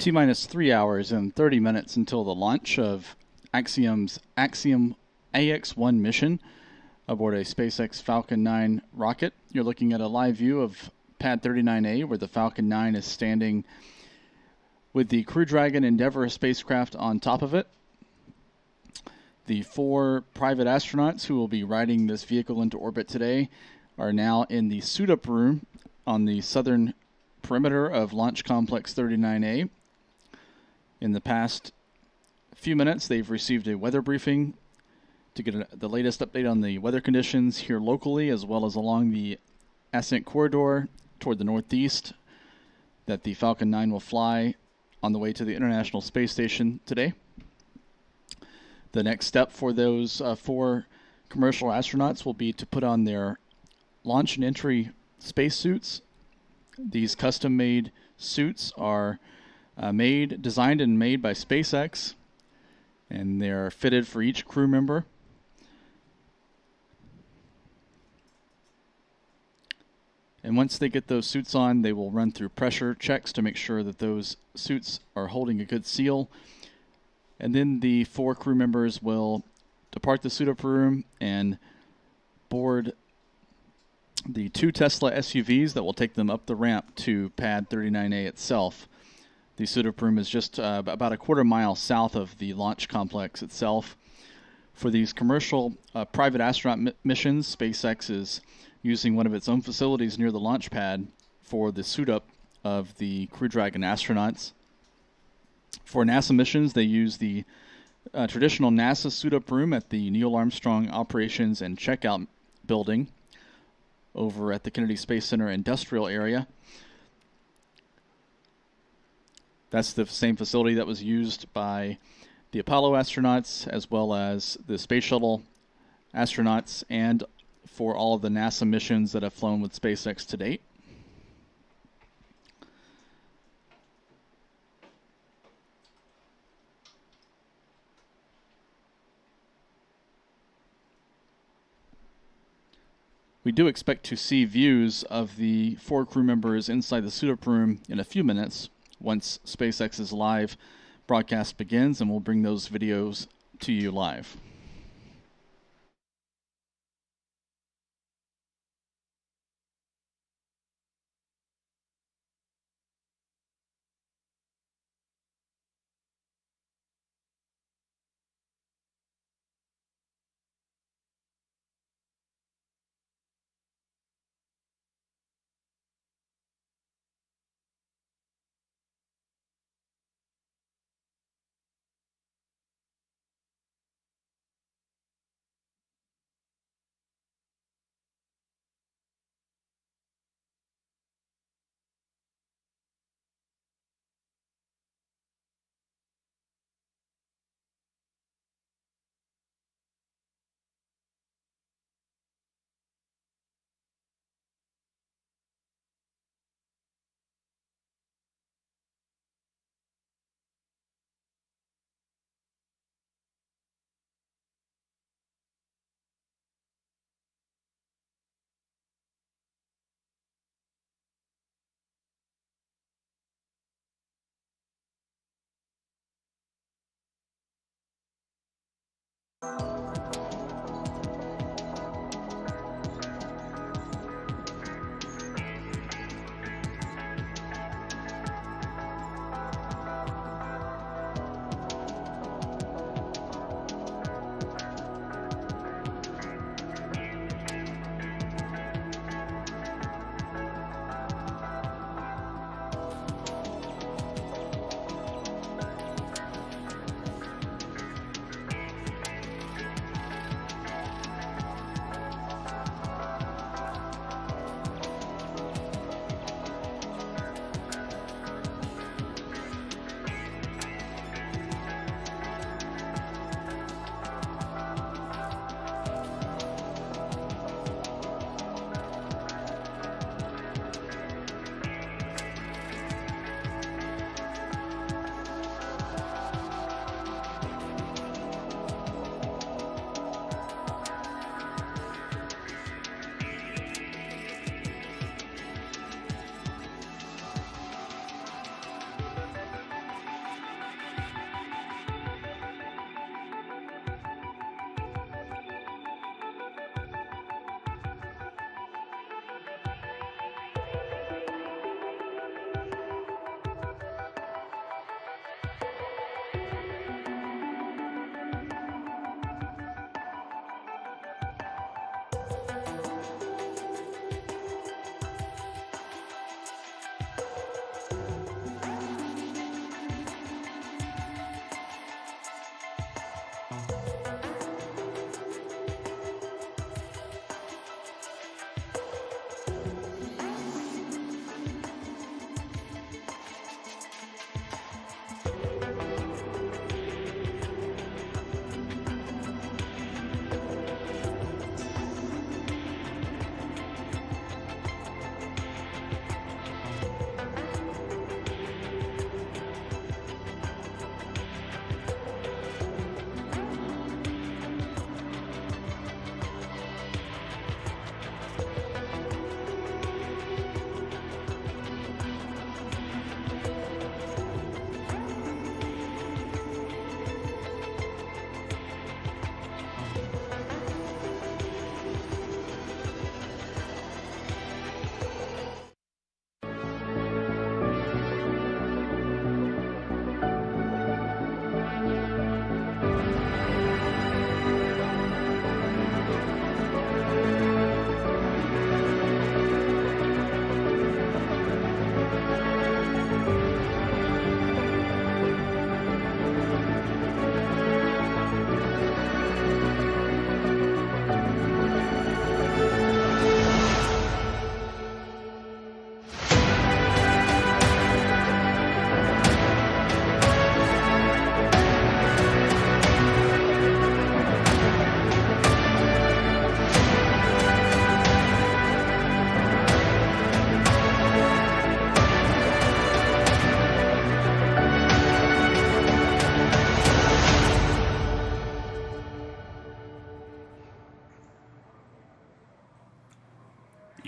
T-minus 3 hours and 30 minutes until the launch of Axiom's Axiom AX-1 mission aboard a SpaceX Falcon 9 rocket. You're looking at a live view of Pad 39A, where the Falcon 9 is standing with the Crew Dragon Endeavour spacecraft on top of it. The 4 private astronauts who will be riding this vehicle into orbit today are now in the suit-up room on the southern perimeter of Launch Complex 39A. In the past few minutes, they've received a weather briefing to get the latest update on the weather conditions here locally, as well as along the ascent corridor toward the northeast that the Falcon 9 will fly on the way to the International Space Station today. The next step for those 4 commercial astronauts will be to put on their launch and entry spacesuits. These custom-made suits are designed and made by SpaceX, and they're fitted for each crew member. And once they get those suits on, they will run through pressure checks to make sure that those suits are holding a good seal. And then the 4 crew members will depart the suit-up room and board the 2 Tesla SUVs that will take them up the ramp to Pad 39A itself. The suit-up room is just about a quarter mile south of the launch complex itself. For these commercial private astronaut missions, SpaceX is using one of its own facilities near the launch pad for the suit-up of the Crew Dragon astronauts. For NASA missions, they use the traditional NASA suit-up room at the Neil Armstrong Operations and Checkout Building over at the Kennedy Space Center industrial area. That's the same facility that was used by the Apollo astronauts, as well as the Space Shuttle astronauts, and for all of the NASA missions that have flown with SpaceX to date. We do expect to see views of the 4 crew members inside the suit-up room in a few minutes once SpaceX's live broadcast begins, and we'll bring those videos to you live.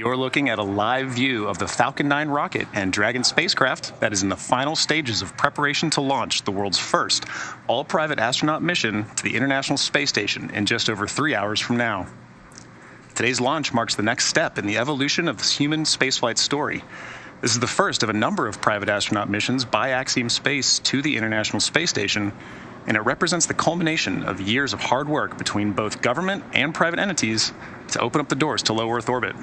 You're looking at a live view of the Falcon 9 rocket and Dragon spacecraft that is in the final stages of preparation to launch the world's first all-private astronaut mission to the International Space Station in just over 3 hours from now. Today's launch marks the next step in the evolution of the human spaceflight story. This is the first of a number of private astronaut missions by Axiom Space to the International Space Station, and it represents the culmination of years of hard work between both government and private entities to open up the doors to low Earth orbit.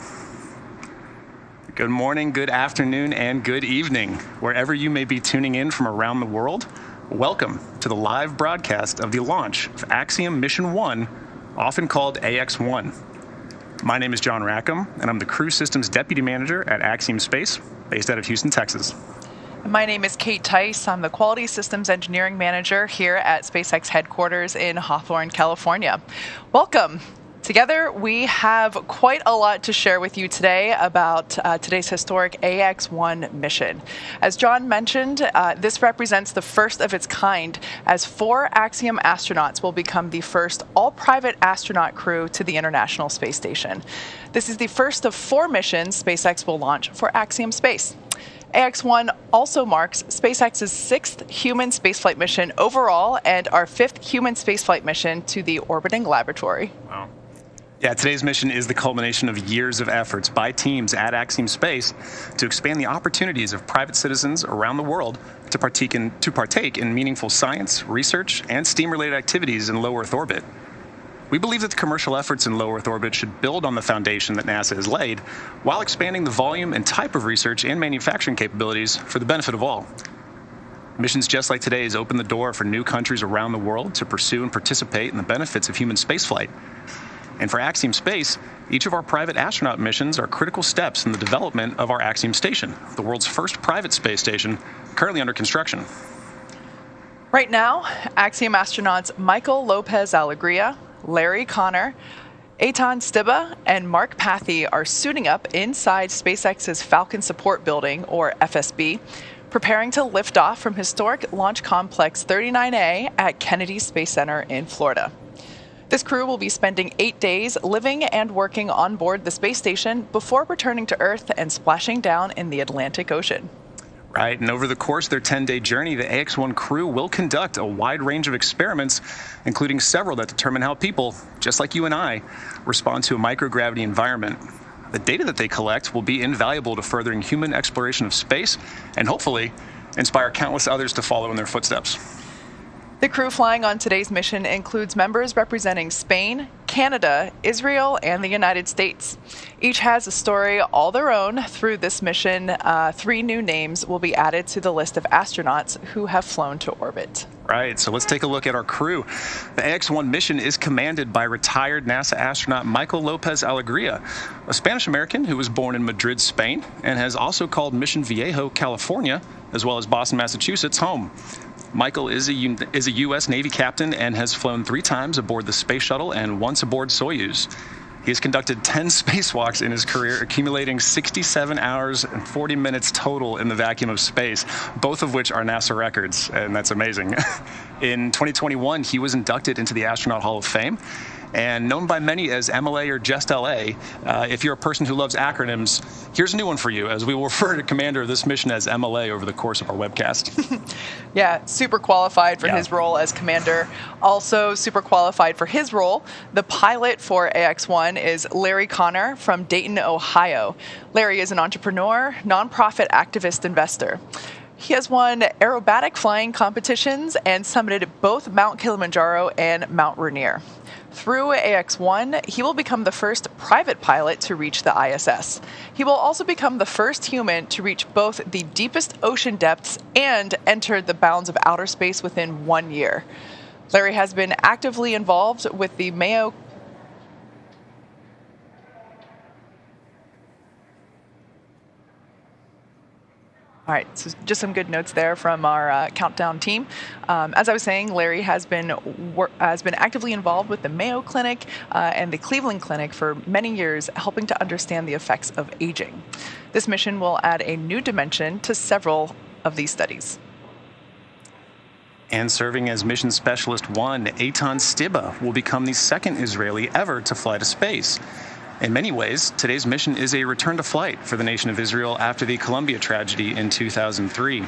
Good morning, good afternoon, and good evening, wherever you may be tuning in from around the world. Welcome to the live broadcast of the launch of Axiom Mission 1, often called AX-1. My name is John Rackham, and I'm the Crew Systems Deputy Manager at Axiom Space, based out of Houston, Texas. My name is Kate Tice. I'm the Quality Systems Engineering Manager here at SpaceX headquarters in Hawthorne, California. Welcome. Together, we have quite a lot to share with you today about today's historic AX-1 mission. As John mentioned, this represents the first of its kind, as 4 Axiom astronauts will become the first all-private astronaut crew to the International Space Station. This is the first of 4 missions SpaceX will launch for Axiom Space. AX-1 also marks SpaceX's 6th human spaceflight mission overall and our 5th human spaceflight mission to the orbiting laboratory. Wow. Yeah, today's mission is the culmination of years of efforts by teams at Axiom Space to expand the opportunities of private citizens around the world to partake in meaningful science, research, and STEAM-related activities in low Earth orbit. We believe that the commercial efforts in low Earth orbit should build on the foundation that NASA has laid, while expanding the volume and type of research and manufacturing capabilities for the benefit of all. Missions just like today's open the door for new countries around the world to pursue and participate in the benefits of human spaceflight. And for Axiom Space, each of our private astronaut missions are critical steps in the development of our Axiom Station, the world's first private space station, currently under construction. Right now, Axiom astronauts Michael López-Alegría, Larry Connor, Eytan Stibbe, and Mark Pathy are suiting up inside SpaceX's Falcon Support Building, or FSB, preparing to lift off from historic Launch Complex 39A at Kennedy Space Center in Florida. This crew will be spending 8 days living and working on board the space station before returning to Earth and splashing down in the Atlantic Ocean. Right, and over the course of their 10-day journey, the AX-1 crew will conduct a wide range of experiments, including several that determine how people, just like you and I, respond to a microgravity environment. The data that they collect will be invaluable to furthering human exploration of space and hopefully inspire countless others to follow in their footsteps. The crew flying on today's mission includes members representing Spain, Canada, Israel, and the United States. Each has a story all their own. Through this mission, 3 new names will be added to the list of astronauts who have flown to orbit. Right, so let's take a look at our crew. The AX-1 mission is commanded by retired NASA astronaut Michael López-Alegría, a Spanish-American who was born in Madrid, Spain, and has also called Mission Viejo, California, as well as Boston, Massachusetts, home. Michael is a U.S. Navy captain and has flown 3 times aboard the Space Shuttle and once aboard Soyuz. He has conducted 10 spacewalks in his career, accumulating 67 hours and 40 minutes total in the vacuum of space, both of which are NASA records, and that's amazing. In 2021, he was inducted into the Astronaut Hall of Fame, and known by many as MLA or just LA. If you're a person who loves acronyms, here's a new one for you, as we will refer to Commander of this mission as MLA over the course of our webcast. Yeah, super qualified for his role as commander. Also super qualified for his role, the pilot for AX-1 is Larry Connor from Dayton, Ohio. Larry is an entrepreneur, nonprofit activist investor. He has won aerobatic flying competitions and summited both Mount Kilimanjaro and Mount Rainier. Through AX-1, he will become the first private pilot to reach the ISS. He will also become the first human to reach both the deepest ocean depths and enter the bounds of outer space within 1 year. Larry has been actively involved with the Mayo All right, so just some good notes there from our countdown team. As I was saying, Larry has been actively involved with the Mayo Clinic and the Cleveland Clinic for many years, helping to understand the effects of aging. This mission will add a new dimension to several of these studies. And serving as Mission Specialist 1, Eytan Stibbe will become the second Israeli ever to fly to space. In many ways, today's mission is a return to flight for the nation of Israel after the Columbia tragedy in 2003.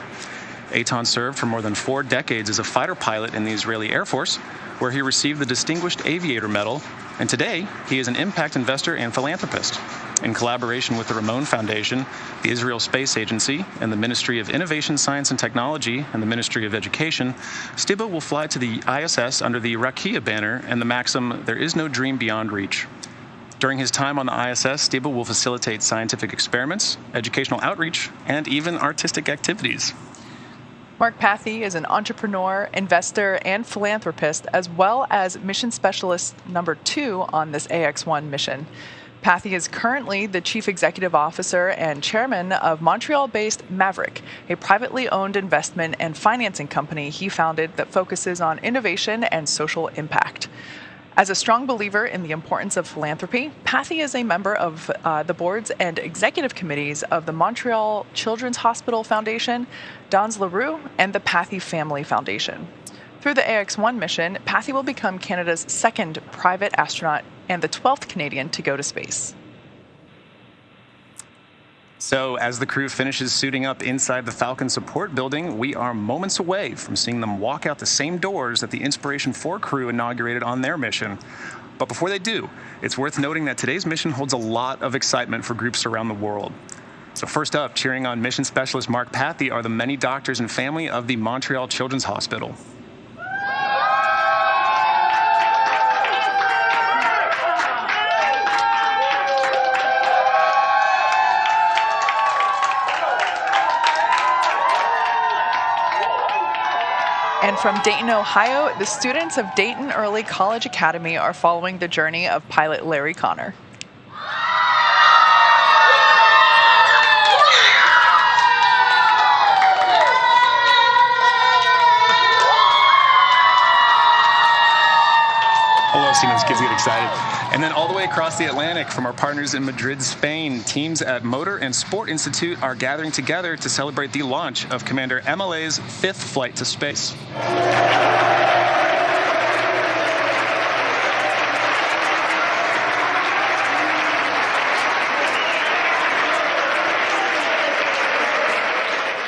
Eytan served for more than 4 decades as a fighter pilot in the Israeli Air Force, where he received the Distinguished Aviator Medal, and today he is an impact investor and philanthropist. In collaboration with the Ramon Foundation, the Israel Space Agency, and the Ministry of Innovation, Science and Technology, and the Ministry of Education, Stibbe will fly to the ISS under the Rakia banner and the maxim, "There is no dream beyond reach." During his time on the ISS, Stibbe will facilitate scientific experiments, educational outreach, and even artistic activities. Mark Pathy is an entrepreneur, investor, and philanthropist, as well as mission specialist number 2 on this AX-1 mission. Pathy is currently the Chief Executive Officer and Chairman of Montreal-based Maverick, a privately owned investment and financing company he founded that focuses on innovation and social impact. As a strong believer in the importance of philanthropy, Pathy is a member of the boards and executive committees of the Montreal Children's Hospital Foundation, Dans LaRue, and the Pathy Family Foundation. Through the AX-1 mission, Pathy will become Canada's 2nd private astronaut and the 12th Canadian to go to space. So as the crew finishes suiting up inside the Falcon support building, we are moments away from seeing them walk out the same doors that the Inspiration 4 crew inaugurated on their mission. But before they do, it's worth noting that today's mission holds a lot of excitement for groups around the world. So first up, cheering on mission specialist Mark Pathy are the many doctors and family of the Montreal Children's Hospital. And from Dayton, Ohio, the students of Dayton Early College Academy are following the journey of pilot Larry Connor. Hello, seeing those kids get excited. And then all the way across the Atlantic from our partners in Madrid, Spain, teams at Motor and Sport Institute are gathering together to celebrate the launch of Commander MLA's 5th flight to space.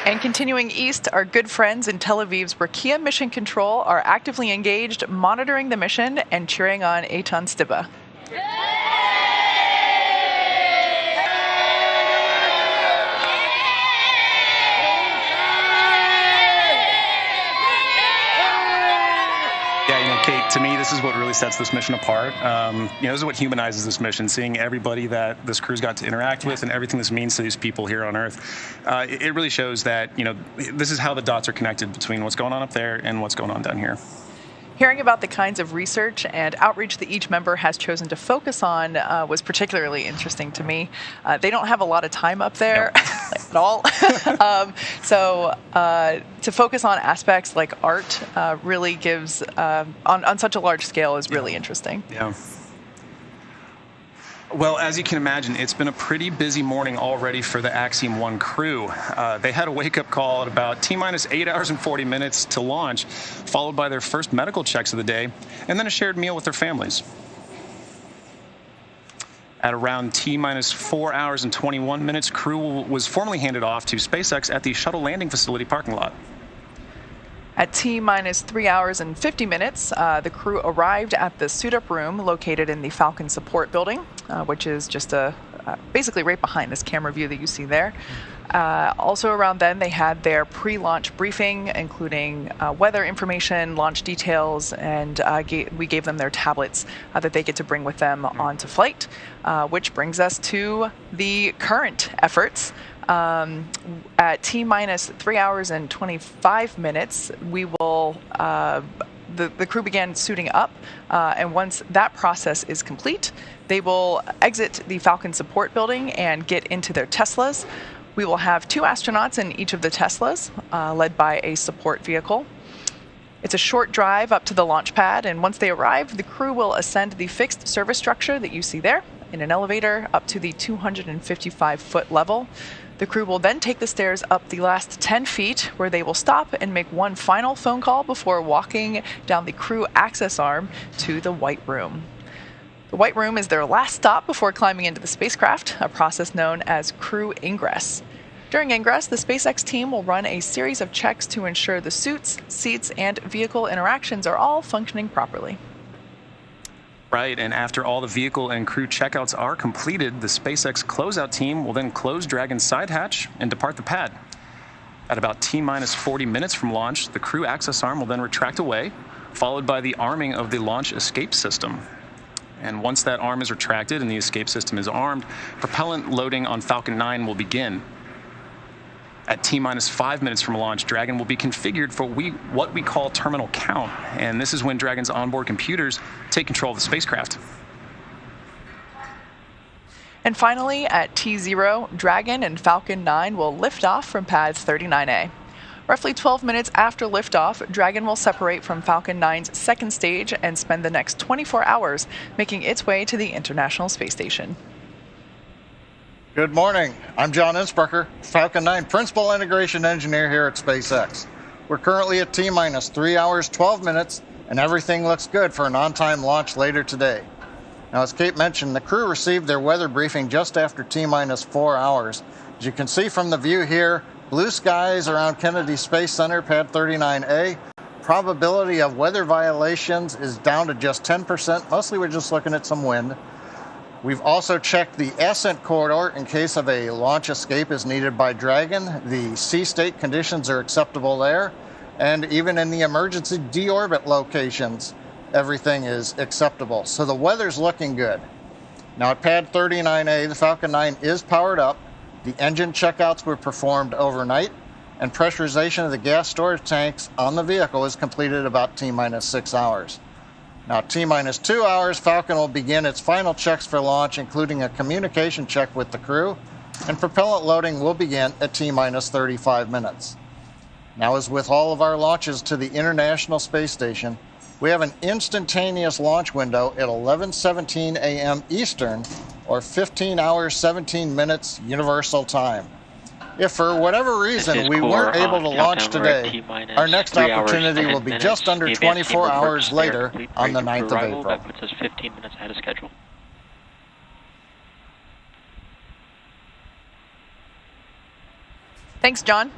And continuing east, our good friends in Tel Aviv's Rakia Mission Control are actively engaged, monitoring the mission and cheering on Eytan Stibbe. Kate, to me, this is what really sets this mission apart. This is what humanizes this mission, seeing everybody that this crew's got to interact with and everything this means to these people here on Earth. It really shows that, this is how the dots are connected between what's going on up there and what's going on down here. Hearing about the kinds of research and outreach that each member has chosen to focus on was particularly interesting to me. They don't have a lot of time up there at all. So to focus on aspects like art really gives, on such a large scale, is really interesting. Yeah. Well, as you can imagine, it's been a pretty busy morning already for the Axiom-1 crew. They had a wake-up call at about T-minus 8 hours and 40 minutes to launch, followed by their first medical checks of the day, and then a shared meal with their families. At around T-minus 4 hours and 21 minutes, crew was formally handed off to SpaceX at the shuttle landing facility parking lot. At T-minus 3 hours and 50 minutes, the crew arrived at the suit-up room located in the Falcon support building, which is just basically right behind this camera view that you see there. Also around then, they had their pre-launch briefing, including weather information, launch details, and we gave them their tablets that they get to bring with them onto flight, which brings us to the current efforts. At T-minus 3 hours and 25 minutes, we will, the crew began suiting up, and once that process is complete, they will exit the Falcon support building and get into their Teslas. We will have 2 astronauts in each of the Teslas, led by a support vehicle. It's a short drive up to the launch pad, and once they arrive, the crew will ascend the fixed service structure that you see there in an elevator up to the 255-foot level. The crew will then take the stairs up the last 10 feet, where they will stop and make one final phone call before walking down the crew access arm to the White Room. The White Room is their last stop before climbing into the spacecraft, a process known as crew ingress. During ingress, the SpaceX team will run a series of checks to ensure the suits, seats, and vehicle interactions are all functioning properly. Right, and after all the vehicle and crew checkouts are completed, the SpaceX closeout team will then close Dragon's side hatch and depart the pad. At about T-minus 40 minutes from launch, the crew access arm will then retract away, followed by the arming of the launch escape system. And once that arm is retracted and the escape system is armed, propellant loading on Falcon 9 will begin. At T-minus 5 minutes from launch, Dragon will be configured for what we call terminal count, and this is when Dragon's onboard computers take control of the spacecraft. And finally, at T0, Dragon and Falcon 9 will lift off from pads 39A. Roughly 12 minutes after liftoff, Dragon will separate from Falcon 9's second stage and spend the next 24 hours making its way to the International Space Station. Good morning. I'm John Innsbrucker, Falcon 9 Principal Integration Engineer here at SpaceX. We're currently at T-minus 3 hours, 12 minutes, and everything looks good for an on-time launch later today. Now, as Kate mentioned, the crew received their weather briefing just after T-minus 4 hours. As you can see from the view here, blue skies around Kennedy Space Center, pad 39A. Probability of weather violations is down to just 10%. Mostly we're just looking at some wind. We've also checked the ascent corridor in case of a launch escape is needed by Dragon. The sea state conditions are acceptable there. And even in the emergency deorbit locations, everything is acceptable. So the weather's looking good. Now at pad 39A, the Falcon 9 is powered up. The engine checkouts were performed overnight, and pressurization of the gas storage tanks on the vehicle is completed about T-minus 6 hours. Now, T-minus 2 hours, Falcon will begin its final checks for launch, including a communication check with the crew, and propellant loading will begin at T-minus 35 minutes. Now, as with all of our launches to the International Space Station, we have an instantaneous launch window at 11:17 a.m. Eastern, or 15 hours, 17 minutes Universal Time. If for whatever reason we weren't able to launch today, our next opportunity will be just under 24 hours later on the 9th of April. That puts us 15 minutes ahead of schedule. Thanks, John.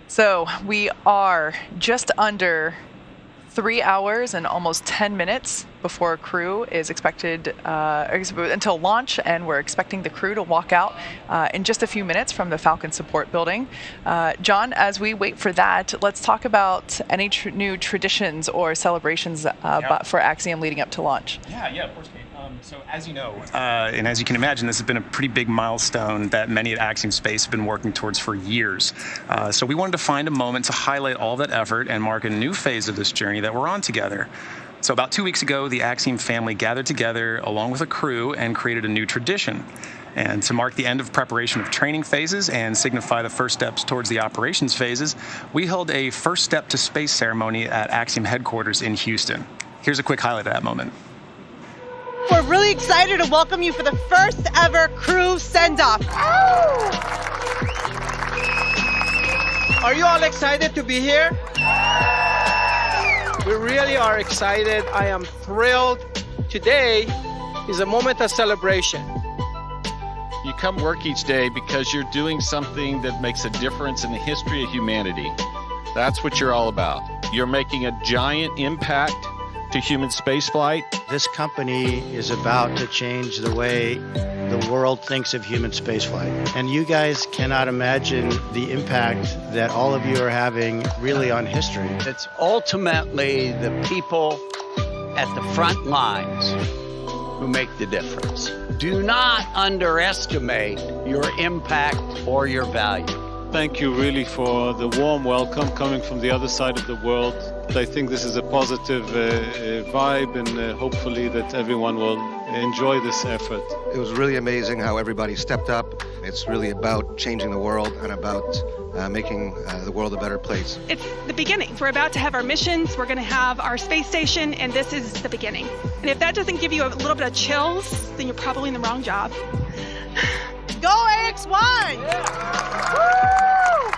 So we are just under 3 hours and almost 10 minutes before crew is expected until launch, and we're expecting the crew to walk out in just a few minutes from the Falcon support building. John, as we wait for that, let's talk about any new traditions or celebrations for Axiom leading up to launch. Yeah, of course, Kate. So as you know, and as you can imagine, this has been a pretty big milestone that many at Axiom Space have been working towards for years. So we wanted to find a moment to highlight all that effort and mark a new phase of this journey that we're on together. So about 2 weeks ago, the Axiom family gathered together along with a crew and created a new tradition. And to mark the end of preparation of training phases and signify the first steps towards the operations phases, we held a first step to space ceremony at Axiom headquarters in Houston. Here's a quick highlight of that moment. We're really excited to welcome you for the first ever crew send-off. Are you all excited to be here? We really are excited. I am thrilled. Today is a moment of celebration. You come work each day because you're doing something that makes a difference in the history of humanity. That's what you're all about. You're making a giant impact to human spaceflight. This company is about to change the way the world thinks of human spaceflight. And you guys cannot imagine the impact that all of you are having really on history. It's ultimately the people at the front lines who make the difference. Do not underestimate your impact or your value. Thank you really for the warm welcome coming from the other side of the world. I think this is a positive vibe, and hopefully that everyone will enjoy this effort. It was really amazing how everybody stepped up. It's really about changing the world and about making the world a better place. It's the beginning. We're about to have our missions, we're going to have our space station, and this is the beginning. And if that doesn't give you a little bit of chills, then you're probably in the wrong job. Go AX1! Yeah. Woo!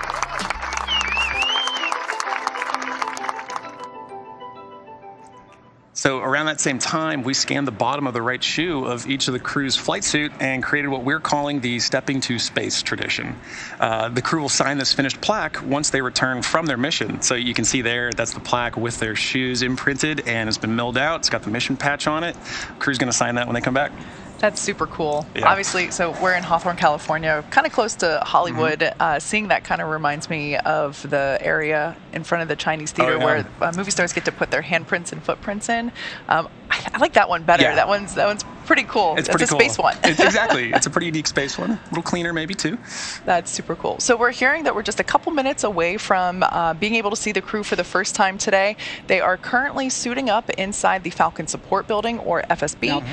So around that same time, we scanned the bottom of the right shoe of each of the crew's flight suit and created what we're calling the stepping to space tradition. The crew will sign this finished plaque once they return from their mission. So you can see there, that's the plaque with their shoes imprinted, and it's been milled out. It's got the mission patch on it. Crew's going to sign that when they come back. That's super cool. Yeah. Obviously, so we're in Hawthorne, California, kind of close to Hollywood. Seeing that kind of reminds me of the area in front of the Chinese theater where movie stars get to put their handprints and footprints in. I like that one better. Yeah. That one's pretty cool. It's pretty a cool. space one. Exactly. It's a pretty unique space one. A little cleaner maybe too. That's super cool. So we're hearing that we're just a couple minutes away from being able to see the crew for the first time today. They are currently suiting up inside the Falcon Support Building, or FSB.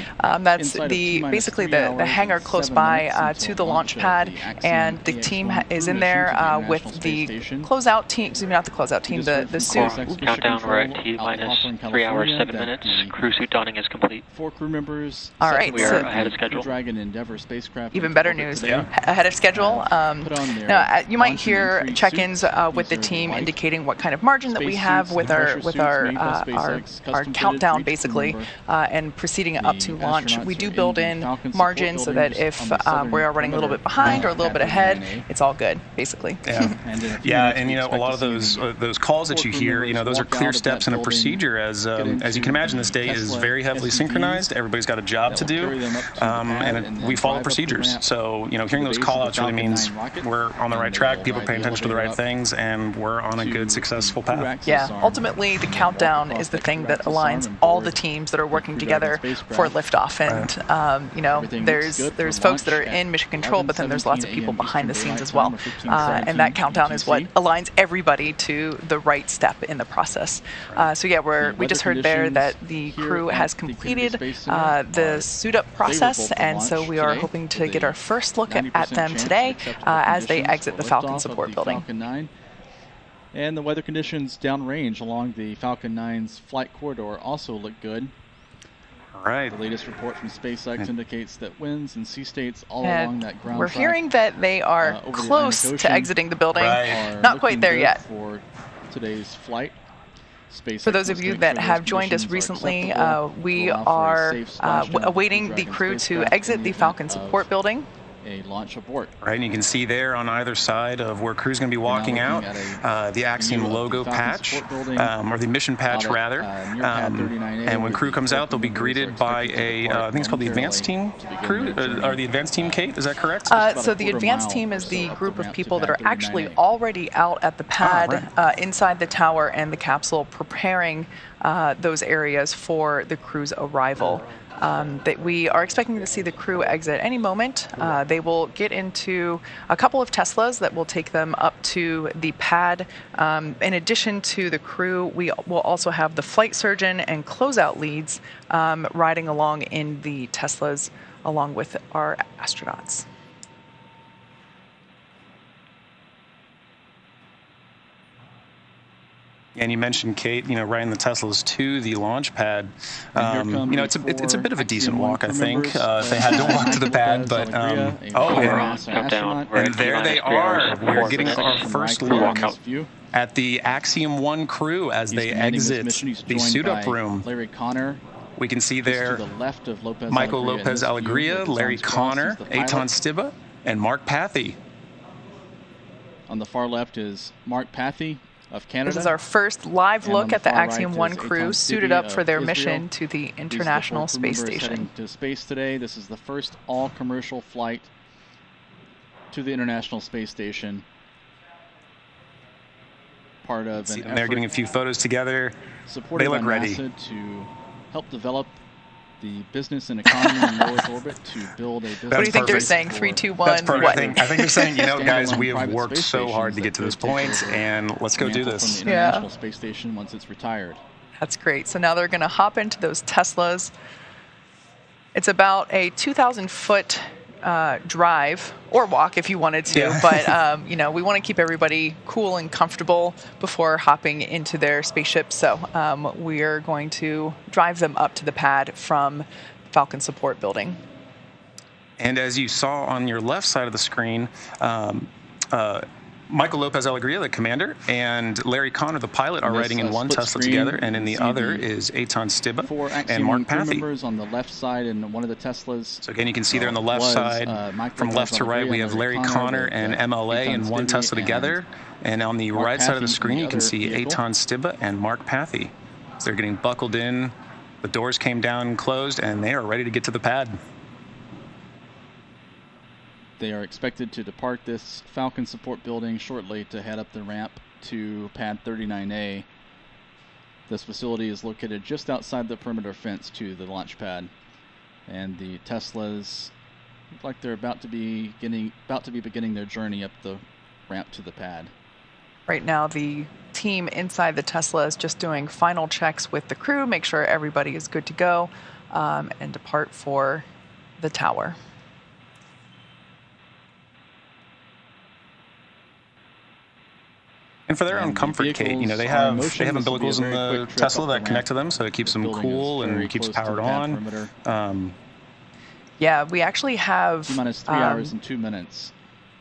That's basically the hangar close by to the launch pad, and the team is in there with the closeout team. Excuse me, not the closeout team. The suit. Countdown, we're at T-minus 3 hours, 7 minutes. Crew suit donning is complete. 4 crew members. All right, we are ahead of schedule. Dragon Endeavour spacecraft. Even better news, ahead of schedule. Now, you might hear check-ins with the team indicating what kind of margin that we have with our countdown, basically, and proceeding up to launch. We do build in margin so that if we are running a little bit behind or a little bit ahead, it's all good, basically. Yeah, and you know, a lot of those calls that you hear, you know, those are clear steps in a procedure. As you can imagine, this day is very heavily synchronized. Everybody's got a job to do, and we follow procedures. So, you know, hearing those call-outs really means we're on the right track, people are paying attention to the right things, and we're on a good, successful path. Yeah, ultimately, the countdown is the thing that aligns all the teams that are working together for liftoff. And, you know, there's folks that are in mission control, but then there's lots of people behind the scenes as well. And that countdown is what aligns everybody to the right step in the process. So yeah, we just heard there that the crew has completed the suit up process, and so we are hoping to get our first look at them today as they exit the Falcon Support Building. And the weather conditions downrange along the Falcon 9's flight corridor also look good. Right. The latest report from SpaceX indicates that winds and sea states all along that ground we're track, hearing that they are close to exiting the building. Not quite there yet. For today's flight. For those of you that have joined us recently, we are awaiting the crew to exit the Falcon Support Building. A launch abort. Right, and you can see there on either side of where crew's going to be walking out, the Axiom logo patch, or the mission patch rather. And when crew comes out, they'll be greeted by I think it's called the advanced team crew, or the advanced team, Kate, is that correct? So the advanced team is the group of people that are actually already out at the pad inside the tower and the capsule, preparing those areas for the crew's arrival. That we are expecting to see the crew exit any moment. They will get into a couple of Teslas that will take them up to the pad. In addition to the crew, we will also have the flight surgeon and closeout leads riding along in the Teslas along with our astronauts. And you mentioned, Kate, you know, riding the Teslas to the launch pad. You know, it's a bit of a decent walk, I think, if they had to walk to the pad. But and there they are. We're getting our first look at the Axiom-1 crew as they exit the suit-up room. Larry Connor. We can see there Michael López-Alegría, Larry Connor, Eytan Stibbe, and Mark Pathy. On the far left is Mark Pathy of Canada. This is our first live look at the Axiom-1 crew suited up for their mission to the International Space Station. To space today. This is the first all-commercial flight to the International Space Station. Part of an effort they're getting a few photos together. They look ready to help develop the business and economy in low Earth orbit to build a business. What do you think they're saying? 3, 2, 1. That's perfect. What? I think they're saying, you know, guys, we have worked so hard to get to this point, and let's go do this. From the International Space Station once it's retired. That's great. So now they're going to hop into those Teslas. It's about a 2,000-foot drive, or walk if you wanted to, but you know, we want to keep everybody cool and comfortable before hopping into their spaceship. So we're going to drive them up to the pad from Falcon Support Building. And as you saw on your left side of the screen, Michael López-Alegría, the commander, and Larry Connor, the pilot, are riding in one Tesla together, and in the other is Eytan Stibbe and Mark Pathy. Members on the left side in one of the Teslas. So again, you can see there on the left side, from left to right, we have Larry Connor and MLA in one Tesla together, and on the right side of the screen, you can see Eytan Stibbe and Mark Pathy. So they're getting buckled in, the doors came down and closed, and they are ready to get to the pad. They are expected to depart this Falcon support building shortly to head up the ramp to pad 39A. This facility is located just outside the perimeter fence to the launch pad, and the Teslas look like they're about to be beginning their journey up the ramp to the pad. Right now, the team inside the Tesla is just doing final checks with the crew, make sure everybody is good to go, and depart for the tower. And for their own comfort, Kate, you know, they have umbilicals in the Tesla that connect to them, so it keeps them cool and keeps powered on. Yeah, we actually have T-minus 3 hours and 2 minutes.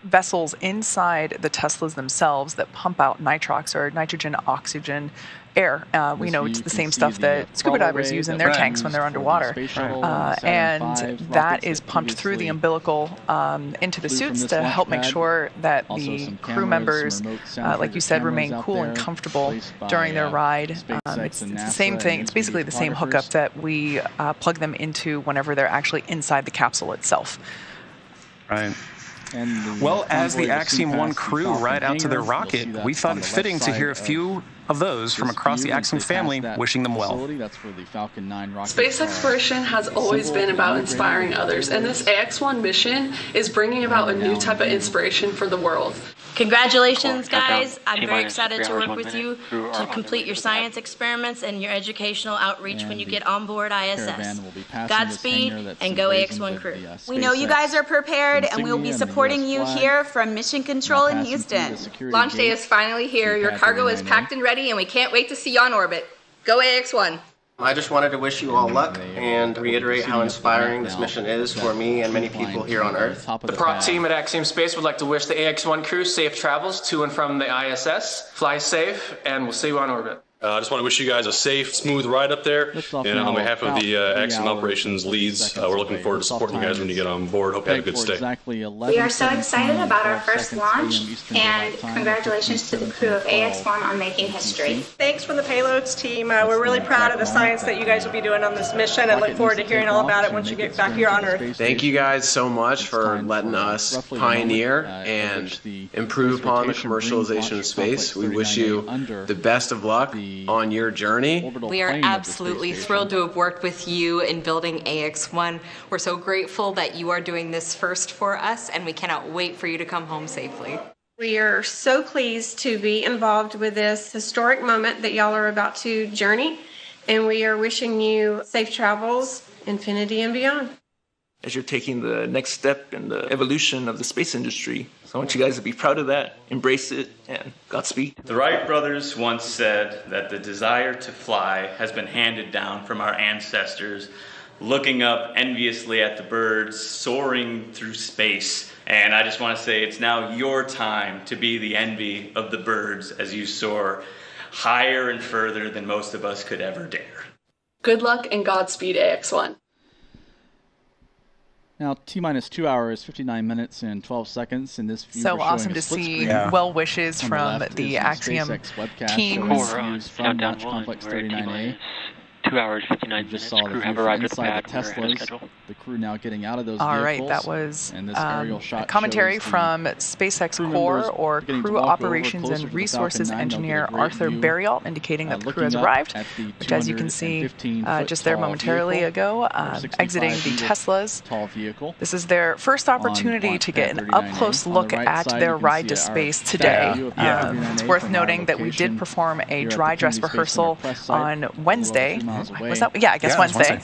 Vessels inside the Teslas themselves that pump out nitrox or nitrogen oxygen air. We know it's the same stuff that scuba divers use in their tanks when they're underwater. And that is pumped through the umbilical into the suits to help make sure that the crew members, like you said, remain cool and comfortable during their ride. It's the same thing. It's basically the same hookup that we plug them into whenever they're actually inside the capsule itself. Right. Well, as the Axiom-1 crew ride out to their rocket, we thought it fitting to hear a few of those from across the Axiom family wishing them well. Space exploration has always been about inspiring others, and this AX-1 mission is bringing about a new type of inspiration for the world. Congratulations, guys. I'm very excited to work with you to complete your science experiments and your educational outreach when you get on board ISS. Godspeed and go AX-1 crew. We know you guys are prepared, and we will be supporting you here from Mission Control in Houston. Launch day is finally here. Your cargo is packed and ready, and we can't wait to see you on orbit. Go AX-1. I just wanted to wish you all luck and reiterate how inspiring this mission is for me and many people here on Earth. The prop team at Axiom Space would like to wish the AX-1 crew safe travels to and from the ISS. Fly safe, and we'll see you on orbit. I just want to wish you guys a safe, smooth ride up there. And on behalf of the Axiom Operations leads, we're looking forward to supporting you guys when you get on board. Hope you have a good stay. We are so excited about our first launch, and congratulations to the crew of AX-1 on making history. Thanks from the payloads team. We're really proud of the science that you guys will be doing on this mission, and look forward to hearing all about it once you get back here on Earth. Thank you guys so much for letting us pioneer and improve upon the commercialization of space. We wish you the best of luck on your journey. We are absolutely thrilled to have worked with you in building AX-1. We're so grateful that you are doing this first for us, and we cannot wait for you to come home safely. We are so pleased to be involved with this historic moment that y'all are about to journey, and we are wishing you safe travels, infinity and beyond. As you're taking the next step in the evolution of the space industry, so I want you guys to be proud of that, embrace it, and Godspeed. The Wright brothers once said that the desire to fly has been handed down from our ancestors, looking up enviously at the birds soaring through space. And I just want to say it's now your time to be the envy of the birds as you soar higher and further than most of us could ever dare. Good luck and Godspeed, AX-1. Now, T-minus 2 hours, 59 minutes, and 12 seconds. In this view, so awesome to see well wishes from the Axiom team. From Launch Complex 39A. 2 hours, 59 minutes. Crew have arrived at the pad. The crew now getting out of those vehicles. All right, that was a commentary from SpaceX Core or Crew Operations and Resources Engineer Arthur Berrialt, indicating that the crew has arrived, which, as you can see just there momentarily ago, exiting the Teslas. This is their first opportunity to get an up-close look at their ride to space today. It's worth noting that we did perform a dry dress rehearsal on Wednesday. Was that? Yeah, I guess Wednesday.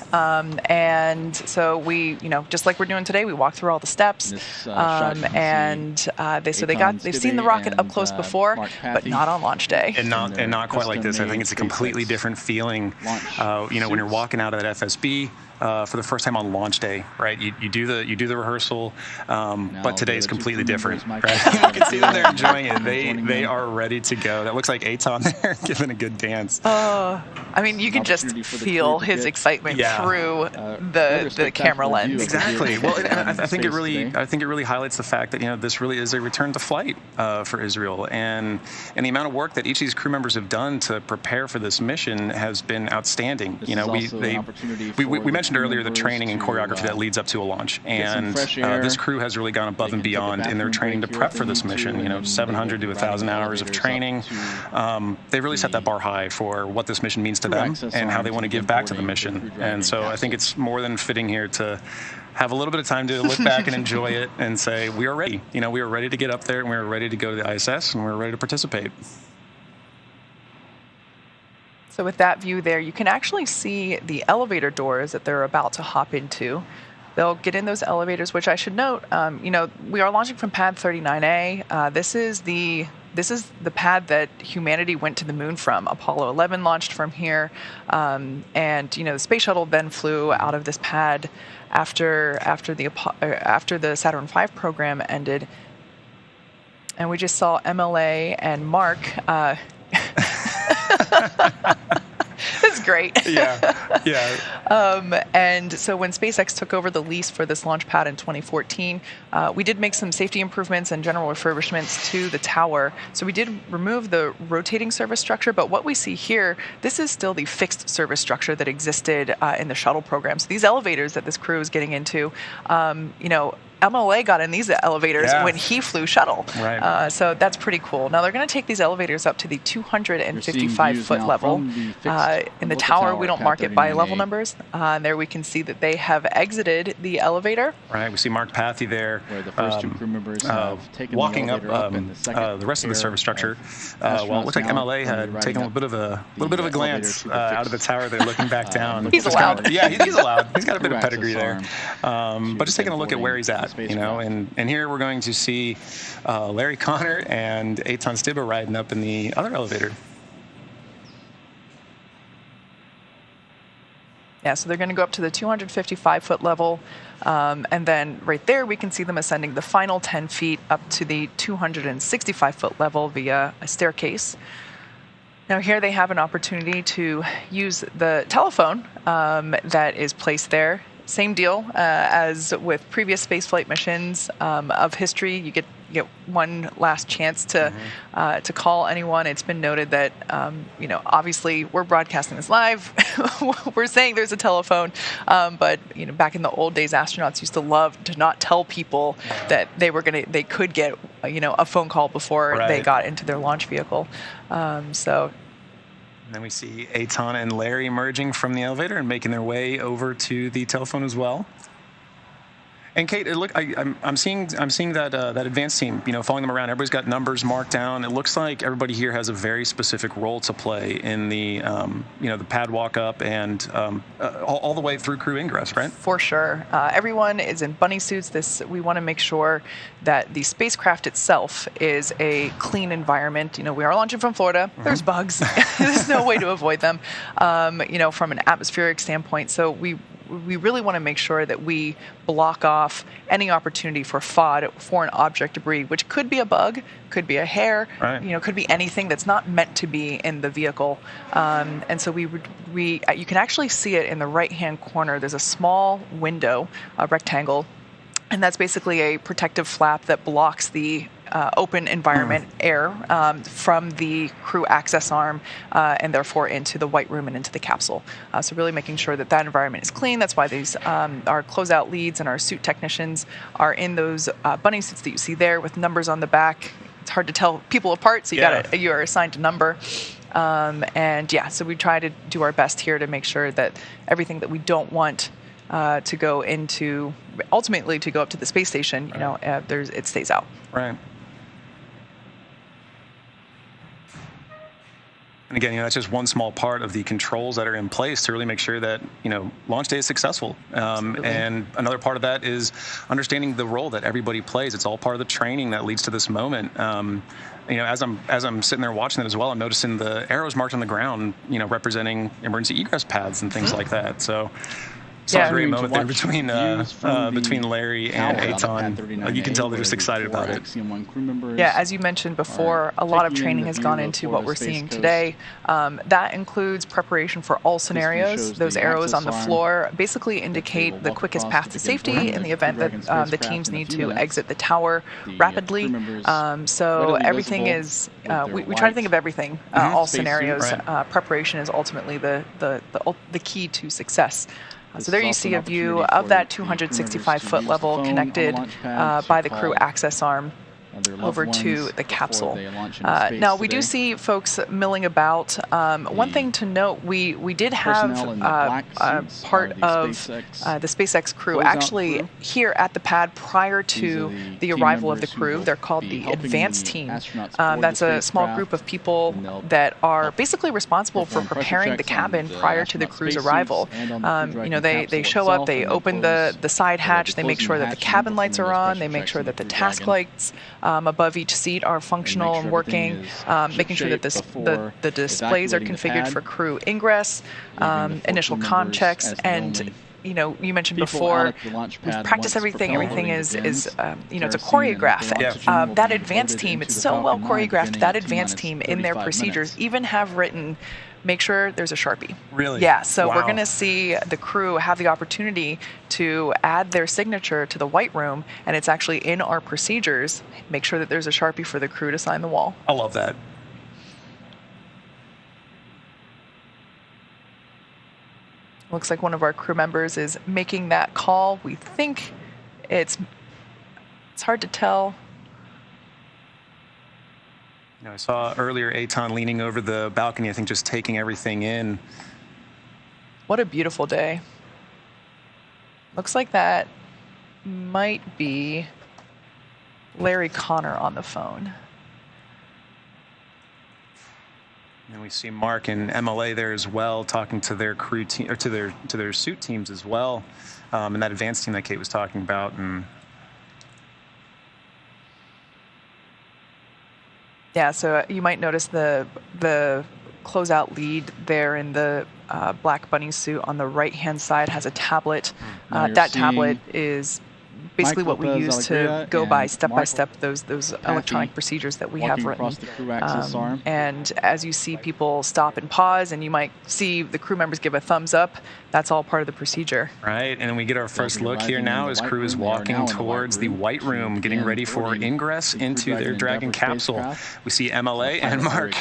And so we, just like we're doing today, we walked through all the steps, and they've seen the rocket up close before, but not on launch day. And not quite like this. I think it's a completely different feeling. When you're walking out of that FSB, for the first time on launch day, right? You do the rehearsal, but today is completely different, right? You can see that they're enjoying it. They are ready to go. That looks like Eytan there giving a good dance. I mean, you can just feel his excitement through the camera lens. Exactly. Well, and I think it really highlights the fact that this really is a return to flight for Israel, and the amount of work that each of these crew members have done to prepare for this mission has been outstanding. We mentioned earlier the training and choreography that leads up to a launch, and this crew has really gone above and beyond in their training to prep for this mission. 700 to 1,000 hours of training. They've really set that bar high for what this mission means to them and how they want to give back to the mission. And so I think it's more than fitting here to have a little bit of time to look back and enjoy it and say, we are ready. We are ready to get up there, and we are ready to go to the ISS, and we're ready to participate. So with that view there, you can actually see the elevator doors that they're about to hop into. They'll get in those elevators, which I should note, we are launching from pad 39A. This is the pad that humanity went to the moon from. Apollo 11 launched from here, and the space shuttle then flew out of this pad after the Saturn V program ended. And we just saw MLA and Mark. It's great. Yeah. And so when SpaceX took over the lease for this launch pad in 2014, we did make some safety improvements and general refurbishments to the tower. So we did remove the rotating service structure, but what we see here, this is still the fixed service structure that existed in the shuttle program. So these elevators that this crew is getting into, MLA got in these elevators when he flew shuttle. Right. So that's pretty cool. Now they're going to take these elevators up to the 255-foot level. In the tower, we don't mark it by level numbers. There we can see that they have exited the elevator. Right. We see Mark Pathy there, where the first two crew members have taken walking up the rest of the service structure. Well, it looks like MLA had taken a little bit of a glance out of the tower. They're looking back down. He's allowed. He's allowed. He's got a bit of pedigree there. But just taking a look at where he's at. And here we're going to see Larry Connor and Eytan Stibbe riding up in the other elevator. Yeah, so they're going to go up to the 255-foot level, and then right there we can see them ascending the final 10 feet up to the 265-foot level via a staircase. Now here they have an opportunity to use the telephone that is placed there. Same deal as with previous spaceflight missions of history. You get one last chance to call anyone. It's been noted that obviously we're broadcasting this live. We're saying there's a telephone, but back in the old days, astronauts used to love to not tell people that they could get a phone call before they got into their launch vehicle. And then we see Eytan and Larry emerging from the elevator and making their way over to the telephone as well. And Kate, look, I'm seeing that advanced team, following them around. Everybody's got numbers marked down. It looks like everybody here has a very specific role to play in the, the pad walk up and all the way through crew ingress, right? For sure. Everyone is in bunny suits. We want to make sure that the spacecraft itself is a clean environment. We are launching from Florida. Mm-hmm. There's bugs. There's no way to avoid them, from an atmospheric standpoint. So we really want to make sure that we block off any opportunity for FOD, foreign object debris, which could be a bug, could be a hair, could be anything that's not meant to be in the vehicle. And so you can actually see it in the right-hand corner. There's a small window, a rectangle, and that's basically a protective flap that blocks the open environment air from the crew access arm and therefore into the white room and into the capsule. So really making sure that environment is clean. That's why these our closeout leads and our suit technicians are in those bunny suits that you see there with numbers on the back. It's hard to tell people apart, so you are assigned a number. So we try to do our best here to make sure that everything that we don't want to go into, ultimately to go up to the space station, it stays out. Right. And again, that's just one small part of the controls that are in place to really make sure that, launch day is successful. And another part of that is understanding the role that everybody plays. It's all part of the training that leads to this moment. As I'm sitting there watching it as well, I'm noticing the arrows marked on the ground, representing emergency egress paths and things like that. So Saw a great moment there between Larry and Eytan. You can tell they're just excited about it. Axiom-1 crew members. Yeah, as you mentioned before, a lot of training has gone into what we're seeing today. That includes preparation for all scenarios. Those arrows on the floor basically indicate the quickest path to safety in the event that the teams need to exit the tower rapidly. So everything is, we try to think of everything, all scenarios. Preparation is ultimately the key to success. So there you see a view of that 265-foot level connected by the crew access arm over to the capsule. Now, we do see folks milling about. One thing to note, we did have part of the SpaceX crew actually here at the pad prior to the arrival of the crew. They're called the advanced team. That's a small group of people that are basically responsible for preparing the cabin prior to the crew's arrival. They show up, they open the side hatch, they make sure that the cabin lights are on, they make sure that the task lights above each seat are functional and working, making sure that the displays are configured for crew ingress, initial comm checks, and you mentioned before, we've practiced everything. Everything is it's a choreograph. That advanced team, it's so well choreographed. That advanced team in their procedures even have written, make sure there's a Sharpie. Really? Yeah, so we're going to see the crew have the opportunity to add their signature to the white room, and it's actually in our procedures. Make sure that there's a Sharpie for the crew to sign the wall. I love that. Looks like one of our crew members is making that call. We think it's hard to tell. I saw earlier Eytan leaning over the balcony, I think just taking everything in. What a beautiful day. Looks like that might be Larry Connor on the phone. And we see Mark and MLA there as well, talking to their crew team, or to their suit teams as well, and that advanced team that Kate was talking about. And yeah, so you might notice the closeout lead there in the black bunny suit on the right-hand side has a tablet. That tablet is basically what we use to go by step those electronic procedures that we have written. And as you see people stop and pause, and you might see the crew members give a thumbs up, that's all part of the procedure. Right, and we get our first look here now as crew is walking towards the white room, getting ready for ingress into their Dragon capsule. We see MLA and Mark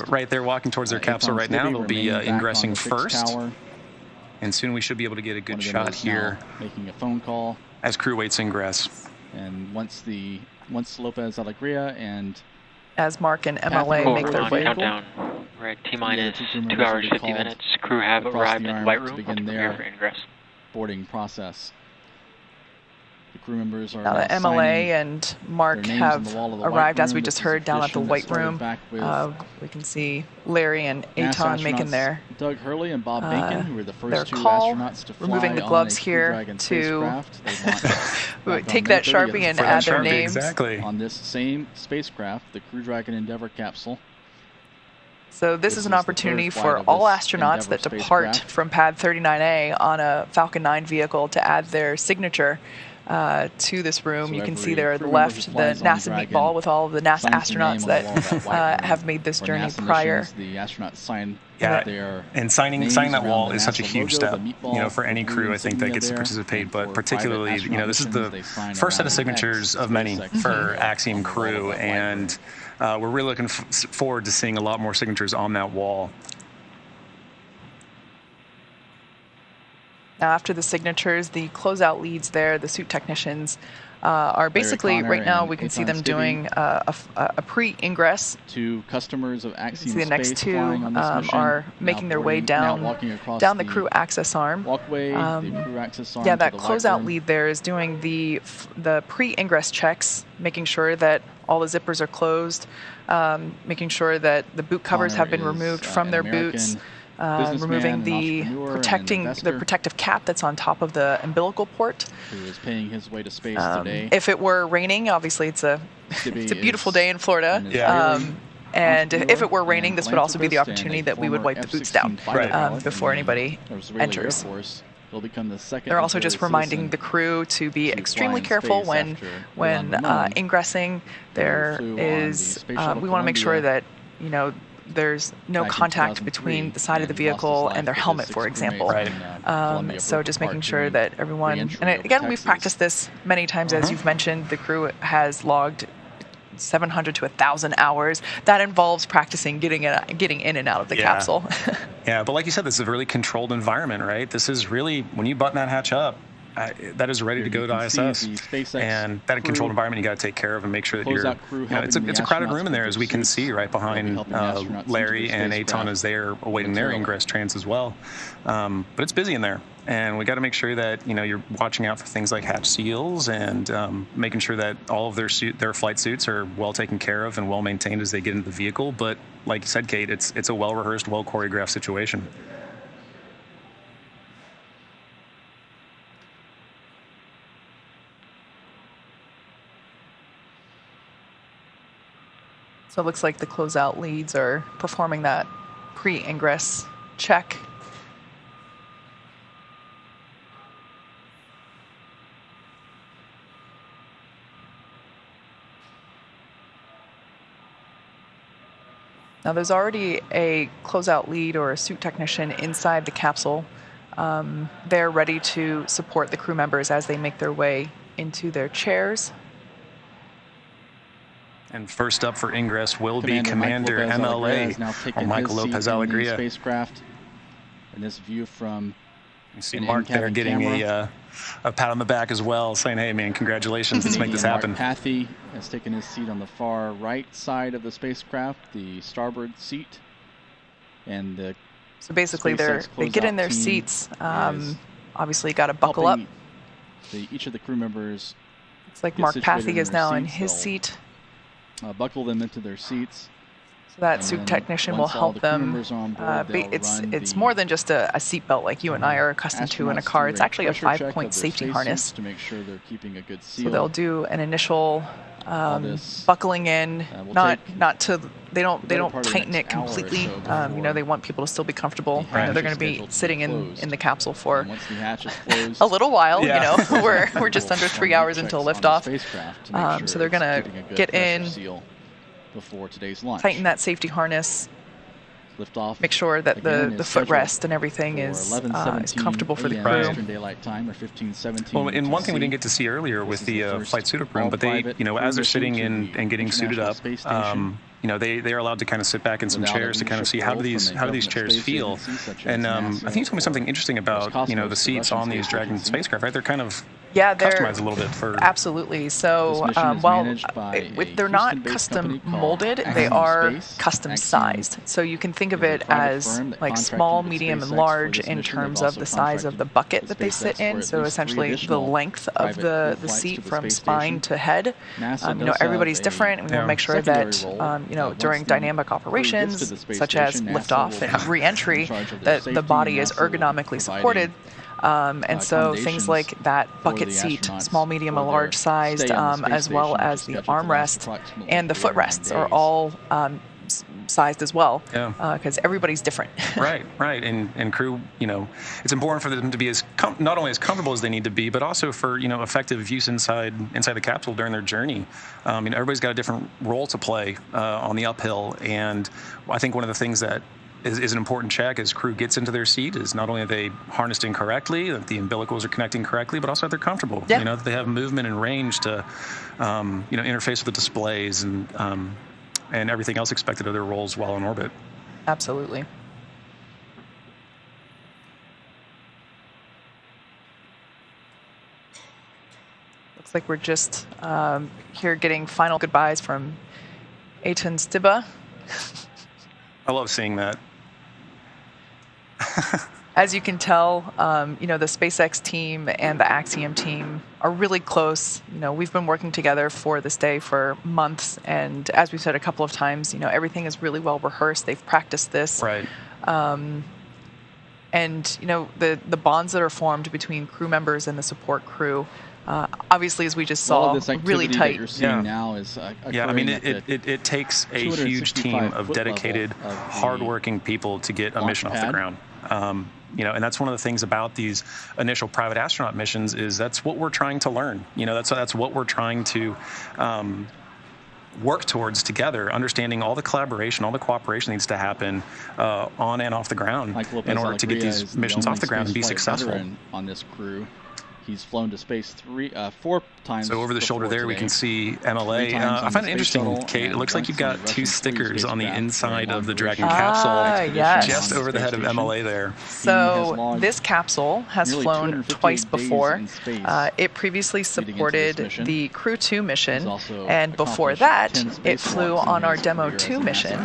right there walking towards their capsule right now. They'll be ingressing first. And soon we should be able to get a good shot here. Making a phone call as crew waits ingress. And once López-Alegría and as Mark and MLA make their way. Countdown. We're at T-minus 2 hours 50 minutes. Crew have arrived in the white room to begin their ingress. Boarding process. The crew members are now that MLA and Mark have arrived, as we just heard, down at the white room. We can see Larry and Eytan making their Doug Hurley and Bob Bacon, who were the first two call, astronauts to fly removing the gloves here to take that Sharpie and add their names. Exactly. On this same spacecraft, the Crew Dragon Endeavour capsule. So this is an opportunity for all astronauts that depart from pad 39A on a Falcon 9 vehicle to add their signature to this room. You can see there at the left the NASA meatball with all of the NASA astronauts that have made this journey prior. The astronauts sign. And signing that wall is such a huge step, for any crew, I think, that gets to participate. But particularly, this is the first set of signatures of many for Axiom crew, and we're really looking forward to seeing a lot more signatures on that wall. Now, after the signatures, the closeout leads there, the suit technicians, are basically, right now, we can see them doing a pre-ingress. Two customers of Axiom Space. The next two are making their way down the crew access arm. Walkway, the crew access arm. Yeah, that closeout lead there is doing the pre-ingress checks, making sure that all the zippers are closed, making sure that the boot covers have been removed from their boots. Removing the protective cap that's on top of the umbilical port. Who is paying his way to space today. If it were raining, obviously it's a beautiful day in Florida. And if it were raining, this would also be the opportunity that we would wipe the boots down before anybody enters. He'll become the second. They're also just reminding the crew to be extremely careful when ingressing. There is, we want to make sure that, you know, there's no contact between the side of the vehicle and their helmet, for example. So just making sure that everyone, and again, we've practiced this many times, as you've mentioned. The crew has logged 700 to 1,000 hours. That involves practicing getting in and out of the capsule. Yeah, but like you said, this is a really controlled environment, right? This is really, when you button that hatch up, that is ready to go to ISS. And that controlled environment you got to take care of and make sure that you're, you know, it's a crowded room in there, as we can see right behind Larry and Eytan as they're awaiting their ingress trans as well. But it's busy in there. And we got to make sure that, you know, you're watching out for things like hatch seals and making sure that all of their flight suits are well taken care of and well maintained as they get into the vehicle. But like you said, Kate, it's a well-rehearsed, well-choreographed situation. So it looks like the closeout leads are performing that pre-ingress check. Now there's already a closeout lead or a suit technician inside the capsule. They're ready to support the crew members as they make their way into their chairs. And first up for ingress will be Commander MLA, or Michael López-Alegría. Spacecraft. And this view from, you see Mark there getting a pat on the back as well, saying, "Hey man, congratulations, let's make this happen." Pathy has taken his seat on the far right side of the spacecraft, the starboard seat. And the so basically they get in their seats. Obviously got to buckle up. Each of the crew members. It's like Mark Pathy is now in his seat. Buckle them into their seats. So that suit technician will help them. It's more than just a seat belt like you and I are accustomed to in a car. It's actually a 5-point safety harness. To make sure they're keeping a good seal. So they'll do an initial buckling in, they don't tighten it completely. You know, they want people to still be comfortable. You know, they're going to be sitting in the capsule for a little while. You know, we're just under 3 hours until liftoff. So they're going to get in before today's launch. Tighten that safety harness. Liftoff. Make sure that the footrest and everything is comfortable for the crew. Daylight time, or 15:17. Well, and one thing we didn't get to see earlier with the flight suit up room, but they, you know, as they're sitting in and getting suited up, you know, they are allowed to kind of sit back in some chairs to kind of see how do these chairs feel. And I think you told me something interesting about, you know, the seats on these Dragon spacecraft, right? They're kind of customized a little bit for. Absolutely. So while they're not custom molded, they are custom sized. So you can think of it as like small, medium, and large in terms of the size of the bucket that they sit in. So essentially the length of the seat from spine to head. You know, everybody's different. We want to make sure that you know, during dynamic operations such as liftoff and re-entry, that the body is ergonomically supported. And so things like that bucket seat, small, medium, and large sized, as well as the armrest and the footrests are all sized as well, because everybody's different. Right. And crew, you know, it's important for them to be not only as comfortable as they need to be, but also for, you know, effective use inside the capsule during their journey. You know, everybody's got a different role to play on the uphill, and I think one of the things that is an important check as crew gets into their seat is not only are they harnessed in correctly, that the umbilicals are connecting correctly, but also that they're comfortable. You know, that they have movement and range to, you know, interface with the displays and everything else expected of their roles while in orbit. Absolutely. Looks like we're just here getting final goodbyes from Eytan Stibbe. I love seeing that. As you can tell, you know, the SpaceX team and the Axiom team are really close. You know, we've been working together for this day for months, and as we've said a couple of times, you know, everything is really well rehearsed. They've practiced this. Right. And, you know, the bonds that are formed between crew members and the support crew, obviously, as we just saw, really tight. That you're seeing now is I mean, it takes a huge team of dedicated, hardworking people to get a mission off the ground. And that's one of the things about these initial private astronaut missions is that's what we're trying to learn. That's what we're trying to work towards together, understanding all the collaboration, all the cooperation needs to happen on and off the ground in order to get these missions off the ground and be successful. On this crew. He's flown to space 4 times. So over the shoulder there, we can see MLA. I find it interesting, Kate. It looks like you've got 2 stickers on the inside of the Dragon capsule, just over the head of MLA there. So this capsule has flown twice before. It previously supported the Crew 2 mission, and before that, it flew on our Demo 2 mission,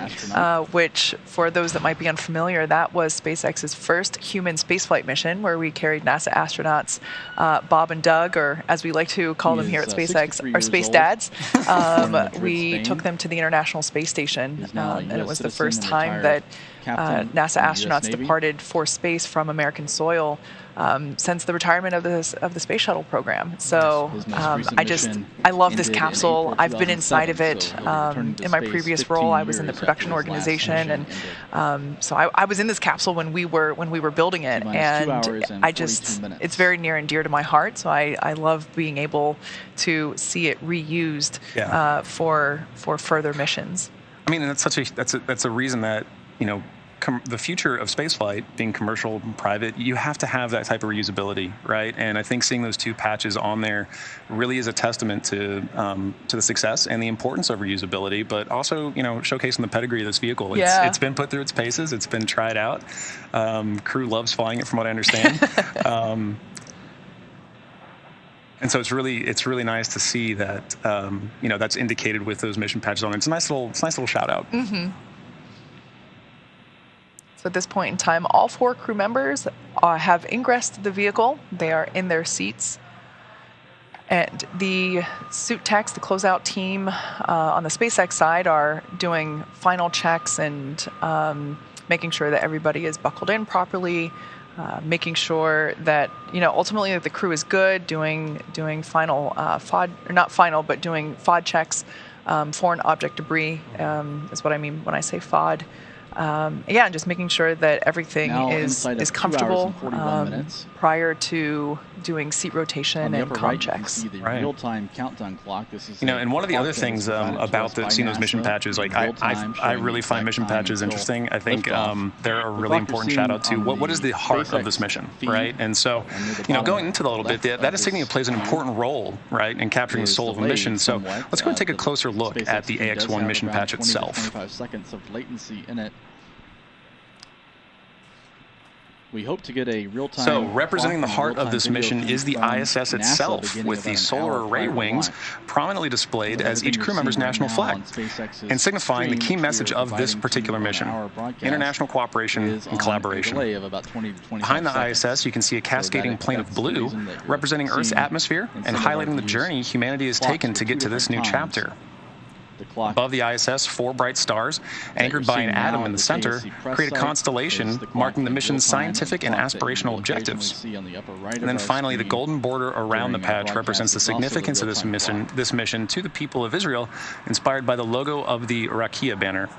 which, for those that might be unfamiliar, that was SpaceX's first human spaceflight mission, where we carried NASA astronauts Bob and Doug, or as we like to call them here at SpaceX, our space dads. We took them to the International Space Station, and it was the first time that NASA astronauts departed for space from American soil since the retirement of the space shuttle program. So I love this capsule. I've been inside of it in my previous role. I was in the production organization, and so I was in this capsule when we were building it, and it's very near and dear to my heart. So I love being able to see it reused for further missions. I mean, that's a reason that the future of spaceflight being commercial and private, you have to have that type of reusability, right? And I think seeing those 2 patches on there really is a testament to the success and the importance of reusability, but also showcasing the pedigree of this vehicle. It's been put through its paces. It's been tried out. Crew loves flying it, from what I understand. And so it's really nice to see that that's indicated with those mission patches on it. It's a nice little shout out. Mm-hmm. So at this point in time, all 4 crew members have ingressed the vehicle. They are in their seats. And the suit techs, the closeout team on the SpaceX side, are doing final checks and making sure that everybody is buckled in properly, making sure that ultimately the crew is good, doing final FOD, or not final, but doing FOD checks. Foreign object debris is what I mean when I say FOD. And just making sure that everything is comfortable prior to doing seat rotation and comm checks. You see the real-time countdown clock. This is and one of the other things about seeing those mission patches, like I really find mission patches interesting. I think they're a really important shout out to what is the heart of this mission, right? And so, going into that a little bit, that insignia plays an important role, right, in capturing the soul of a mission. So let's go and take a closer look at the AX-1 mission patch itself. 25 seconds of latency in it. We hope to get a real-time. So, representing the heart of this mission is the ISS itself, with the solar array wings prominently displayed as each crew member's national flag, and signifying the key message of this particular mission: international cooperation and collaboration. Behind the ISS, you can see a cascading plane of blue, representing Earth's atmosphere and highlighting the journey humanity has taken to get to this new chapter. Above the ISS, 4 bright stars, anchored by an atom in the center, create a constellation marking the mission's scientific and aspirational objectives. And then finally, the golden border around the patch represents the significance of this mission to the people of Israel, inspired by the logo of the Rakia banner.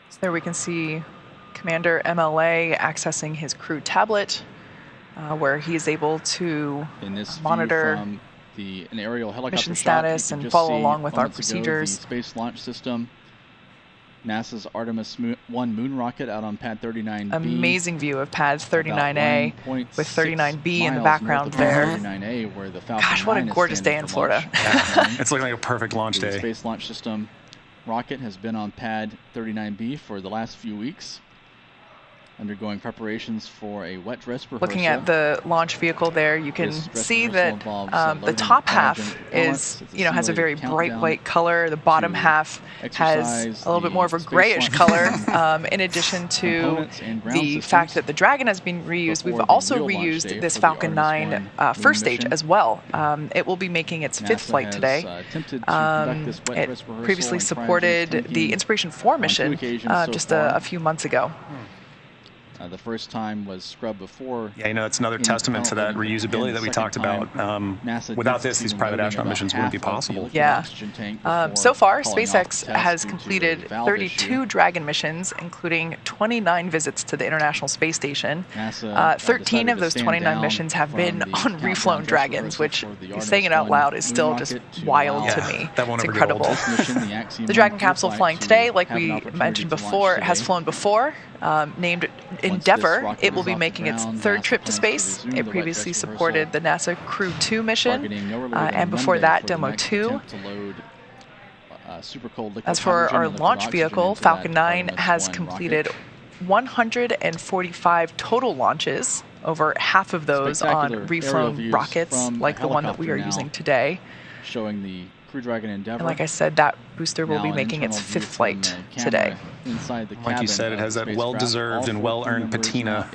So there we can see Commander MLA accessing his crew tablet, where he is able to monitor an aerial helicopter mission status and follow along with our procedures. The Space Launch System, NASA's Artemis 1 moon rocket out on pad 39B. Amazing view of pad 39A with 39B in the background there. 39A, where the Falcon Gosh, what a gorgeous day in Florida. It's looking like a perfect launch day. The Space Launch System rocket has been on pad 39B for the last few weeks, undergoing preparations for a wet dress rehearsal. Looking at the launch vehicle there, you can see that the top half is, has a very bright white color. The bottom half has a little bit more of a grayish color. In addition to the fact that the Dragon has been reused, we've also reused this Falcon 9 first stage as well. It will be making its 5th flight today. It previously supported the Inspiration 4 mission just a few months ago. The first time was scrubbed before. Yeah, that's another testament to that reusability that we talked about. Without this, these private astronaut missions wouldn't be possible. Yeah. So far, SpaceX has completed 32 Dragon missions, including 29 visits to the International Space Station. 13 of those 29 missions have been on reflown Dragons, which, saying it out loud, is still just wild to me. It's incredible. The Dragon capsule flying today, like we mentioned before, has flown before. Named Endeavour, it will be making its third trip to space. It previously supported the NASA Crew 2 mission, and before that, Demo 2. As for our launch vehicle, Falcon 9 has completed 145 total launches, over half of those on reflown rockets, like the one that we are using today. Showing the Crew Dragon Endeavour. And like I said, that booster will be making its 5th flight today. Like you said, it has that well-deserved and well-earned patina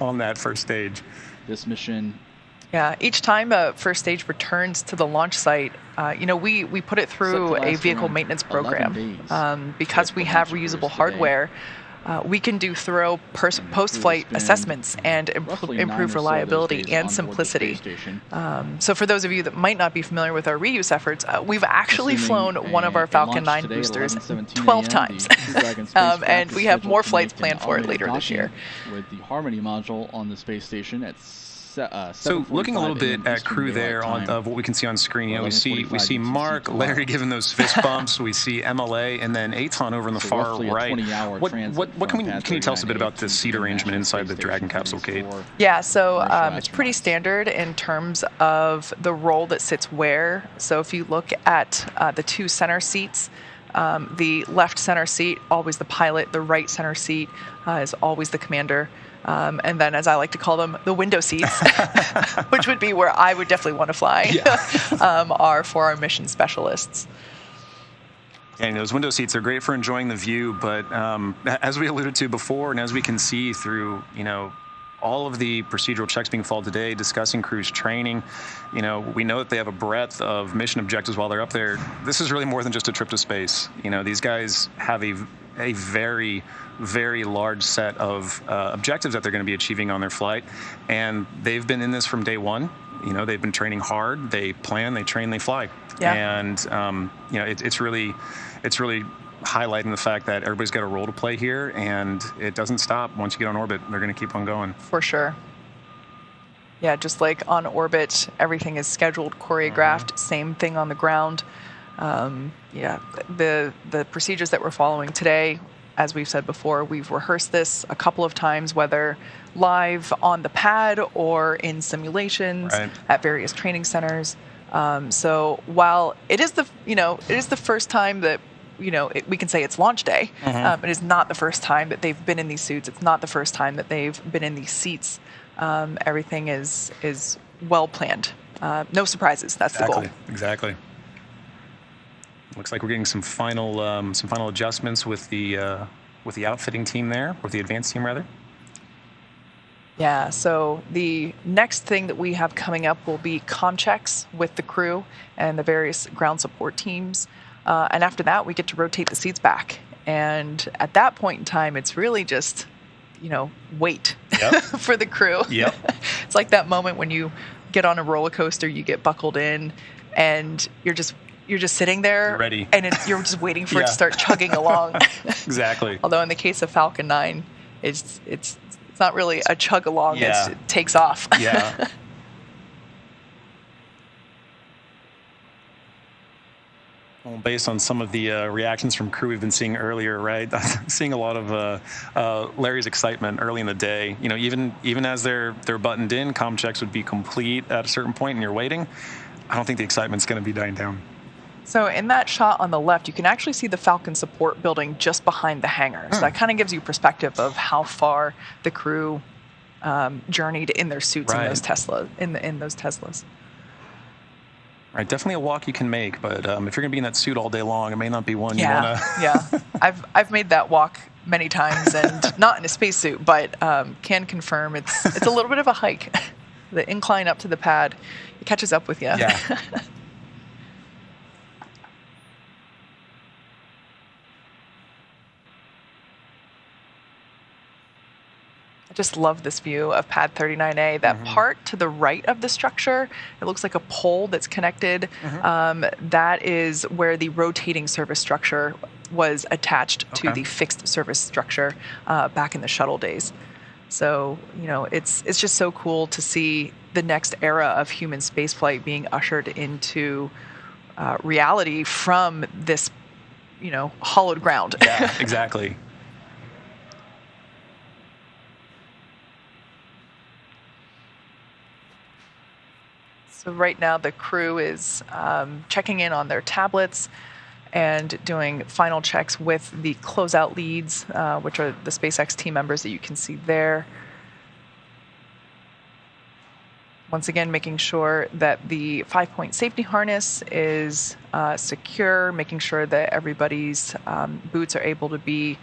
on that first stage. This mission. Yeah, each time a first stage returns to the launch site, we put it through a vehicle maintenance program. Because we have reusable hardware, we can do thorough post-flight assessments and improve reliability and simplicity. So for those of you that might not be familiar with our reuse efforts, we've actually flown one of our Falcon 9 boosters 12 times. And we have more flights planned for it later this year. With the Harmony module on the space station at so looking a little bit at Crew there of what we can see on screen, we see Mark, Larry giving those fist bumps. We see MLA, and then Eytan over on the far right. What can you tell us a bit about the seat arrangement inside the Dragon capsule, Kate? Yeah, so it's pretty standard in terms of the role that sits where. So if you look at the 2 center seats, the left center seat, always the pilot. The right center seat is always the commander. And then, as I like to call them, the window seats, which would be where I would definitely want to fly, are for our mission specialists. And those window seats are great for enjoying the view, but as we alluded to before, and as we can see through, all of the procedural checks being followed today, discussing crew's training, we know that they have a breadth of mission objectives while they're up there. This is really more than just a trip to space. These guys have a very, very large set of objectives that they're going to be achieving on their flight, and they've been in this from day one. They've been training hard. They plan, they train, they fly. Yeah. And it's really highlighting the fact that everybody's got a role to play here, and it doesn't stop once you get on orbit. They're going to keep on going. For sure. Yeah, just like on orbit, everything is scheduled, choreographed. Same thing on the ground. The procedures that we're following today, as we've said before, we've rehearsed this a couple of times, whether live on the pad or in simulations at various training centers. So while it is the first time that we can say it's launch day, it is not the first time that they've been in these suits. It's not the first time that they've been in these seats. Everything is well planned. No surprises. That's the goal. Exactly. Looks like we're getting some final adjustments with the outfitting team there, with the advanced team rather. Yeah. So the next thing that we have coming up will be comm checks with the crew and the various ground support teams, and after that we get to rotate the seats back. And at that point in time, it's really just wait for the crew. Yep. It's like that moment when you get on a roller coaster, you get buckled in, and you're just sitting there, you're ready, and you're just waiting for it to start chugging along. Exactly. Although in the case of Falcon 9, it's not really a chug along; it takes off. Yeah. Well, based on some of the reactions from crew we've been seeing earlier, right? Seeing a lot of Larry's excitement early in the day. Even as they're buttoned in, comm checks would be complete at a certain point, and you're waiting. I don't think the excitement's going to be dying down. So in that shot on the left, you can actually see the Falcon support building just behind the hangar. So that kind of gives you perspective of how far the crew journeyed in their suits in those Teslas. Right, definitely a walk you can make, but if you're going to be in that suit all day long, it may not be one you want to. Yeah, I've made that walk many times, and not in a spacesuit, but can confirm it's a little bit of a hike. The incline up to the pad, it catches up with you. Yeah. Just love this view of pad 39A. That part to the right of the structure, it looks like a pole that's connected. That is where the rotating service structure was attached to the fixed service structure back in the shuttle days. So, you know, it's just so cool to see the next era of human spaceflight being ushered into reality from this, you know, hollowed ground. Yeah, exactly. So right now the crew is checking in on their tablets and doing final checks with the closeout leads, which are the SpaceX team members that you can see there. Once again, making sure that the 5-point safety harness is secure, making sure that everybody's boots are able to be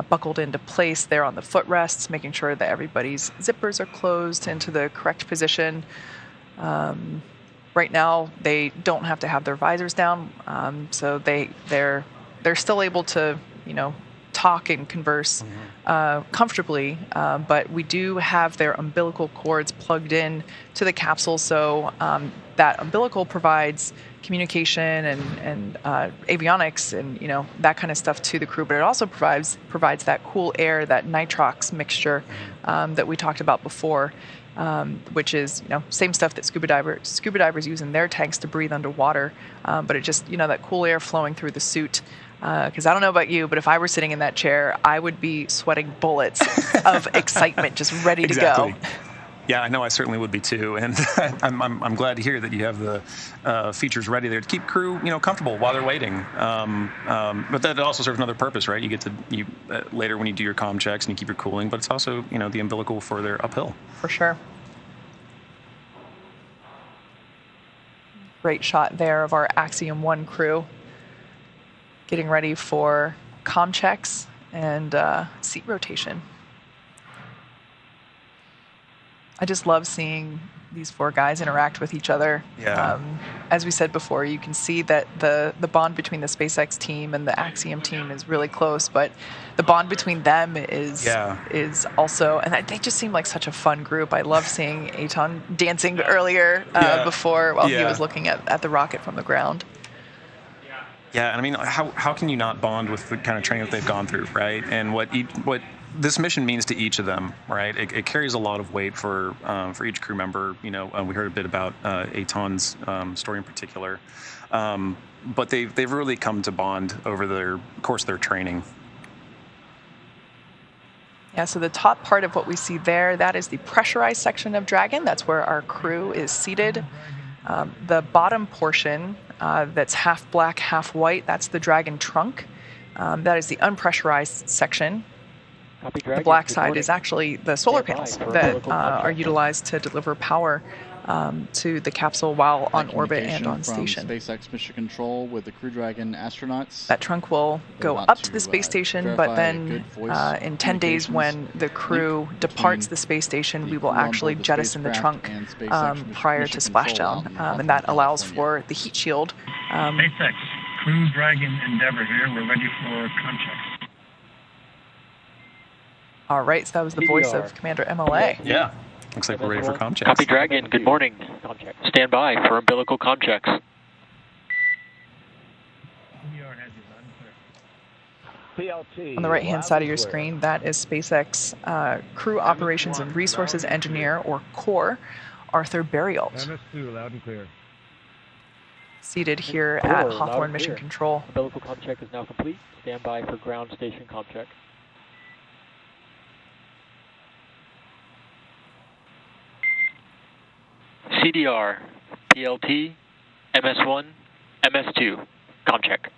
buckled into place there on the footrests, making sure that everybody's zippers are closed into the correct position. Right now, they don't have to have their visors down, so they're still able to, you know, talk and converse comfortably, but we do have their umbilical cords plugged in to the capsule, so that umbilical provides communication and avionics and, you know, that kind of stuff to the crew, but it also provides that cool air, that nitrox mixture that we talked about before. Which is, you know, same stuff that scuba divers use in their tanks to breathe underwater, but it just, you know, that cool air flowing through the suit. Because I don't know about you, but if I were sitting in that chair, I would be sweating bullets of excitement, just ready to go. Yeah, I know I certainly would be too, and I'm glad to hear that you have the features ready there to keep crew, you know, comfortable while they're waiting. But that also serves another purpose, right? You get to later when you do your comm checks and you keep your cooling, but it's also, you know, the umbilical for their uphill. For sure. Great shot there of our Axiom-1 crew getting ready for comm checks and seat rotation. I just love seeing these four guys interact with each other. Yeah. As we said before, you can see that the bond between the SpaceX team and the Axiom team is really close, but the bond between them is also, and they just seem like such a fun group. I love seeing Eytan dancing earlier before while he was looking at the rocket from the ground. Yeah, and I mean, how can you not bond with the kind of training that they've gone through, right? And what this mission means to each of them, right? It carries a lot of weight for each crew member. You know, we heard a bit about Eytan's story in particular, but they've really come to bond over the course of their training. Yeah, so the top part of what we see there, that is the pressurized section of Dragon. That's where our crew is seated. The bottom portion that's half black, half white, that's the Dragon trunk. That is the unpressurized section. The black side is actually the solar panels that are utilized to deliver power to the capsule while on orbit and on station. SpaceX Mission Control with the Crew Dragon astronauts. That trunk will go up to the space station, but then in 10 days when the crew departs the space station, we will actually jettison the trunk prior to splashdown, and that allows for the heat shield. SpaceX, Crew Dragon Endeavour here. We're ready for comm checks. All right, so that was the voice of Commander MLA. Yeah, looks like we're ready for comm checks. Copy, Dragon. Good morning. Stand by for umbilical comm checks. On the right-hand side of your screen, that is SpaceX Crew Operations and Resources Engineer, or CORE, Arthur Berrialt. MS2, loud and clear. Seated here at Hawthorne Mission Control. Umbilical comm check is now complete. Stand by for ground station comm check. CDR, PLT, MS1, MS2, comm check.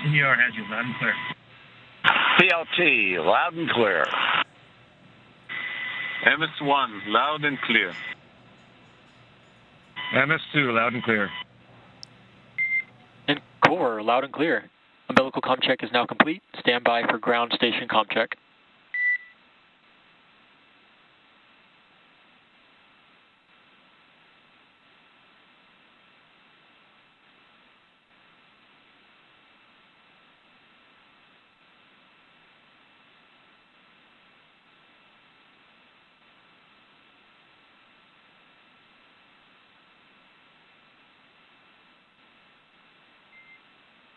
CDR has you loud and clear. PLT, loud and clear. MS1, loud and clear. MS2, loud and clear. And CORE, loud and clear. Umbilical comm check is now complete. Stand by for ground station comm check.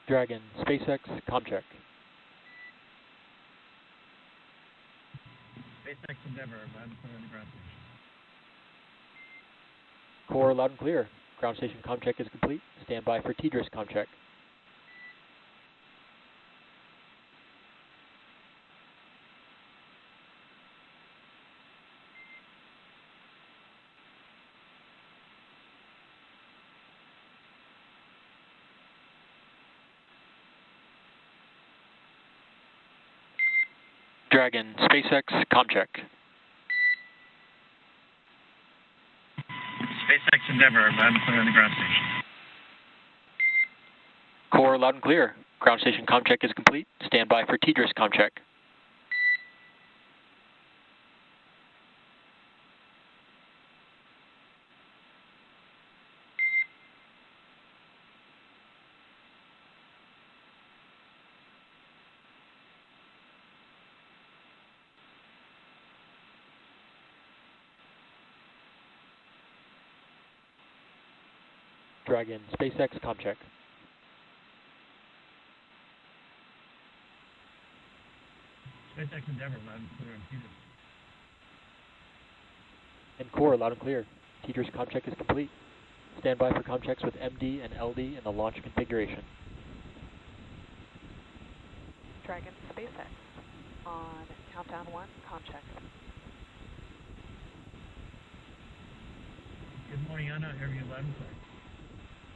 Dragon, SpaceX, comm check. SpaceX Endeavor, loud and clear on the ground station. Core, loud and clear. Ground station comm check is complete. Stand by for TDRS comm check. Dragon, SpaceX, comm check. SpaceX Endeavor, loud and clear on the ground station. Core, loud and clear. Ground station comm check is complete. Stand by for TDRS comm check. Dragon, SpaceX, comm check. SpaceX Endeavor, loud and clear on TDRS. And Core, loud and clear. TDRS comm check is complete. Stand by for comm checks with MD and LD in the launch configuration. Dragon, SpaceX. On countdown 1, comm check. Good morning, Anna. I hear you loud and clear.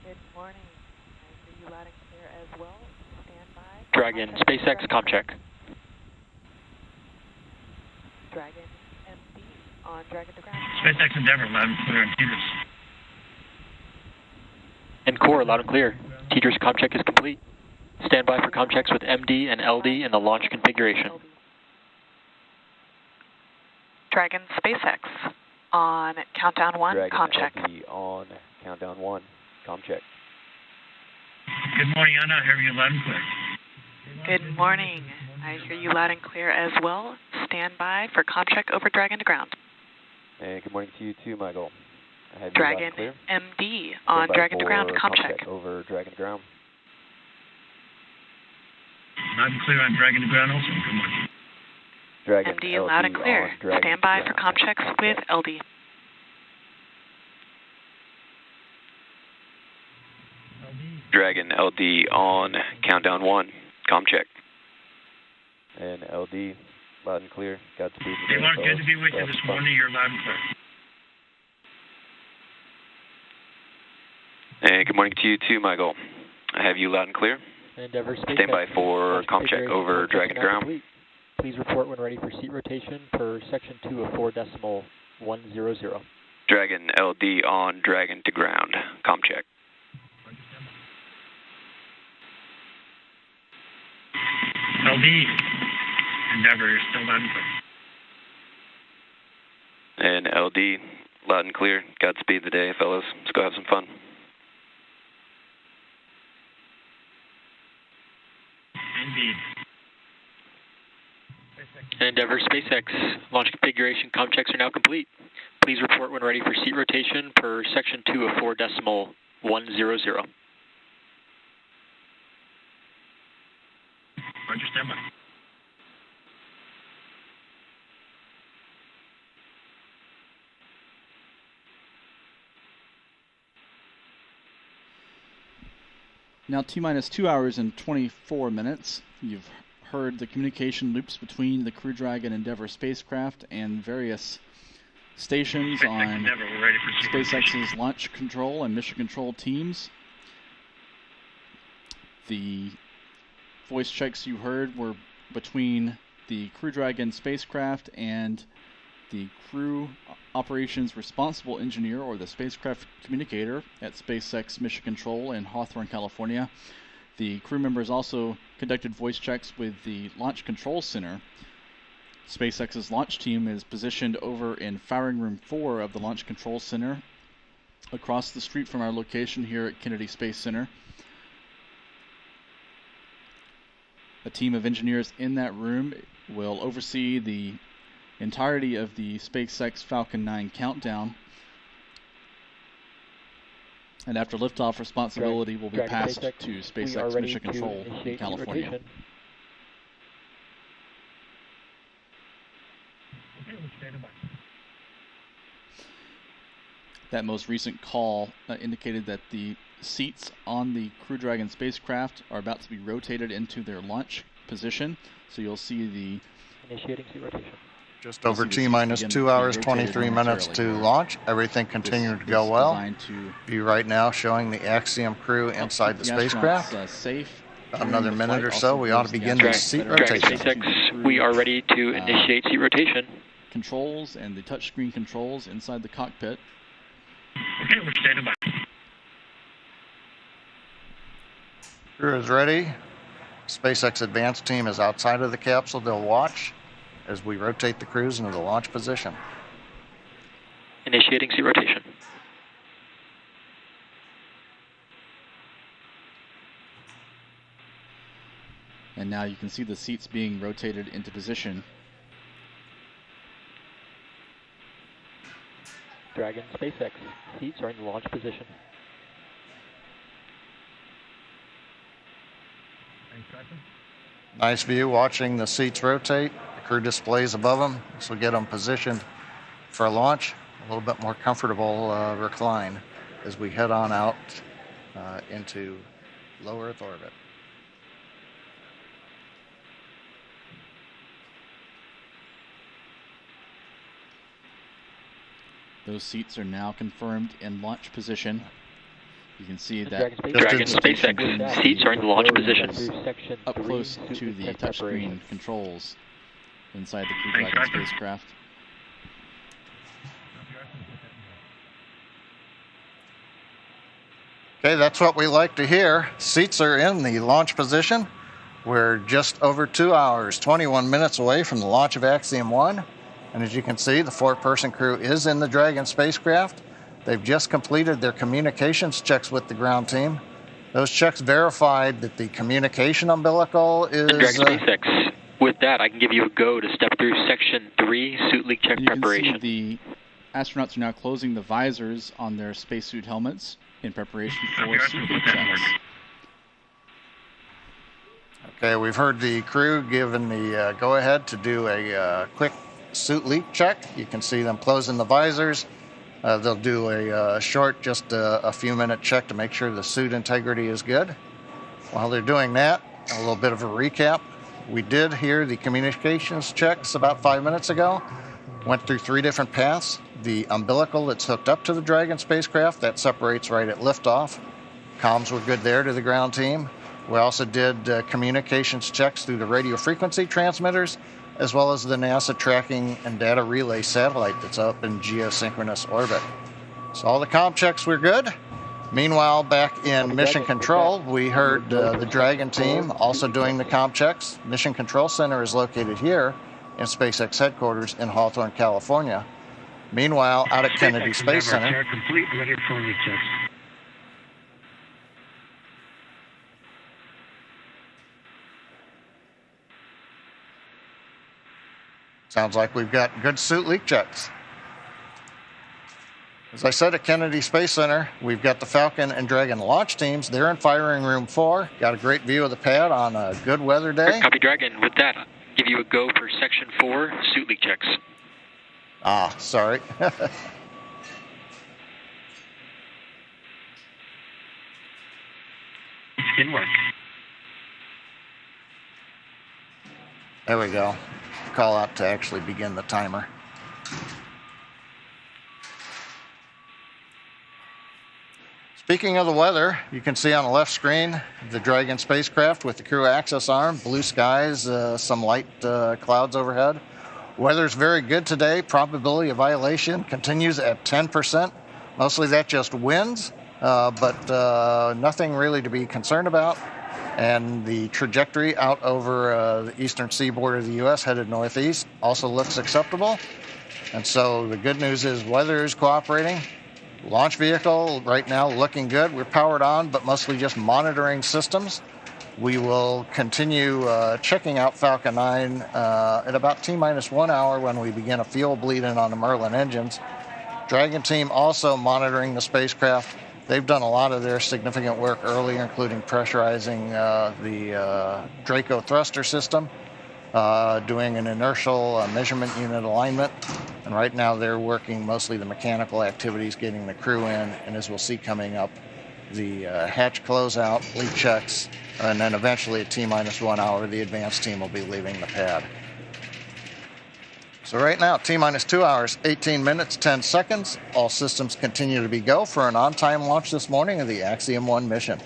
Good morning. I hear you loud and clear as well. Stand by. Dragon, SpaceX, comm check. Dragon, MD on Dragon to ground. SpaceX Endeavor, loud and clear on TDRS. And Core, loud and clear. TDRS comm check is complete. Stand by for comm checks with MD and LD in the launch configuration. Dragon, SpaceX. On countdown 1, Dragon, comm check. LD on countdown 1, comm check. Good morning, Anna. I hear you loud and clear. Good morning. I hear you loud and clear as well. Stand by for comm check over Dragon to ground. And good morning to you too, Michael. I have you Dragon, loud and clear. MD on Dragon to ground, comm check. Over Dragon to ground. Loud and clear on Dragon to ground also. Good morning. Dragon, MD LD loud and clear. Stand by for comm checks with LD. Dragon, LD on countdown 1, comm check. And LD, loud and clear. Godspeed. Hey, Mark, good to be with you this morning. You're loud and clear. And good morning to you too, Michael. I have you loud and clear. Endeavor Space Stand by for comm check over Dragon to ground. Complete. Please report when ready for seat rotation per section 2 of 4.100. Dragon, LD on Dragon to ground, comm check. LD Endeavor, you're still loud and clear. And LD, loud and clear. Godspeed the day, fellas. Let's go have some fun. Indeed. Endeavor SpaceX launch configuration comm checks are now complete. Please report when ready for seat rotation per section 2 of 4.100. Roger, stand by. Now T-minus 2 hours and 24 minutes. You've heard the communication loops between the Crew Dragon Endeavor spacecraft and various stations on SpaceX's launch control and mission control teams. The voice checks you heard were between the Crew Dragon spacecraft and the crew operations responsible engineer, or the spacecraft communicator, at SpaceX Mission Control in Hawthorne, California. The crew members also conducted voice checks with the Launch Control Center. SpaceX's launch team is positioned over in Firing Room 4 of the Launch Control Center, across the street from our location here at Kennedy Space Center. A team of engineers in that room will oversee the entirety of the SpaceX Falcon 9 countdown. And after liftoff, responsibility will be passed to SpaceX Mission Control in California. Okay, we'll stand by. That most recent call indicated that the seats on the Crew Dragon spacecraft are about to be rotated into their launch position. So you'll see the initiating seat rotation. Just over T-minus 2 hours, 23 minutes to launch. Everything continuing to go well. View right now showing the Axiom crew inside the spacecraft. Safe. About another minute or so, we ought to begin the seat rotation. SpaceX, we are ready to initiate seat rotation. Controls and the touchscreen controls inside the cockpit. Okay, we're standing by. Crew is ready. SpaceX advanced team is outside of the capsule. They'll watch as we rotate the crews into the launch position. Initiating seat rotation. And now you can see the seats being rotated into position. Dragon, SpaceX, seats are in the launch position. Nice view watching the seats rotate. The crew displays above them. This will get them positioned for launch. A little bit more comfortable recline as we head on out into low Earth orbit. Those seats are now confirmed in launch position. You can see that Dragon SpaceX seats are in the launch position. Up close to the touchscreen controls inside the Crew Dragon spacecraft. Okay, that's what we like to hear. Seats are in the launch position. We're just over 2 hours, 21 minutes away from the launch of Axiom-1. And as you can see, the 4-person crew is in the Dragon spacecraft. They've just completed their communications checks with the ground team. Those checks verified that the communication umbilical is... Dragon SpaceX, with that, I can give you a go to step through Section 3, suit leak check preparation. You can see the astronauts are now closing the visors on their spacesuit helmets in preparation for suit leak checks. Okay, we've heard the crew given the go-ahead to do a quick suit leak check. You can see them closing the visors. They'll do a short, just a few minute check to make sure the suit integrity is good. While they're doing that, a little bit of a recap. We did hear the communications checks about 5 minutes ago. Went through 3 different paths. The umbilical that's hooked up to the Dragon spacecraft, that separates right at liftoff. Comms were good there to the ground team. We also did communications checks through the radio frequency transmitters, as well as the NASA tracking and data relay satellite that's up in geosynchronous orbit. So all the comm checks were good. Meanwhile, back in Mission Control, we heard the Dragon team also doing the comm checks. Mission Control Center is located here in SpaceX headquarters in Hawthorne, California. Meanwhile, out at Kennedy Space Center, complete, ready for leak checks. sounds like we've got good suit leak checks. As I said, at Kennedy Space Center, we've got the Falcon and Dragon launch teams. They're in firing room 4. Got a great view of the pad on a good weather day. Copy, Dragon. With that, I'll give you a go for Section 4 suit leak checks. Ah, sorry. Good work. There we go. Call out to actually begin the timer. Speaking of the weather, you can see on the left screen the Dragon spacecraft with the crew access arm, blue skies, some light clouds overhead. Weather's very good today. Probability of violation continues at 10%. Mostly that just winds, but nothing really to be concerned about. And the trajectory out over the eastern seaboard of the U.S. headed northeast also looks acceptable. And so the good news is weather is cooperating. Launch vehicle right now looking good. We're powered on, but mostly just monitoring systems. We will continue checking out Falcon 9 at about T-minus 1 hour when we begin a fuel bleed-in on the Merlin engines. Dragon team also monitoring the spacecraft They've done a lot of their significant work earlier, including pressurizing the Draco thruster system, doing an inertial measurement unit alignment. And right now they're working mostly the mechanical activities, getting the crew in, and as we'll see coming up, the hatch closeout, leak checks, and then eventually at T-minus 1 hour, the advanced team will be leaving the pad. So right now, T-minus 2 hours, 18 minutes, 10 seconds. All systems continue to be go for an on-time launch this morning of the Axiom-1 mission.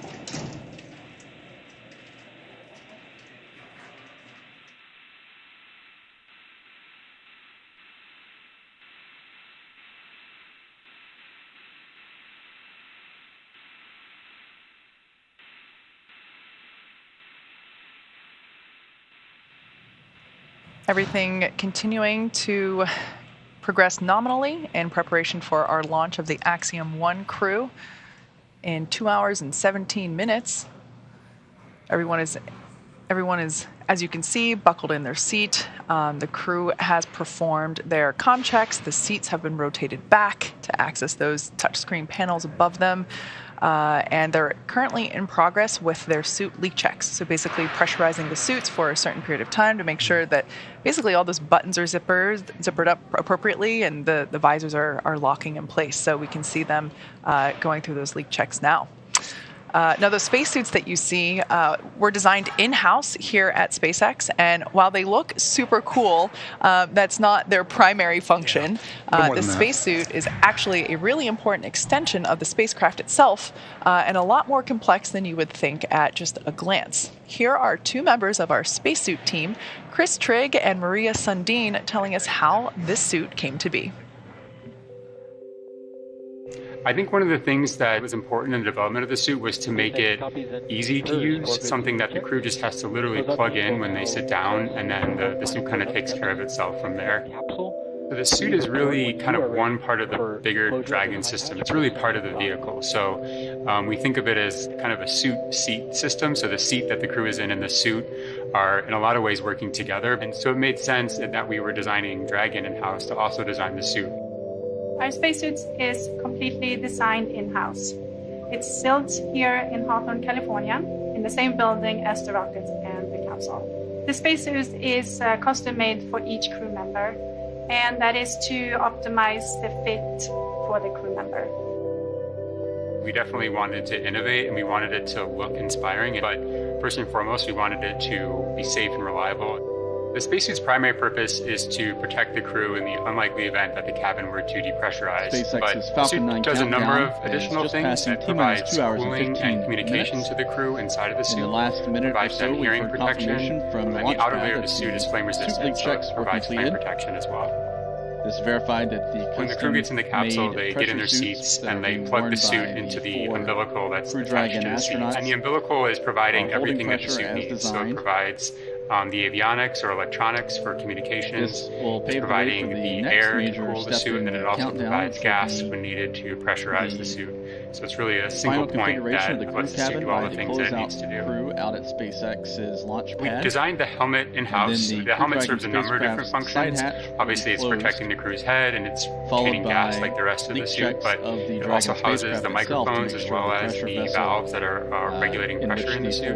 Everything continuing to progress nominally in preparation for our launch of the Axiom-1 crew in 2 hours and 17 minutes. Everyone is, as you can see, buckled in their seat. The crew has performed their comm checks. The seats have been rotated back to access those touchscreen panels above them. And they're currently in progress with their suit leak checks. So basically pressurizing the suits for a certain period of time to make sure that basically all those buttons are zippered up appropriately and the visors are locking in place. So we can see them going through those leak checks now. Now, the spacesuits that you see were designed in-house here at SpaceX, and while they look super cool, that's not their primary function. The spacesuit is actually a really important extension of the spacecraft itself, and a lot more complex than you would think at just a glance. Here are two members of our spacesuit team, Chris Trigg and Maria Sundin, telling us how this suit came to be. I think one of the things that was important in the development of the suit was to make it easy to use, something that the crew just has to literally plug in when they sit down, and then the suit kind of takes care of itself from there. So the suit is really kind of one part of the bigger Dragon system. It's really part of the vehicle. So we think of it as kind of a suit-seat system. So the seat that the crew is in and the suit are in a lot of ways working together. And so it made sense that we were designing Dragon in-house to also design the suit. Our spacesuit is completely designed in-house. It's built here in Hawthorne, California, in the same building as the rocket and the capsule. The spacesuit is custom-made for each crew member, and that is to optimize the fit for the crew member. We definitely wanted to innovate, and we wanted it to look inspiring, but first and foremost, we wanted it to be safe and reliable. The spacesuit's primary purpose is to protect the crew in the unlikely event that the cabin were to depressurize. SpaceX's But the Falcon 9 suit does a number of countdown additional is just things. passing It T-minus provides 2 hours and cooling 15 and communication minutes. to the crew inside of the suit. In the last minute or provides so, them we've hearing heard protection. confirmation from the And launch the outer pad layer of that the suit is the flame suit leak resistant, so checks it were provides flame completed. protection as well. This verified that the When the crew gets in the capsule, they get in their seats and they plug the suit into the umbilical that's attached to the seat. And the umbilical is providing everything that the suit needs. So it provides the avionics or electronics for communications. It's providing the air to cool the suit, and then it also provides gas when needed to pressurize the suit. So it's really a single point that lets the suit do all the things that it needs to do. Crew out at SpaceX's launch We pad. designed the helmet in-house. The helmet serves a number of different functions. Obviously, it's protecting the crew's head, and it's containing gas like the rest of the suit, but it also houses the microphones as well as the valves that are regulating pressure in the suit.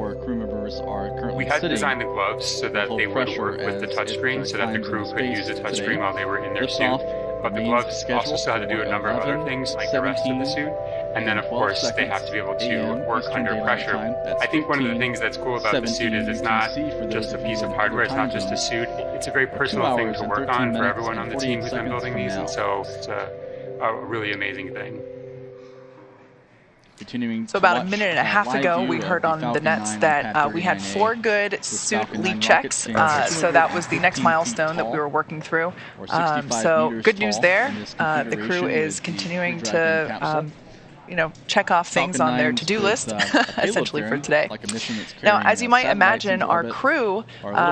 We had designed the gloves so that they would work with the touchscreen, so that the crew could use the touchscreen while they were in their suit. But the gloves also still had to do a number of other things, like the rest of the suit. And then, of course, they have to be able to work under pressure. I think one of the things that's cool about the suit is it's not just a piece of hardware, it's not just a suit. It's a very personal thing to work on for everyone on the team who's been building these, and so it's a really amazing thing. So about a minute and a half ago, we heard on the nets that we had 4 good suit leak checks. So that was the next milestone that we were working through. So good news there. The crew is continuing to check off things on their to-do list, essentially, for today. Now, as you might imagine, our crew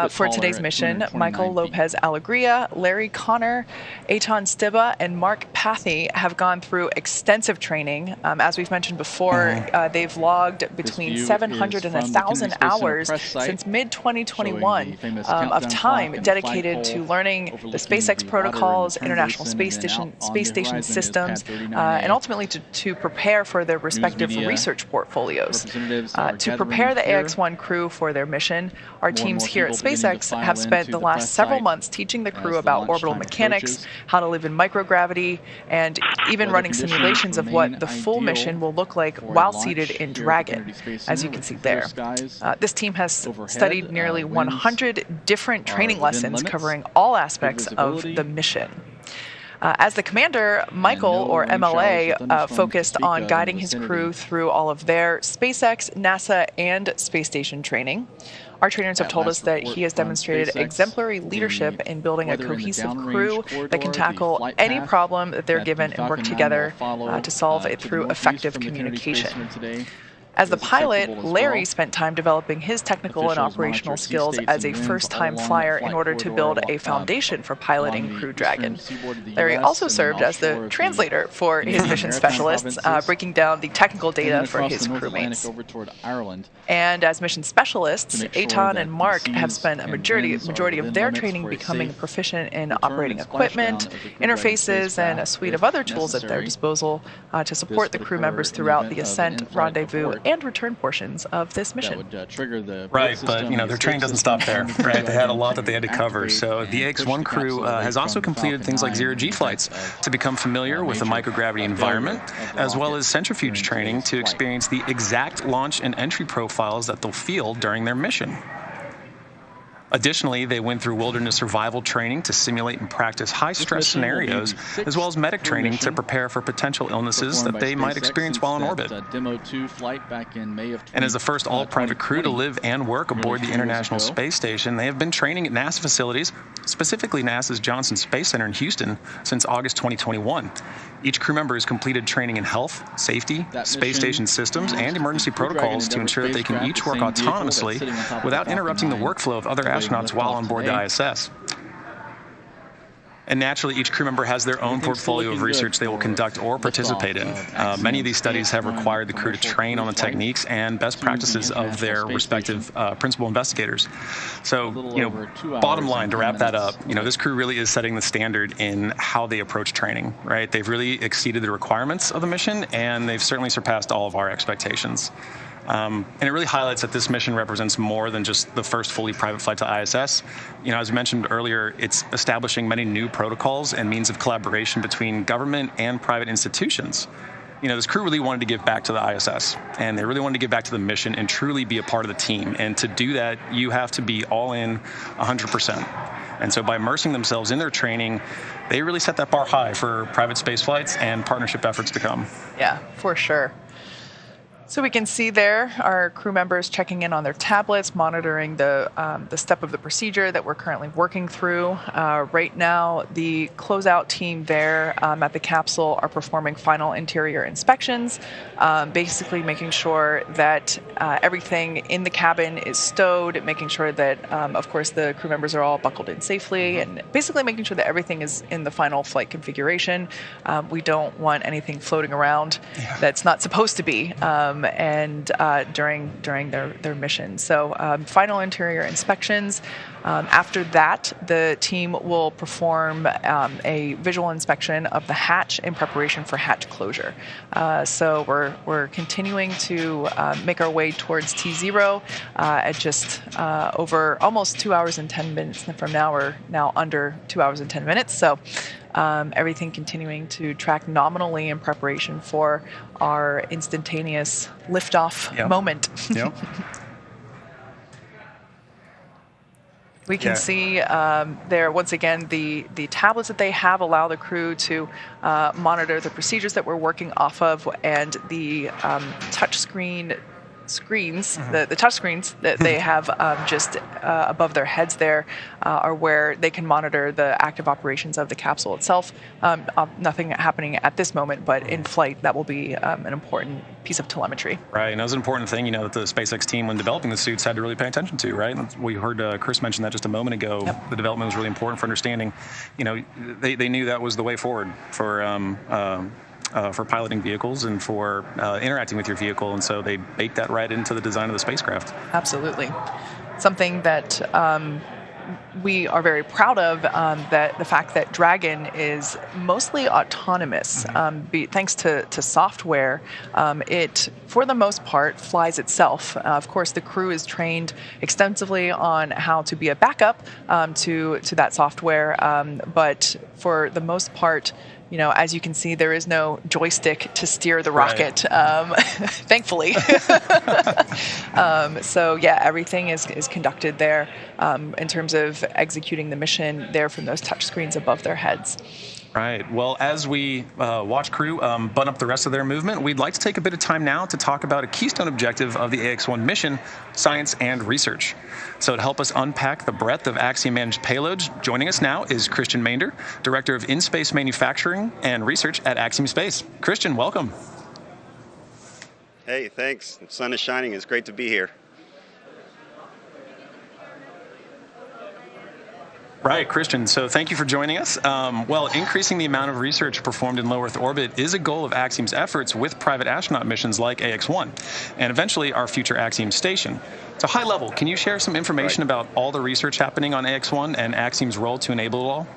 for today's mission, Michael López-Alegría, Larry Connor, Eytan Stibbe, and Mark Pathy have gone through extensive training. As we've mentioned before, they've logged between 700 and 1,000 hours since mid-2021 of time dedicated to learning the SpaceX protocols, International Space Station systems, and ultimately to prepare prepare for their respective research portfolios. To prepare the AX-1 crew for their mission, our teams here at SpaceX have spent the last several months teaching the crew about orbital mechanics, how to live in microgravity, and even running simulations of what the full mission will look like while seated in Dragon, as you can see there. This team has studied nearly 100 different training lessons covering all aspects of the mission. As the commander, Michael, or MLA, focused on guiding his crew through all of their SpaceX, NASA, and space station training. Our trainers have told us that he has demonstrated exemplary leadership in building a cohesive crew that can tackle any problem that they're given and work together to solve it through effective communication. As the pilot, Larry spent time developing his technical and operational skills as a first-time flyer in order to build a foundation for piloting Crew Dragon. Larry also served as the translator for his mission specialists, breaking down the technical data for his crewmates. And as mission specialists, Eytan and Mark have spent a majority of their training becoming proficient in operating equipment, interfaces, and a suite of other tools at their disposal to support the crew members throughout the ascent, rendezvous, and return portions of this mission. Right, but their training doesn't stop there. Right, they had a lot that they had to cover. So the AX-1 crew has also completed things like zero-G flights to become familiar with the microgravity environment, as well as centrifuge training to experience the exact launch and entry profiles that they'll feel during their mission. Additionally, they went through wilderness survival training to simulate and practice high-stress scenarios, as well as medic training to prepare for potential illnesses that they might experience while in orbit. And as the first all-private crew to live and work aboard the International Space Station, they have been training at NASA facilities, specifically NASA's Johnson Space Center in Houston, since August 2021. Each crew member has completed training in health, safety, space station systems, and emergency protocols to ensure that they can each work autonomously without interrupting the workflow of other astronauts while on board the ISS. And naturally, each crew member has their own portfolio of research they will conduct or participate in. Many of these studies have required the crew to train on the techniques and best practices of their respective principal investigators. So, bottom line, to wrap that up, this crew really is setting the standard in how they approach training, right? They've really exceeded the requirements of the mission, and they've certainly surpassed all of our expectations. And it really highlights that this mission represents more than just the first fully private flight to ISS. As mentioned earlier, it's establishing many new protocols and means of collaboration between government and private institutions. This crew really wanted to give back to the ISS, and they really wanted to give back to the mission and truly be a part of the team. And to do that, you have to be all in 100%. And so by immersing themselves in their training, they really set that bar high for private space flights and partnership efforts to come. Yeah, for sure. So we can see there our crew members checking in on their tablets, monitoring the step of the procedure that we're currently working through. Right now, the closeout team there at the capsule are performing final interior inspections, basically making sure that everything in the cabin is stowed, making sure that, of course, the crew members are all buckled in safely, and basically making sure that everything is in the final flight configuration. We don't want anything floating around that's not supposed to be. During their mission. So final interior inspections. After that, the team will perform a visual inspection of the hatch in preparation for hatch closure. So we're continuing to make our way towards T0 at just over almost 2 hours and 10 minutes from now. We're now under 2 hours and 10 minutes. So everything continuing to track nominally in preparation for our instantaneous liftoff moment. Yep. We can see there, once again, the tablets that they have allow the crew to monitor the procedures that we're working off of, and the touch screens, the touch screens that they have just above their heads there are where they can monitor the active operations of the capsule itself. Nothing happening at this moment, but in flight, that will be an important piece of telemetry. Right, and that was an important thing, that the SpaceX team, when developing the suits, had to really pay attention to, right? We heard Chris mention that just a moment ago. Yep. The development was really important for understanding, they knew that was the way forward for piloting vehicles and for interacting with your vehicle, and so they baked that right into the design of the spacecraft. Absolutely. Something that we are very proud of that the fact that Dragon is mostly autonomous. Thanks to software, it, for the most part, flies itself. Of course, the crew is trained extensively on how to be a backup to that software, but for the most part, as you can see, there is no joystick to steer the rocket, thankfully. So yeah, everything is conducted there in terms of executing the mission there from those touch screens above their heads. Right. Well, as we watch crew button up the rest of their movement, we'd like to take a bit of time now to talk about a keystone objective of the AX-1 mission, science and research. So to help us unpack the breadth of Axiom-managed payloads, joining us now is Christian Maender, Director of In-Space Manufacturing and Research at Axiom Space. Christian, welcome. Hey, thanks. The sun is shining. It's great to be here. Right, Christian. So thank you for joining us. Well, increasing the amount of research performed in low Earth orbit is a goal of Axiom's efforts with private astronaut missions like AX-1, and eventually our future Axiom station. So high level, can you share some information about all the research happening on AX-1 and Axiom's role to enable it all?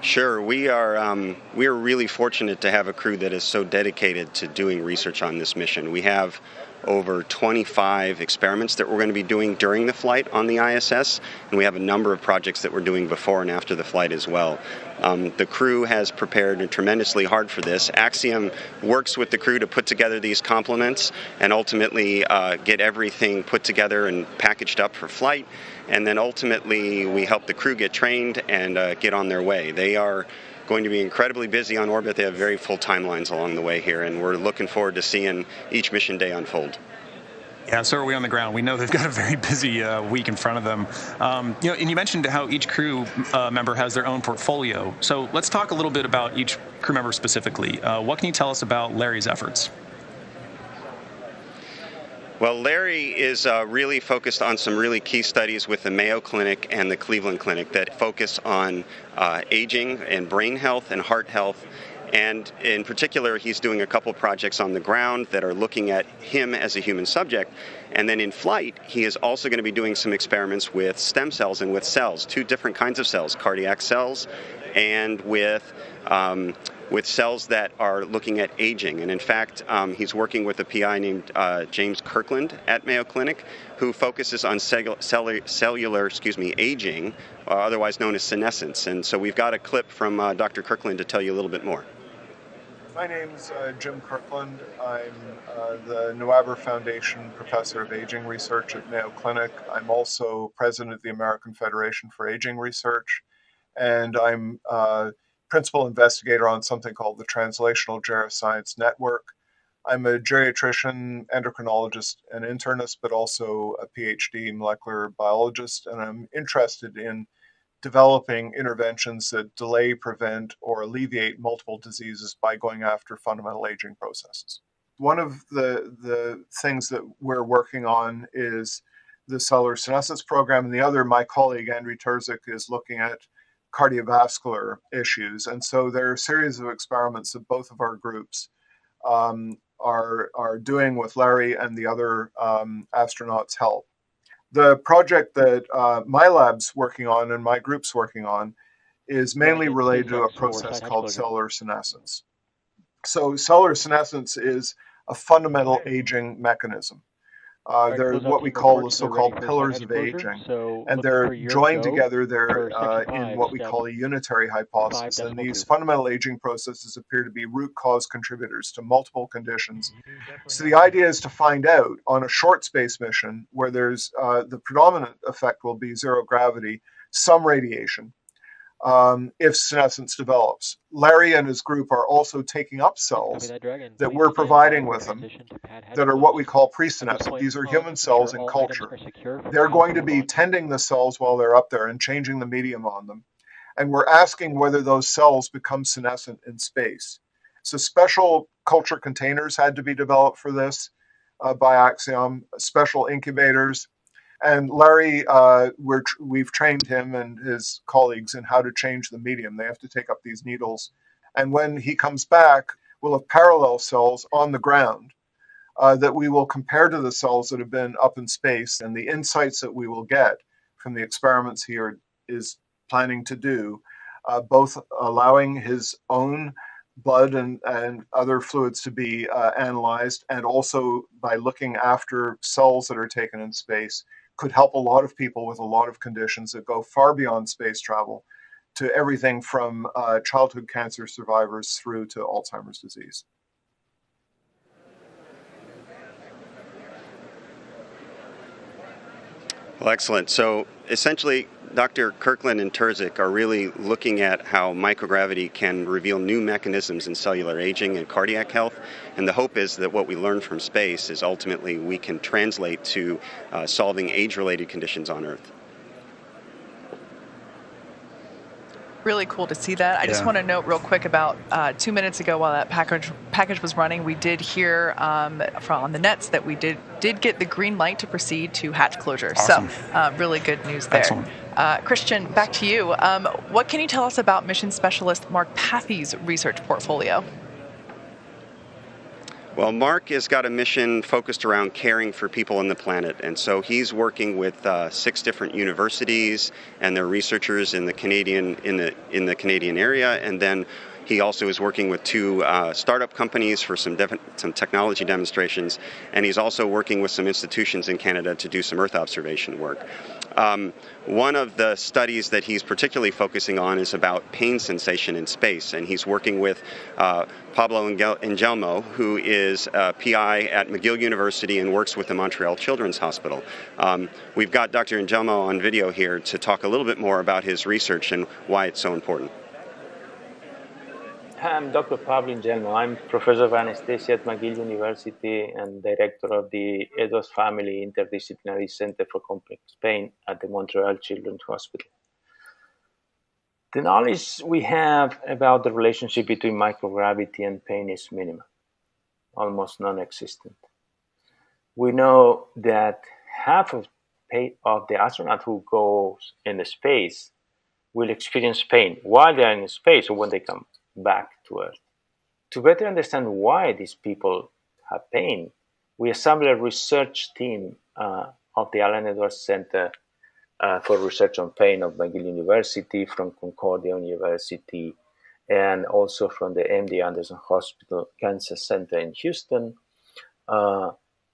Sure. We are really fortunate to have a crew that is so dedicated to doing research on this mission. We have over 25 experiments that we're going to be doing during the flight on the ISS, and we have a number of projects that we're doing before and after the flight as well. The crew has prepared tremendously hard for this. Axiom works with the crew to put together these complements and ultimately get everything put together and packaged up for flight. And then ultimately we help the crew get trained and get on their way. They are going to be incredibly busy on orbit. They have very full timelines along the way here, and we're looking forward to seeing each mission day unfold. Yeah, so are we on the ground. We know they've got a very busy week in front of them. And you mentioned how each crew member has their own portfolio. So let's talk a little bit about each crew member specifically. What can you tell us about Larry's efforts? Well, Larry is really focused on some really key studies with the Mayo Clinic and the Cleveland Clinic that focus on aging and brain health and heart health. And in particular, he's doing a couple projects on the ground that are looking at him as a human subject. And then in flight, he is also going to be doing some experiments with stem cells and with cells, two different kinds of cells, cardiac cells and with cells that are looking at aging. And in fact, he's working with a PI named James Kirkland at Mayo Clinic, who focuses on cellular aging, otherwise known as senescence. And so we've got a clip from Dr. Kirkland to tell you a little bit more. My name's Jim Kirkland. I'm the Neuaber Foundation Professor of Aging Research at Mayo Clinic. I'm also President of the American Federation for Aging Research, and I'm principal investigator on something called the Translational Geroscience Network. I'm a geriatrician, endocrinologist, and internist, but also a PhD molecular biologist, and I'm interested in developing interventions that delay, prevent, or alleviate multiple diseases by going after fundamental aging processes. One of the things that we're working on is the cellular senescence program, and the other, my colleague Andrew Terzic, is looking at cardiovascular issues. And so there are a series of experiments that both of our groups are doing with Larry and the other astronauts' help. The project that my lab's working on and my group's working on is mainly related to a process called cellular senescence. So cellular senescence is a fundamental aging mechanism. They're what we call the so-called pillars of aging, and they're joined together there in what we call a unitary hypothesis. And these fundamental aging processes appear to be root cause contributors to multiple conditions. So the idea is to find out on a short space mission where there's the predominant effect will be zero gravity, some radiation, if senescence develops. Larry and his group are also taking up cells that we're providing with them that are what we call pre-senescent. These are human cells in culture. They're going to be tending the cells while they're up there and changing the medium on them. And we're asking whether those cells become senescent in space. So special culture containers had to be developed for this by Axiom, special incubators. And Larry, we've trained him and his colleagues in how to change the medium. They have to take up these needles. And when he comes back, we'll have parallel cells on the ground that we will compare to the cells that have been up in space. And the insights that we will get from the experiments he is planning to do, both allowing his own blood and other fluids to be analyzed, and also by looking after cells that are taken in space, could help a lot of people with a lot of conditions that go far beyond space travel, to everything from childhood cancer survivors through to Alzheimer's disease. Well, excellent. So essentially, Dr. Kirkland and Terzic are really looking at how microgravity can reveal new mechanisms in cellular aging and cardiac health. And the hope is that what we learn from space is ultimately we can translate to solving age-related conditions on Earth. Really cool to see that. I just want to note real quick about 2 minutes ago while that package was running, we did hear from on the nets that we did get the green light to proceed to hatch closure. Awesome. So really good news there. Excellent. Christian, back to you. What can you tell us about mission specialist Mark Pathy's research portfolio? Well, Mark has got a mission focused around caring for people on the planet, and so he's working with 6 different universities and their researchers in the Canadian area, and then he also is working with 2 startup companies for some technology demonstrations, and he's also working with some institutions in Canada to do some Earth observation work. One of the studies that he's particularly focusing on is about pain sensation in space, and he's working with Pablo Angelmo, who is a PI at McGill University and works with the Montreal Children's Hospital. We've got Dr. Angelmo on video here to talk a little bit more about his research and why it's so important. I'm Dr. Pablo Angelmo. I'm professor of anesthesia at McGill University and director of the Edwards Family Interdisciplinary Center for Complex Pain at the Montreal Children's Hospital. The knowledge we have about the relationship between microgravity and pain is minimal, almost non-existent. We know that half of the astronaut who goes into space will experience pain while they're in space or when they come back to Earth. To better understand why these people have pain, we assembled a research team of the Allen Edwards Center for Research on Pain of McGill University, from Concordia University, and also from the MD Anderson Hospital Cancer Center in Houston.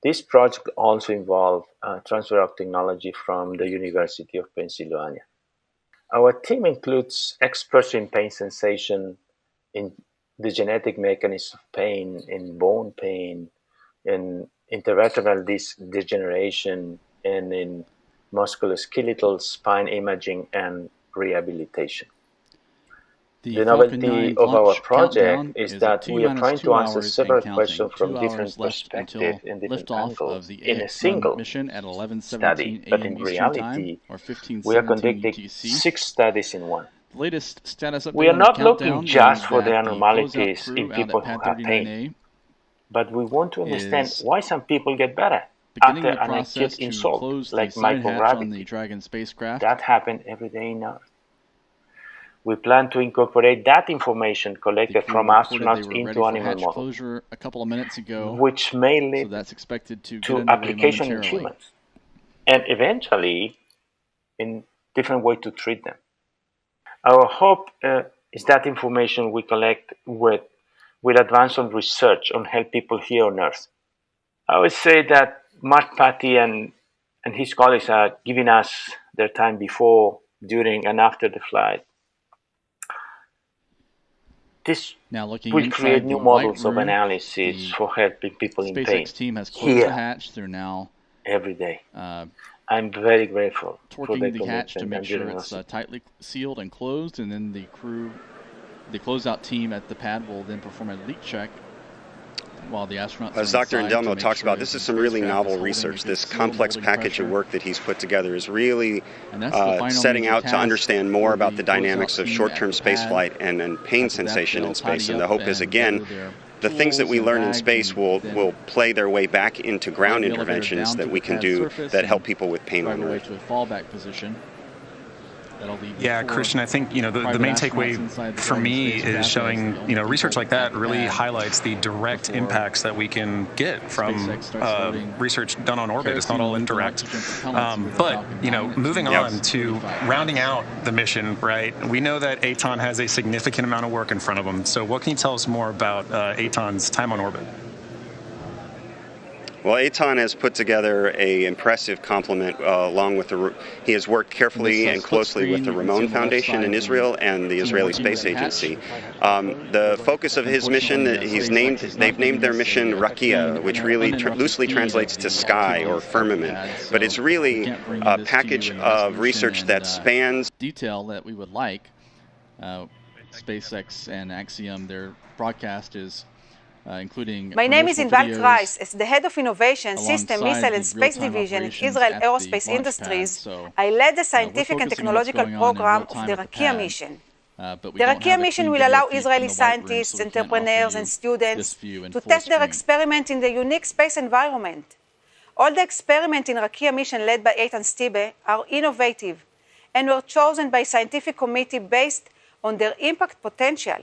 This project also involved transfer of technology from the University of Pennsylvania. Our team includes experts in pain sensation, in the genetic mechanism of pain, in bone pain, in intervertebral disc degeneration, and in musculoskeletal spine imaging and rehabilitation. The novelty of our project is that we are trying to answer several questions from different perspectives in different angles in a single study, but in reality, we are conducting 6 studies in one. Latest status update. We are not looking just for the abnormalities in people who have pain, but we want to understand why some people get better after an acute insult, like microgravity. That happened every day in Earth. We plan to incorporate that information collected from astronauts into animal models, a couple of minutes ago, which may lead to application in humans, and eventually in different ways to treat them. Our hope is that information we collect will advance on research on help people here on Earth. I would say that Mark Pathy and his colleagues are giving us their time before, during, and after the flight. This will create new models of analysis for helping people in pain. SpaceX team has closed the hatch. They're now every day. I'm very grateful for the hatch to make sure it's tightly sealed and closed, and then the closeout team at the pad will then perform a leak check while the astronauts. As Dr. Angelmo talks about, this is some really novel research. This complex package of work that he's put together is really setting out to understand more about the dynamics of short-term spaceflight and pain sensation in space. And the hope is, again, the things that we learn in space will play their way back into ground interventions that we can do that help people with pain on Earth. To a fallback position. Yeah, Christian, I think, the main takeaway for me is showing, research like that really highlights the direct impacts that we can get from research done on orbit. It's not all indirect. But, moving on to rounding out the mission, right? We know that Eytan has a significant amount of work in front of him. So what can you tell us more about Eytan's time on orbit? Well, Eytan has put together an impressive complement along with he has worked carefully and closely with the Ramon Foundation in Israel and the Israeli Space Agency. The focus of his mission, they've named their mission Rakia, which really loosely translates to sky or firmament. But it's really a package of research that spans detail that we would like. SpaceX and Axiom, their broadcast is including My name is Inval Kreis. As the head of Innovation, System, Missile and Space Division in Israel Aerospace Industries, I led the scientific and technological program of the Rakia mission. The Rakia mission will allow Israeli scientists, entrepreneurs and students to test their experiment in the unique space environment. All the experiments in Rakia mission led by Eytan Stibbe are innovative and were chosen by a scientific committee based on their impact potential.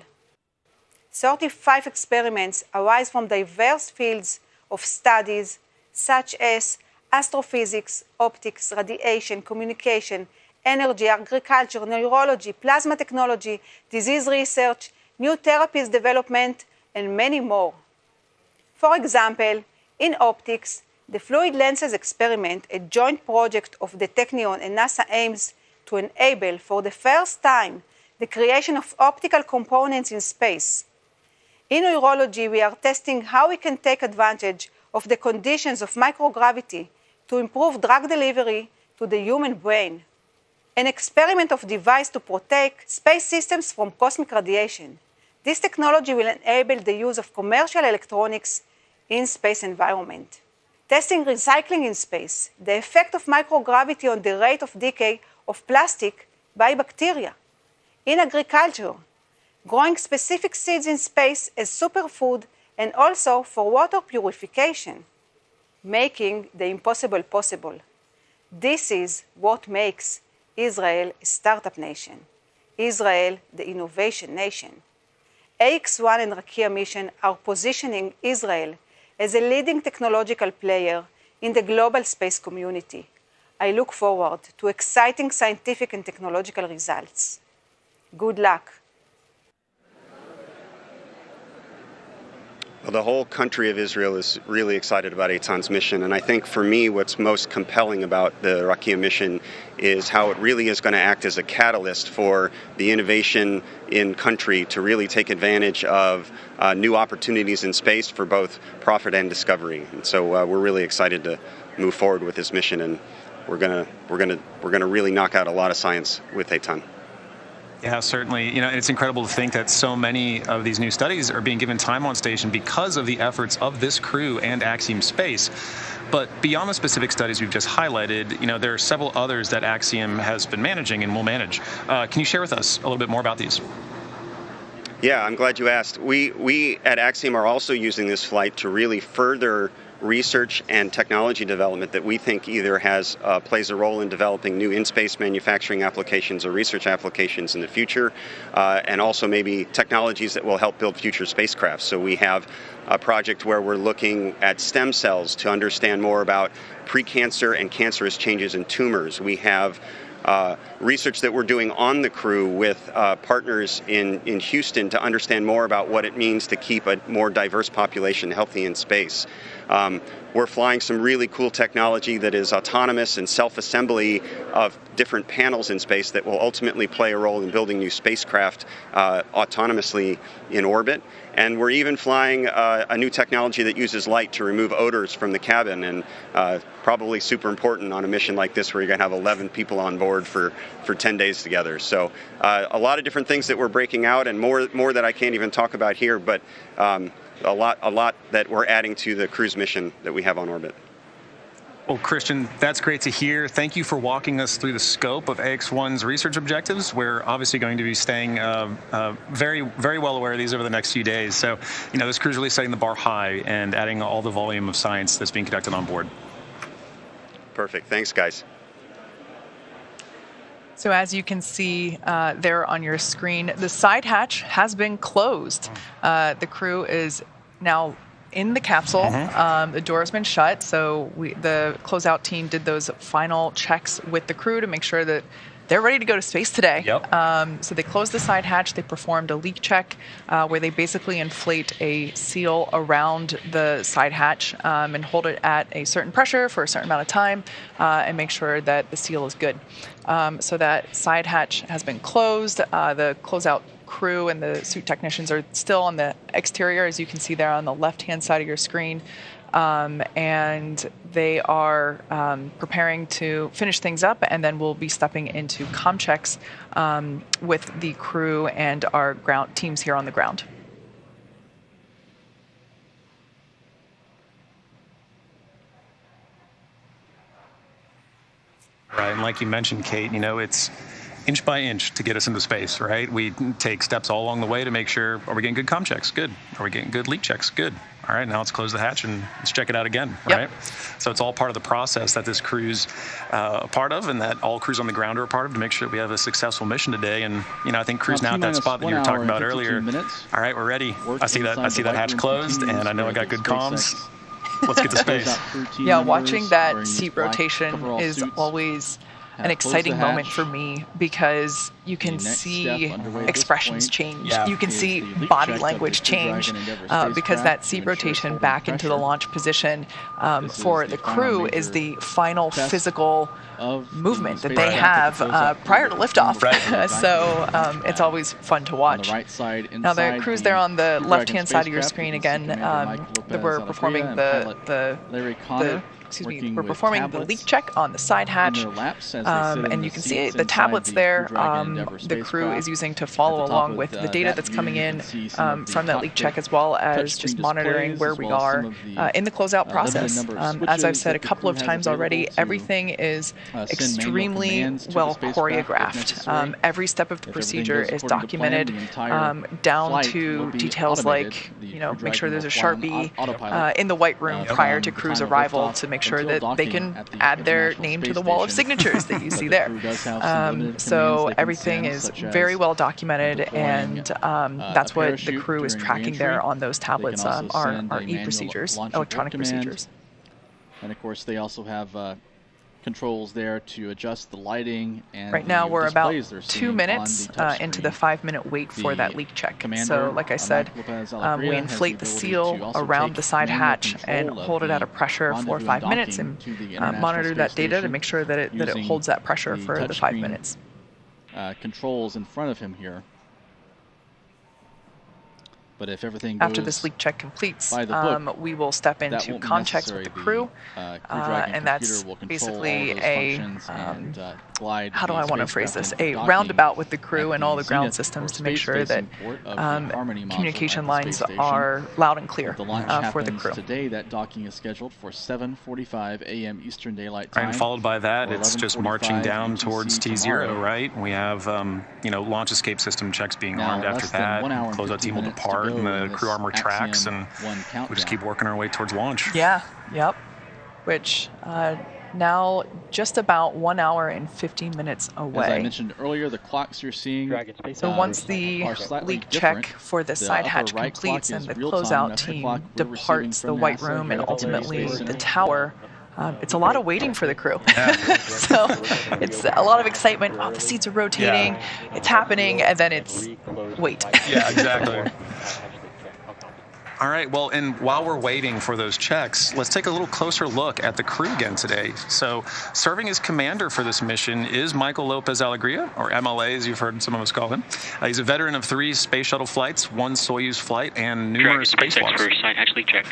35 experiments arise from diverse fields of studies such as astrophysics, optics, radiation, communication, energy, agriculture, neurology, plasma technology, disease research, new therapies development, and many more. For example, in optics, the Fluid Lenses experiment, a joint project of the Technion and NASA, aims to enable for the first time the creation of optical components in space. In neurology, we are testing how we can take advantage of the conditions of microgravity to improve drug delivery to the human brain. An experiment of device to protect space systems from cosmic radiation. This technology will enable the use of commercial electronics in space environment. Testing recycling in space, the effect of microgravity on the rate of decay of plastic by bacteria. In agriculture, growing specific seeds in space as superfood and also for water purification, making the impossible possible. This is what makes Israel a startup nation, Israel the innovation nation. AX-1 and Rakia mission are positioning Israel as a leading technological player in the global space community. I look forward to exciting scientific and technological results. Good luck. Well, the whole country of Israel is really excited about Eytan's mission, and I think for me what's most compelling about the Rakia mission is how it really is going to act as a catalyst for the innovation in country to really take advantage of new opportunities in space for both profit and discovery. And so we're really excited to move forward with this mission, and we're gonna really knock out a lot of science with Eytan. Yeah, certainly. It's incredible to think that so many of these new studies are being given time on station because of the efforts of this crew and Axiom Space. But beyond the specific studies we've just highlighted, there are several others that Axiom has been managing and will manage. Can you share with us a little bit more about these? Yeah, I'm glad you asked. We at Axiom are also using this flight to really further research and technology development that we think either plays a role in developing new in-space manufacturing applications or research applications in the future, and also maybe technologies that will help build future spacecraft. So we have a project where we're looking at stem cells to understand more about precancer and cancerous changes in tumors. We have research that we're doing on the crew with partners in Houston to understand more about what it means to keep a more diverse population healthy in space. We're flying some really cool technology that is autonomous and self-assembly of different panels in space that will ultimately play a role in building new spacecraft autonomously in orbit. And we're even flying a new technology that uses light to remove odors from the cabin, and probably super important on a mission like this where you're going to have 11 people on board for 10 days together. So a lot of different things that we're breaking out, and more that I can't even talk about here, but a lot that we're adding to the cruise mission that we have on orbit. Well, Christian, that's great to hear. Thank you for walking us through the scope of AX-1's research objectives. We're obviously going to be staying very, very well aware of these over the next few days. So, this crew is really setting the bar high and adding all the volume of science that's being conducted on board. Perfect. Thanks, guys. So as you can see there on your screen, the side hatch has been closed. The crew is now in the capsule. The door has been shut, so the closeout team did those final checks with the crew to make sure that they're ready to go to space today. So they closed the side hatch. They performed a leak check where they basically inflate a seal around the side hatch and hold it at a certain pressure for a certain amount of time and make sure that the seal is good. So that side hatch has been closed. The closeout crew and the suit technicians are still on the exterior, as you can see there on the left-hand side of your screen. And they are preparing to finish things up, and then we'll be stepping into comm checks with the crew and our ground teams here on the ground. Right, and like you mentioned, Kate, you know, it's inch by inch to get us into space, right? We take steps all along the way to make sure, are we getting good comm checks? Good. Are we getting good leak checks? Good. All right, now let's close the hatch and let's check it out again, right? So it's all part of the process that this crew's a part of, and that all crews on the ground are a part of, to make sure that we have a successful mission today. And, you know, I think crew's now at that spot that you were talking about earlier. All right, we're ready. I see that hatch closed, and I know I got good comms. Let's get to space. Yeah, watching that seat rotation is always an exciting moment for me, because you can see expressions change. You can see body language change because that seat rotation back into the launch position for the crew is the final physical movement that they have prior to liftoff. So it's always fun to watch. Now the crew's there on the left-hand side of your screen again. We're performing we're performing the leak check on the side hatch, and you can see the tablets there the crew is using to follow along with the data that's coming in from that leak check, as well as just monitoring where we are in the closeout process. As I've said a couple of times already, everything is extremely well choreographed. Every step of the procedure is documented down to details like, you know, make sure there's a Sharpie in the white room prior to crew's arrival to make sure that they can add their name to the wall of signatures that you see there. So everything is very well documented, and that's what the crew is tracking there on those tablets, our e-procedures, electronic procedures. And of course, they also have controls there to adjust the lighting. And right now we're about 2 minutes into the 5-minute wait for that leak check. So like I said, we inflate the seal around the side hatch and hold it at a pressure for 5 minutes and monitor that data to make sure that it holds that pressure for the 5 minutes. Controls in front of him here. But if everything goes after this leak check completes, we will step into comm checks with the crew, and that's basically a, how do I want to phrase this, a roundabout with the crew and all the ground systems to make sure that communication lines are loud and clear for the crew. Today, that docking is scheduled for 7:45 a.m. Eastern Daylight Time. And followed by that, it's just marching down towards T0, right? We have, you know, launch escape system checks being armed after that. Closeout team will depart, and the crew armor tracks, and we just keep working our way towards launch. Which now just about 1 hour and 15 minutes away. As I mentioned earlier, the clocks you're seeing. So once the leak check for the side hatch completes and the closeout team departs the white room and ultimately the tower, it's a lot of waiting for the crew. So it's a lot of excitement. Oh, the seats are rotating, it's happening, and then it's wait. Yeah, exactly. All right, well, and while we're waiting for those checks, let's take a little closer look at the crew again today. So serving as commander for this mission is Michael López-Alegría, or MLA, as you've heard some of us call him. He's a veteran of 3 space shuttle flights, 1 Soyuz flight, and numerous spacewalks. For side hatch leak check.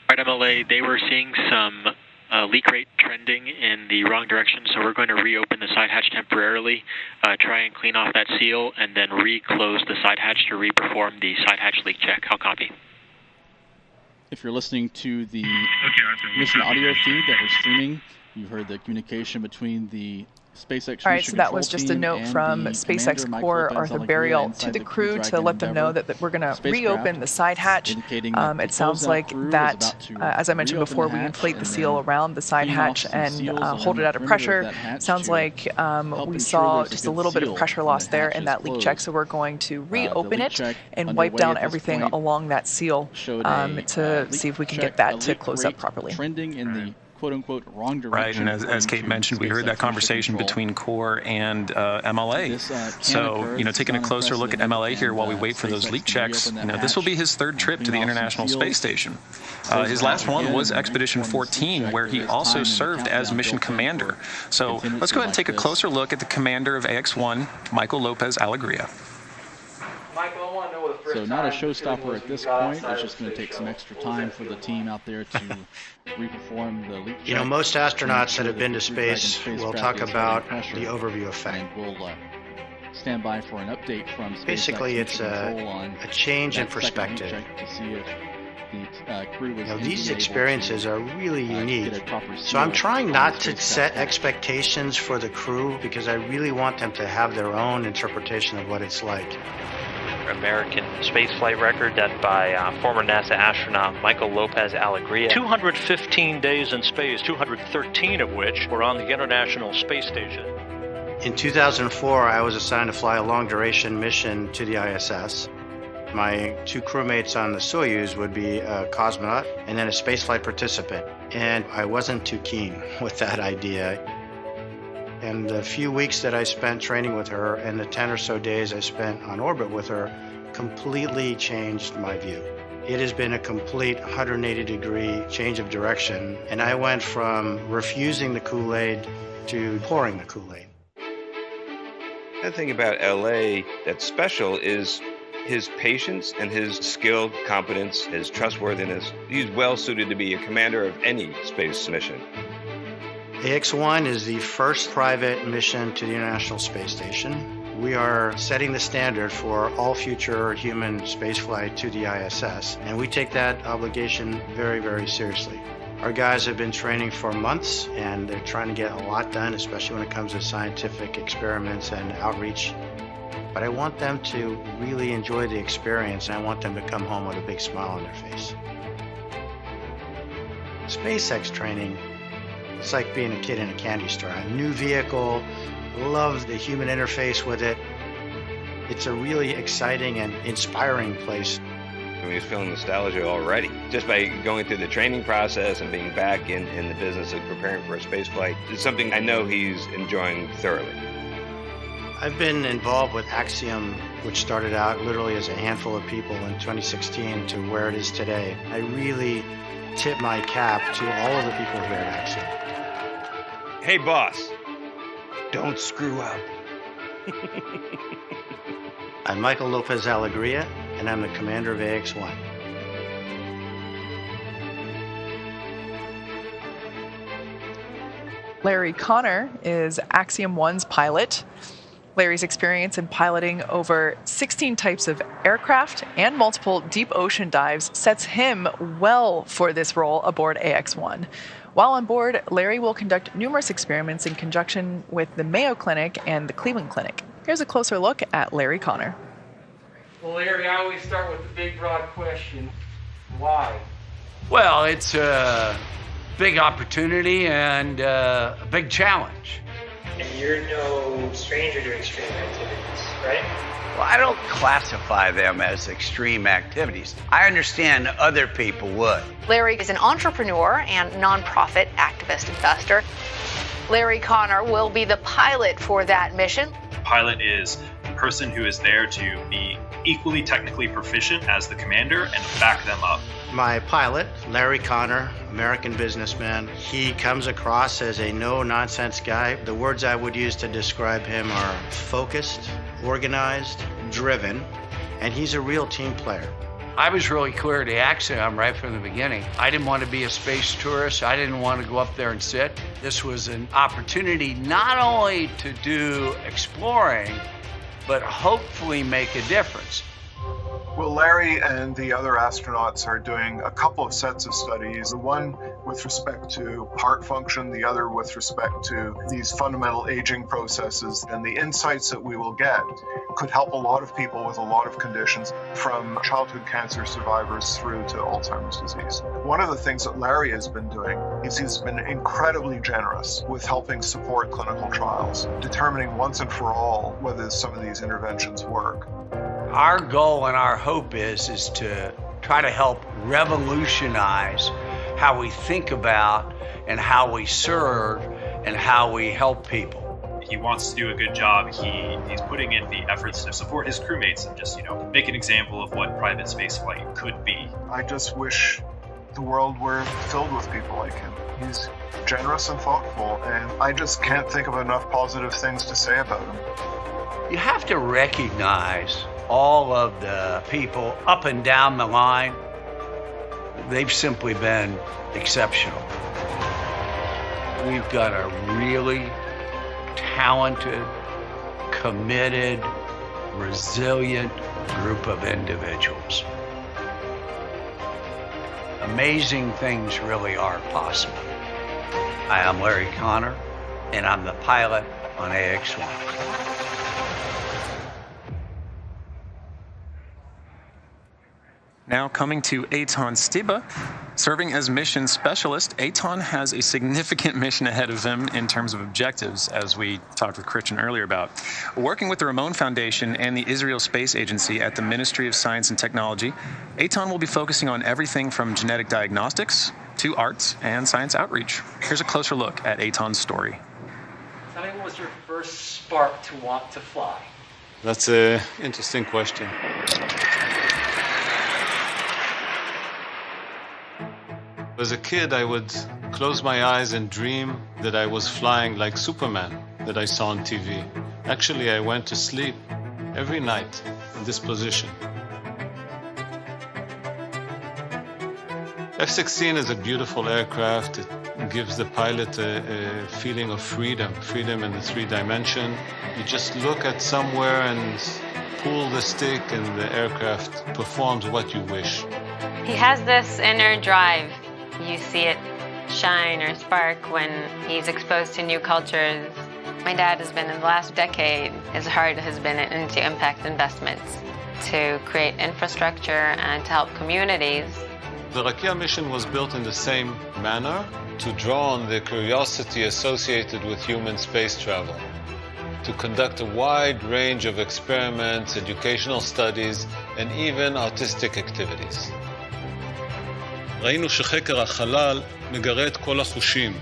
All right, MLA, they were seeing some leak rate trending in the wrong direction, so we're going to reopen the side hatch temporarily, try and clean off that seal, and then re-close the side hatch to re-perform the side hatch leak check. How copy? If you're listening to the mission audio feed that we're streaming, you heard the communication between the SpaceX. All right, so that was just a note from SpaceX core Arthur Burial to the crew to let them know that we're going to reopen the side hatch. It sounds like that, as I mentioned before, we inflate the seal around the side hatch and hold it out of pressure. Sounds like we saw just a little bit of pressure loss there in that leak check, so we're going to reopen it and wipe down everything along that seal to see if we can get that to close up properly. Trending in the quote-unquote wrong direction. Right, and as Kate mentioned, we heard that conversation between core and MLA. So, taking a closer look at MLA here while we wait for those leak checks, this will be his third trip to the International Space Station. His last one was Expedition 14, where he also served as mission commander. So let's go ahead and take a closer look at the commander of AX-1, Michael López-Alegría. So not a showstopper at this point. It's just going to take some extra time for the team out there to reperform the leak check. Most astronauts that have been to space will talk about the overview effect. And we'll stand by for an update from SpaceX. Basically, it's a change in perspective. To see if the crew was these experiences are really unique. So I'm trying not to set expectations for the crew because I really want them to have their own interpretation of what it's like. American spaceflight record set by former NASA astronaut Michael López-Alegría. 215 days in space, 213 of which were on the International Space Station. In 2004, I was assigned to fly a long-duration mission to the ISS. My two crewmates on the Soyuz would be a cosmonaut and then a spaceflight participant. And I wasn't too keen with that idea. And the few weeks that I spent training with her and the 10 or so days I spent on orbit with her completely changed my view. It has been a complete 180-degree change of direction, and I went from refusing the Kool-Aid to pouring the Kool-Aid. The thing about LA that's special is his patience and his skill, competence, his trustworthiness. He's well suited to be a commander of any space mission. AX-1 is the first private mission to the International Space Station. We are setting the standard for all future human spaceflight to the ISS, and we take that obligation very, very seriously. Our guys have been training for months, and they're trying to get a lot done, especially when it comes to scientific experiments and outreach. But I want them to really enjoy the experience, and I want them to come home with a big smile on their face. SpaceX training, it's like being a kid in a candy store. A new vehicle, love the human interface with it. It's a really exciting and inspiring place. He's feeling nostalgia already. Just by going through the training process and being back in the business of preparing for a space flight, it's something I know he's enjoying thoroughly. I've been involved with Axiom, which started out literally as a handful of people in 2016 to where it is today. I really tip my cap to all of the people here at Axiom. Hey, boss, don't screw up. I'm Michael López-Alegría, and I'm the commander of AX-1. Larry Connor is Axiom-1's pilot. Larry's experience in piloting over 16 types of aircraft and multiple deep ocean dives sets him well for this role aboard AX-1. While on board, Larry will conduct numerous experiments in conjunction with the Mayo Clinic and the Cleveland Clinic. Here's a closer look at Larry Connor. Well, Larry, I always start with the big, broad question, why? Well, it's a big opportunity and a big challenge. And you're no stranger to extreme activities, right? Well, I don't classify them as extreme activities. I understand other people would. Larry is an entrepreneur and nonprofit activist investor. Larry Connor will be the pilot for that mission. The pilot is the person who is there to be equally technically proficient as the commander and to back them up. My pilot, Larry Connor, American businessman, he comes across as a no-nonsense guy. The words I would use to describe him are focused, organized, driven, and he's a real team player. I was really clear to Axiom right from the beginning. I didn't want to be a space tourist. I didn't want to go up there and sit. This was an opportunity not only to do exploring, but hopefully make a difference. Well, Larry and the other astronauts are doing a couple of sets of studies, the one with respect to heart function, the other with respect to these fundamental aging processes, and the insights that we will get could help a lot of people with a lot of conditions, from childhood cancer survivors through to Alzheimer's disease. One of the things that Larry has been doing is he's been incredibly generous with helping support clinical trials, determining once and for all whether some of these interventions work. Our goal and our hope is to try to help revolutionize how we think about and how we serve and how we help people. He wants to do a good job. He's putting in the efforts to support his crewmates and just, make an example of what private spaceflight could be. I just wish the world were filled with people like him. He's generous and thoughtful, and I just can't think of enough positive things to say about him. You have to recognize all of the people up and down the line. They've simply been exceptional. We've got a really talented, committed, resilient group of individuals. Amazing things really are possible. I am Larry Connor, and I'm the pilot on AX-1. Now coming to Eytan Stibbe. Serving as mission specialist, Eytan has a significant mission ahead of him in terms of objectives, as we talked with Christian earlier about. Working with the Ramon Foundation and the Israel Space Agency at the Ministry of Science and Technology, Eytan will be focusing on everything from genetic diagnostics to arts and science outreach. Here's a closer look at Eytan's story. Tell me, what was your first spark to want to fly? That's an interesting question. As a kid, I would close my eyes and dream that I was flying like Superman that I saw on TV. Actually, I went to sleep every night in this position. F-16 is a beautiful aircraft. It gives the pilot a feeling of freedom in the 3D. You just look at somewhere and pull the stick and the aircraft performs what you wish. He has this inner drive. You see it shine or spark when he's exposed to new cultures. My dad has been, in the last decade, his heart has been into impact investments to create infrastructure and to help communities. The Rakia mission was built in the same manner to draw on the curiosity associated with human space travel, to conduct a wide range of experiments, educational studies, and even artistic activities. ראינו שחקר החלל מגרה את כל החושים,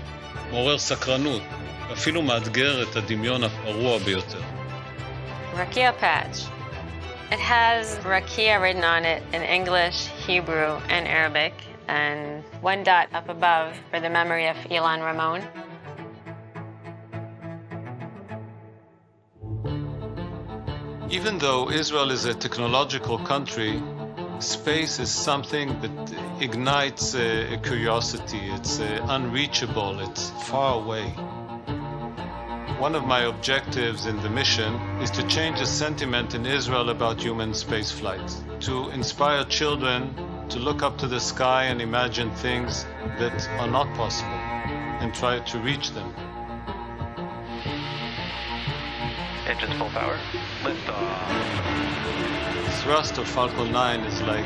מעורר סקרנות, ואפילו מאתגר את הדמיון הפרוע ביותר. Rakia patch. It has Rakia written on it in English, Hebrew, and Arabic, and one dot up above for the memory of Ilan Ramon. Even though Israel is a technological country, space is something that ignites a curiosity. It's unreachable, it's far away. One of my objectives in the mission is to change the sentiment in Israel about human spaceflight, to inspire children to look up to the sky and imagine things that are not possible and try to reach them. Engines full power. Liftoff. The thrust of Falcon 9 is like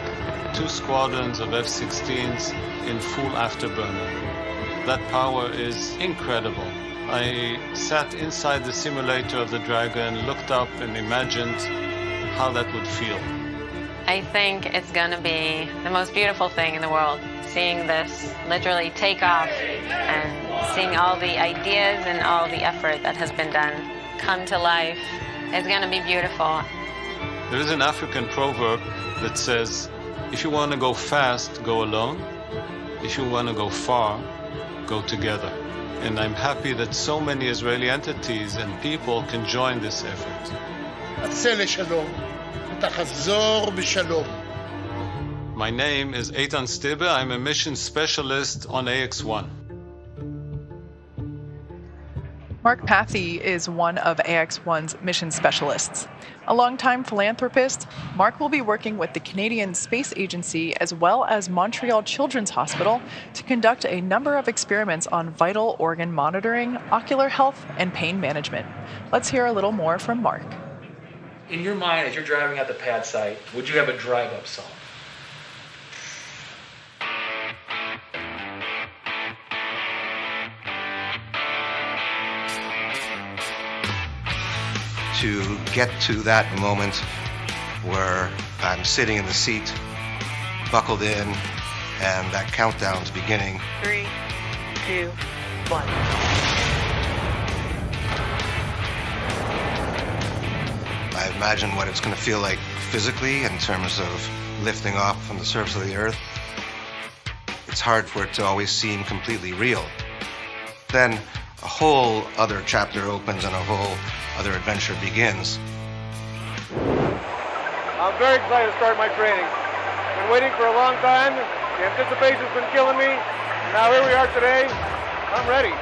2 squadrons of F-16s in full afterburner. That power is incredible. I sat inside the simulator of the Dragon, looked up and imagined how that would feel. I think it's going to be the most beautiful thing in the world, seeing this literally take off and seeing all the ideas and all the effort that has been done come to life. It's going to be beautiful. There is an African proverb that says, if you want to go fast, go alone. If you want to go far, go together. And I'm happy that so many Israeli entities and people can join this effort. My name is Eytan Stibbe. I'm a mission specialist on AX-1. Mark Pathy is one of AX-1's mission specialists. A longtime philanthropist, Mark will be working with the Canadian Space Agency as well as Montreal Children's Hospital to conduct a number of experiments on vital organ monitoring, ocular health, and pain management. Let's hear a little more from Mark. In your mind, as you're driving at the pad site, would you have a drive-up song? To get to that moment where I'm sitting in the seat, buckled in, and that countdown's beginning. 3, 2, 1. I imagine what it's going to feel like physically in terms of lifting off from the surface of the Earth. It's hard for it to always seem completely real. Then a whole other chapter opens and a whole other adventure begins. I'm very excited to start my training. I've been waiting for a long time. The anticipation's been killing me. And now here we are today. I'm ready.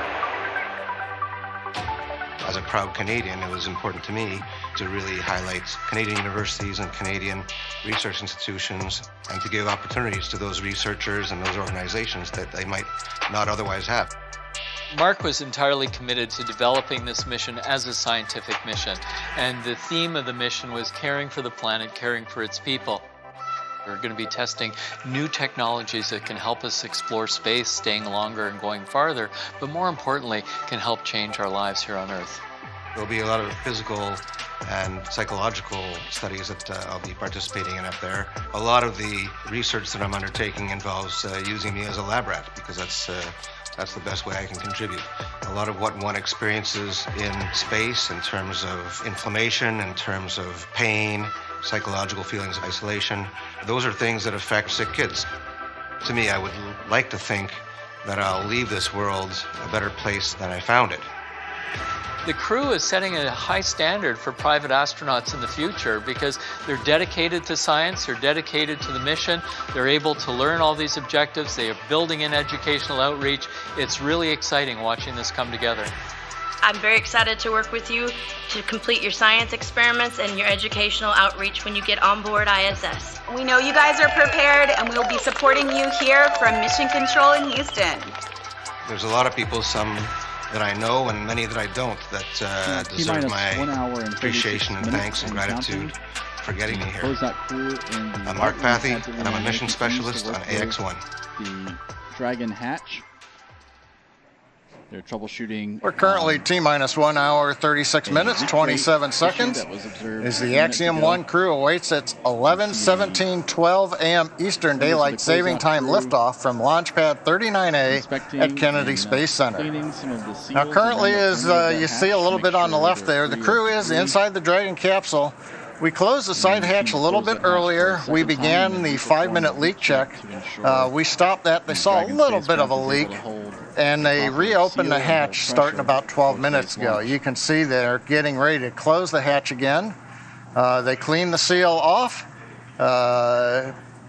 As a proud Canadian, it was important to me to really highlight Canadian universities and Canadian research institutions and to give opportunities to those researchers and those organizations that they might not otherwise have. Mark was entirely committed to developing this mission as a scientific mission, and the theme of the mission was caring for the planet, caring for its people. We're going to be testing new technologies that can help us explore space, staying longer and going farther, but more importantly, can help change our lives here on Earth. There'll be a lot of physical and psychological studies that I'll be participating in up there. A lot of the research that I'm undertaking involves using me as a lab rat, because that's the best way I can contribute. A lot of what one experiences in space in terms of inflammation, in terms of pain, psychological feelings of isolation, those are things that affect sick kids. To me, I would like to think that I'll leave this world a better place than I found it. The crew is setting a high standard for private astronauts in the future because they're dedicated to science, they're dedicated to the mission, they're able to learn all these objectives, they are building in educational outreach. It's really exciting watching this come together. I'm very excited to work with you to complete your science experiments and your educational outreach when you get on board ISS. We know you guys are prepared and we'll be supporting you here from Mission Control in Houston. There's a lot of people, some that I know and many that I don't, that deserve my appreciation and thanks and gratitude for getting me here. I'm Mark Pathy, and I'm a mission specialist on AX-1. The Dragon hatch. They're troubleshooting. We're currently T-minus 1 hour, 36 minutes, 27 seconds. As the Axiom-1 crew awaits its 11:17:12 a.m. Eastern Daylight Saving Time liftoff from Launch Pad 39A at Kennedy Space Center. Now currently, as you see a little bit on the left there, the crew is inside the Dragon capsule. We closed the side hatch a little bit earlier. We began the 5-minute leak check. We stopped that. They saw a little bit of a leak, and they reopened the hatch starting about 12 minutes ago. You can see they're getting ready to close the hatch again. They cleaned the seal off.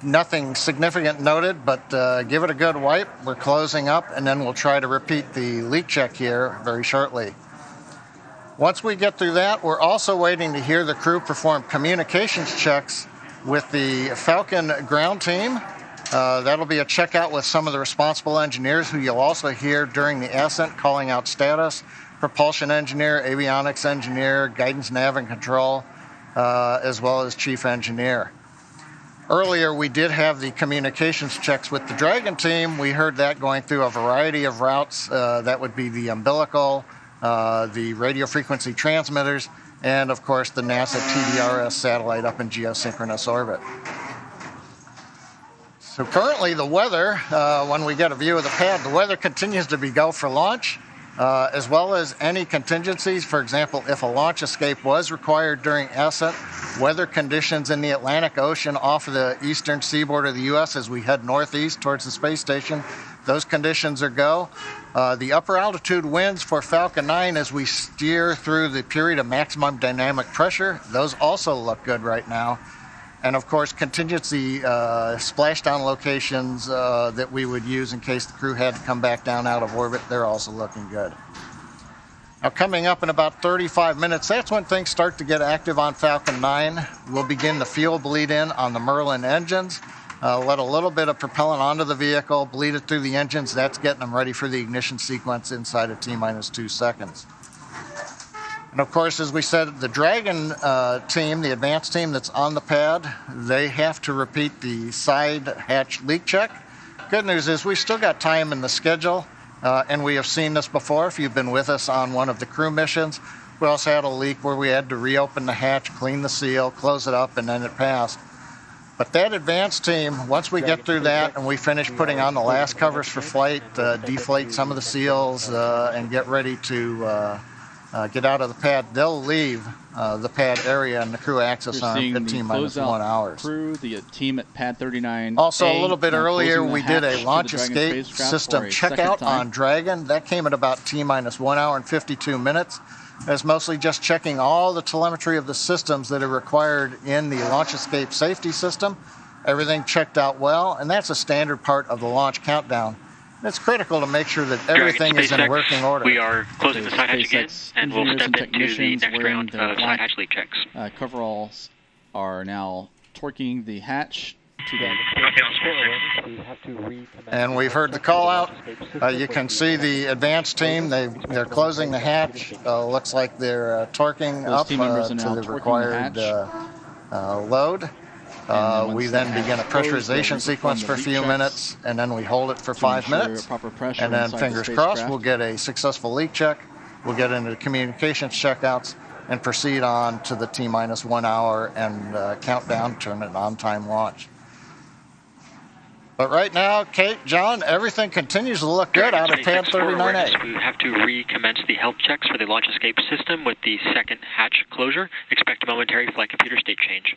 Nothing significant noted, but give it a good wipe. We're closing up, and then we'll try to repeat the leak check here very shortly. Once we get through that, we're also waiting to hear the crew perform communications checks with the Falcon ground team. That'll be a checkout with some of the responsible engineers who you'll also hear during the ascent calling out status, propulsion engineer, avionics engineer, guidance, nav, and control, as well as chief engineer. Earlier, we did have the communications checks with the Dragon team. We heard that going through a variety of routes. That would be the umbilical, the radio frequency transmitters, and of course the NASA TDRS satellite up in geosynchronous orbit. So currently the weather, when we get a view of the pad, the weather continues to be go for launch, as well as any contingencies. For example, if a launch escape was required during ascent, weather conditions in the Atlantic Ocean off of the eastern seaboard of the U.S. as we head northeast towards the space station, those conditions are go. The upper altitude winds for Falcon 9 as we steer through the period of maximum dynamic pressure, those also look good right now. And of course, contingency splashdown locations that we would use in case the crew had to come back down out of orbit, they're also looking good. Now, coming up in about 35 minutes, that's when things start to get active on Falcon 9. We'll begin the fuel bleed in on the Merlin engines. Let a little bit of propellant onto the vehicle, bleed it through the engines. That's getting them ready for the ignition sequence inside of T-minus 2 seconds. And of course, as we said, the Dragon team, the advanced team that's on the pad, they have to repeat the side hatch leak check. Good news is we've still got time in the schedule, and we have seen this before if you've been with us on one of the crew missions. We also had a leak where we had to reopen the hatch, clean the seal, close it up, and then it passed. But that advanced team, once we get through that and we finish putting on the last covers for flight, deflate some of the seals, and get ready to get out of the pad, they'll leave the pad area and the crew access on 15-1 hours. Crew, the team at pad 39. Also, a little bit earlier, we did a launch escape system checkout on Dragon. That came at about T-minus 1 hour and 52 minutes. It's mostly just checking all the telemetry of the systems that are required in the launch escape safety system. Everything checked out well, and that's a standard part of the launch countdown. It's critical to make sure that everything is in working order. We are closing the side hatch again, and we'll step into the next round of side hatch leak checks. Coveralls are now torquing the hatch to the... And we've heard the call out. You can see the advanced team. They're closing the hatch. Looks like they're torquing up to the required load. We then begin a pressurization sequence for a few minutes, and then we hold it for 5 minutes. And then, fingers crossed, we'll get a successful leak check. We'll get into the communications checkouts and proceed on to the T-minus 1 hour and countdown to an on-time launch. But right now, Kate, John, everything continues to look good out of pad 39A. We have to recommence the health checks for the launch escape system with the second hatch closure. Expect a momentary flight computer state change.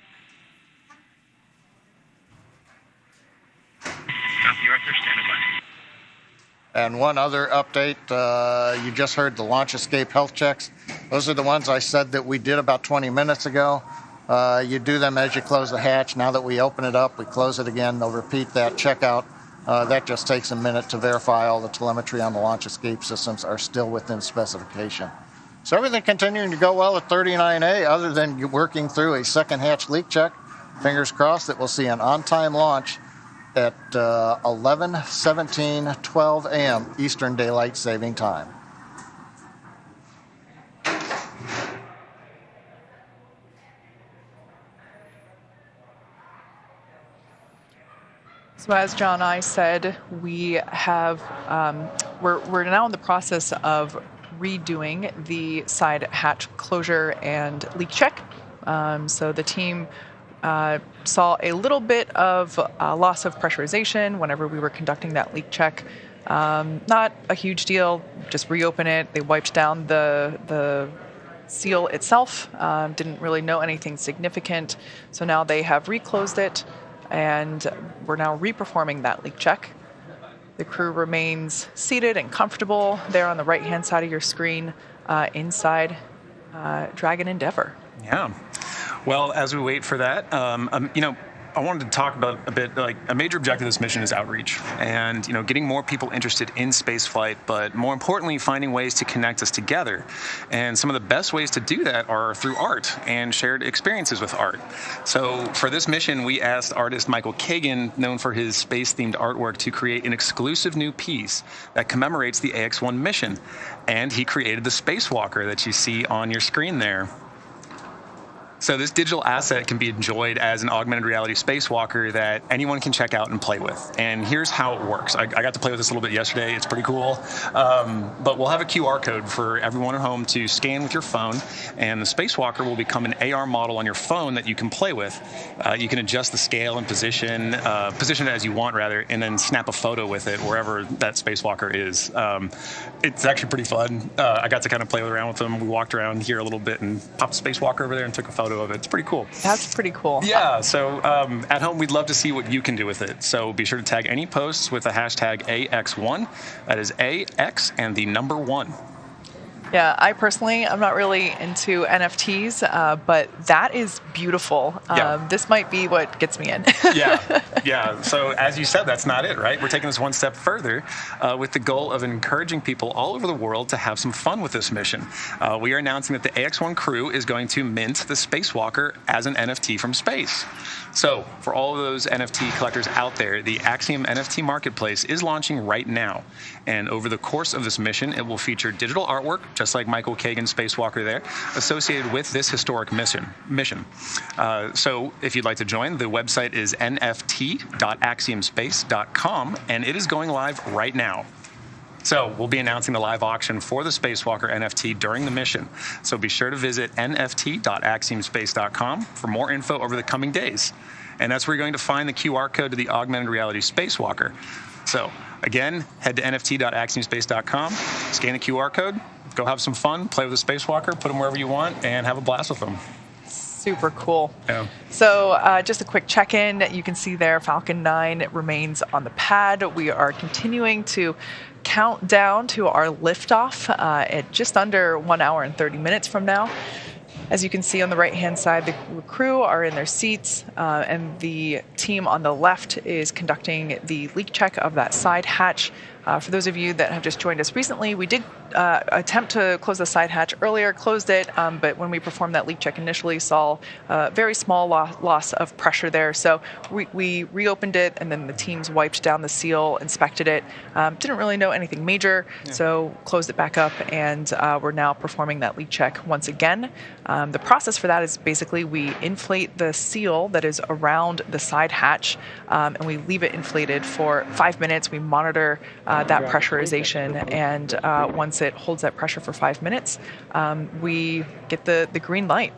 Copy, Arthur, standing by. And one other update, you just heard the launch escape health checks. Those are the ones I said that we did about 20 minutes ago. You do them as you close the hatch. Now that we open it up, we close it again. They'll repeat that checkout. That just takes a minute to verify all the telemetry on the launch escape systems are still within specification. So everything continuing to go well at 39A other than working through a second hatch leak check. Fingers crossed that we'll see an on-time launch at 11:17:12 a.m. Eastern Daylight Saving Time. So as John and I said, we have we're now in the process of redoing the side hatch closure and leak check. So the team saw a little bit of loss of pressurization whenever we were conducting that leak check. Not a huge deal, just reopen it. They wiped down the seal itself, didn't really know anything significant. So now they have reclosed it, and we're now reperforming that leak check. The crew remains seated and comfortable there on the right-hand side of your screen inside Dragon Endeavour. Yeah. Well, as we wait for that, I wanted to talk about a bit, like a major objective of this mission is outreach and, getting more people interested in spaceflight, but more importantly, finding ways to connect us together. And some of the best ways to do that are through art and shared experiences with art. So for this mission, we asked artist Michael Kagan, known for his space-themed artwork, to create an exclusive new piece that commemorates the AX-1 mission. And he created the Spacewalker that you see on your screen there. So this digital asset can be enjoyed as an augmented reality spacewalker that anyone can check out and play with. And here's how it works. I got to play with this a little bit yesterday. It's pretty cool. But we'll have a QR code for everyone at home to scan with your phone, and the spacewalker will become an AR model on your phone that you can play with. You can adjust the scale and position it as you want, rather, and then snap a photo with it wherever that spacewalker is. It's actually pretty fun. I got to kind of play around with them. We walked around here a little bit and popped the spacewalker over there and took a photo of it. It's pretty cool. That's pretty cool. Yeah, so at home, we'd love to see what you can do with it. So be sure to tag any posts with the hashtag AX1. That is AX and the number 1. Yeah, I personally, I'm not really into NFTs, but that is beautiful. Yeah. This might be what gets me in. Yeah. So as you said, that's not it, right? We're taking this one step further with the goal of encouraging people all over the world to have some fun with this mission. We are announcing that the AX-1 crew is going to mint the Spacewalker as an NFT from space. So for all of those NFT collectors out there, the Axiom NFT marketplace is launching right now. And over the course of this mission, it will feature digital artwork, just like Michael Kagan's Spacewalker there, associated with this historic mission. So if you'd like to join, the website is nft.axiomspace.com, and it is going live right now. So we'll be announcing the live auction for the Spacewalker NFT during the mission. So be sure to visit nft.axiomspace.com for more info over the coming days. And that's where you're going to find the QR code to the augmented reality Spacewalker. So again, head to nft.axiomspace.com, scan the QR code, go have some fun, play with the Spacewalker, put them wherever you want, and have a blast with them. Super cool. Yeah. So just a quick check-in. You can see there Falcon 9 remains on the pad. We are continuing to count down to our liftoff at just under 1 hour and 30 minutes from now. As you can see on the right-hand side, the crew are in their seats, and the team on the left is conducting the leak check of that side hatch. For those of you that have just joined us recently, we did attempt to close the side hatch earlier, closed it, but when we performed that leak check initially, saw a very small loss of pressure there. So we reopened it, and then the teams wiped down the seal, inspected it. Didn't really know anything major, so closed it back up, and we're now performing that leak check once again. The process for that is basically we inflate the seal that is around the side hatch, and we leave it inflated for 5 minutes. We monitor that pressurization, and once it holds that pressure for 5 minutes, we get the green light.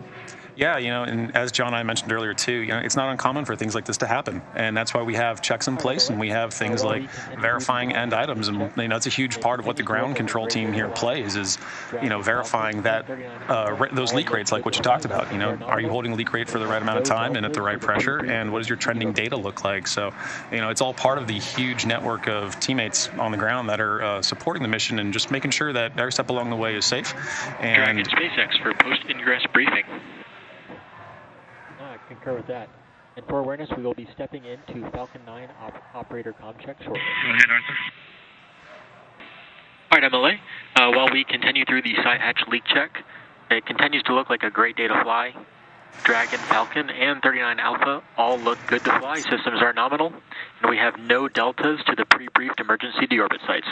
Yeah, and as John and I mentioned earlier too, it's not uncommon for things like this to happen, and that's why we have checks in place, and we have things like verifying end items, and it's a huge part of what the ground control team here plays is, verifying that those leak rates, like what you talked about. Are you holding leak rate for the right amount of time and at the right pressure, and what does your trending data look like? So, it's all part of the huge network of teammates on the ground that are supporting the mission and just making sure that every step along the way is safe. And Dragon SpaceX for post-ingress briefing. Concur with that. And for awareness, we will be stepping into Falcon 9 operator comm check shortly. Go ahead, Arthur. All right, MLA. While we continue through the side hatch leak check, it continues to look like a great day to fly. Dragon, Falcon, and 39 Alpha all look good to fly. Systems are nominal, and we have no deltas to the pre-briefed emergency deorbit sites.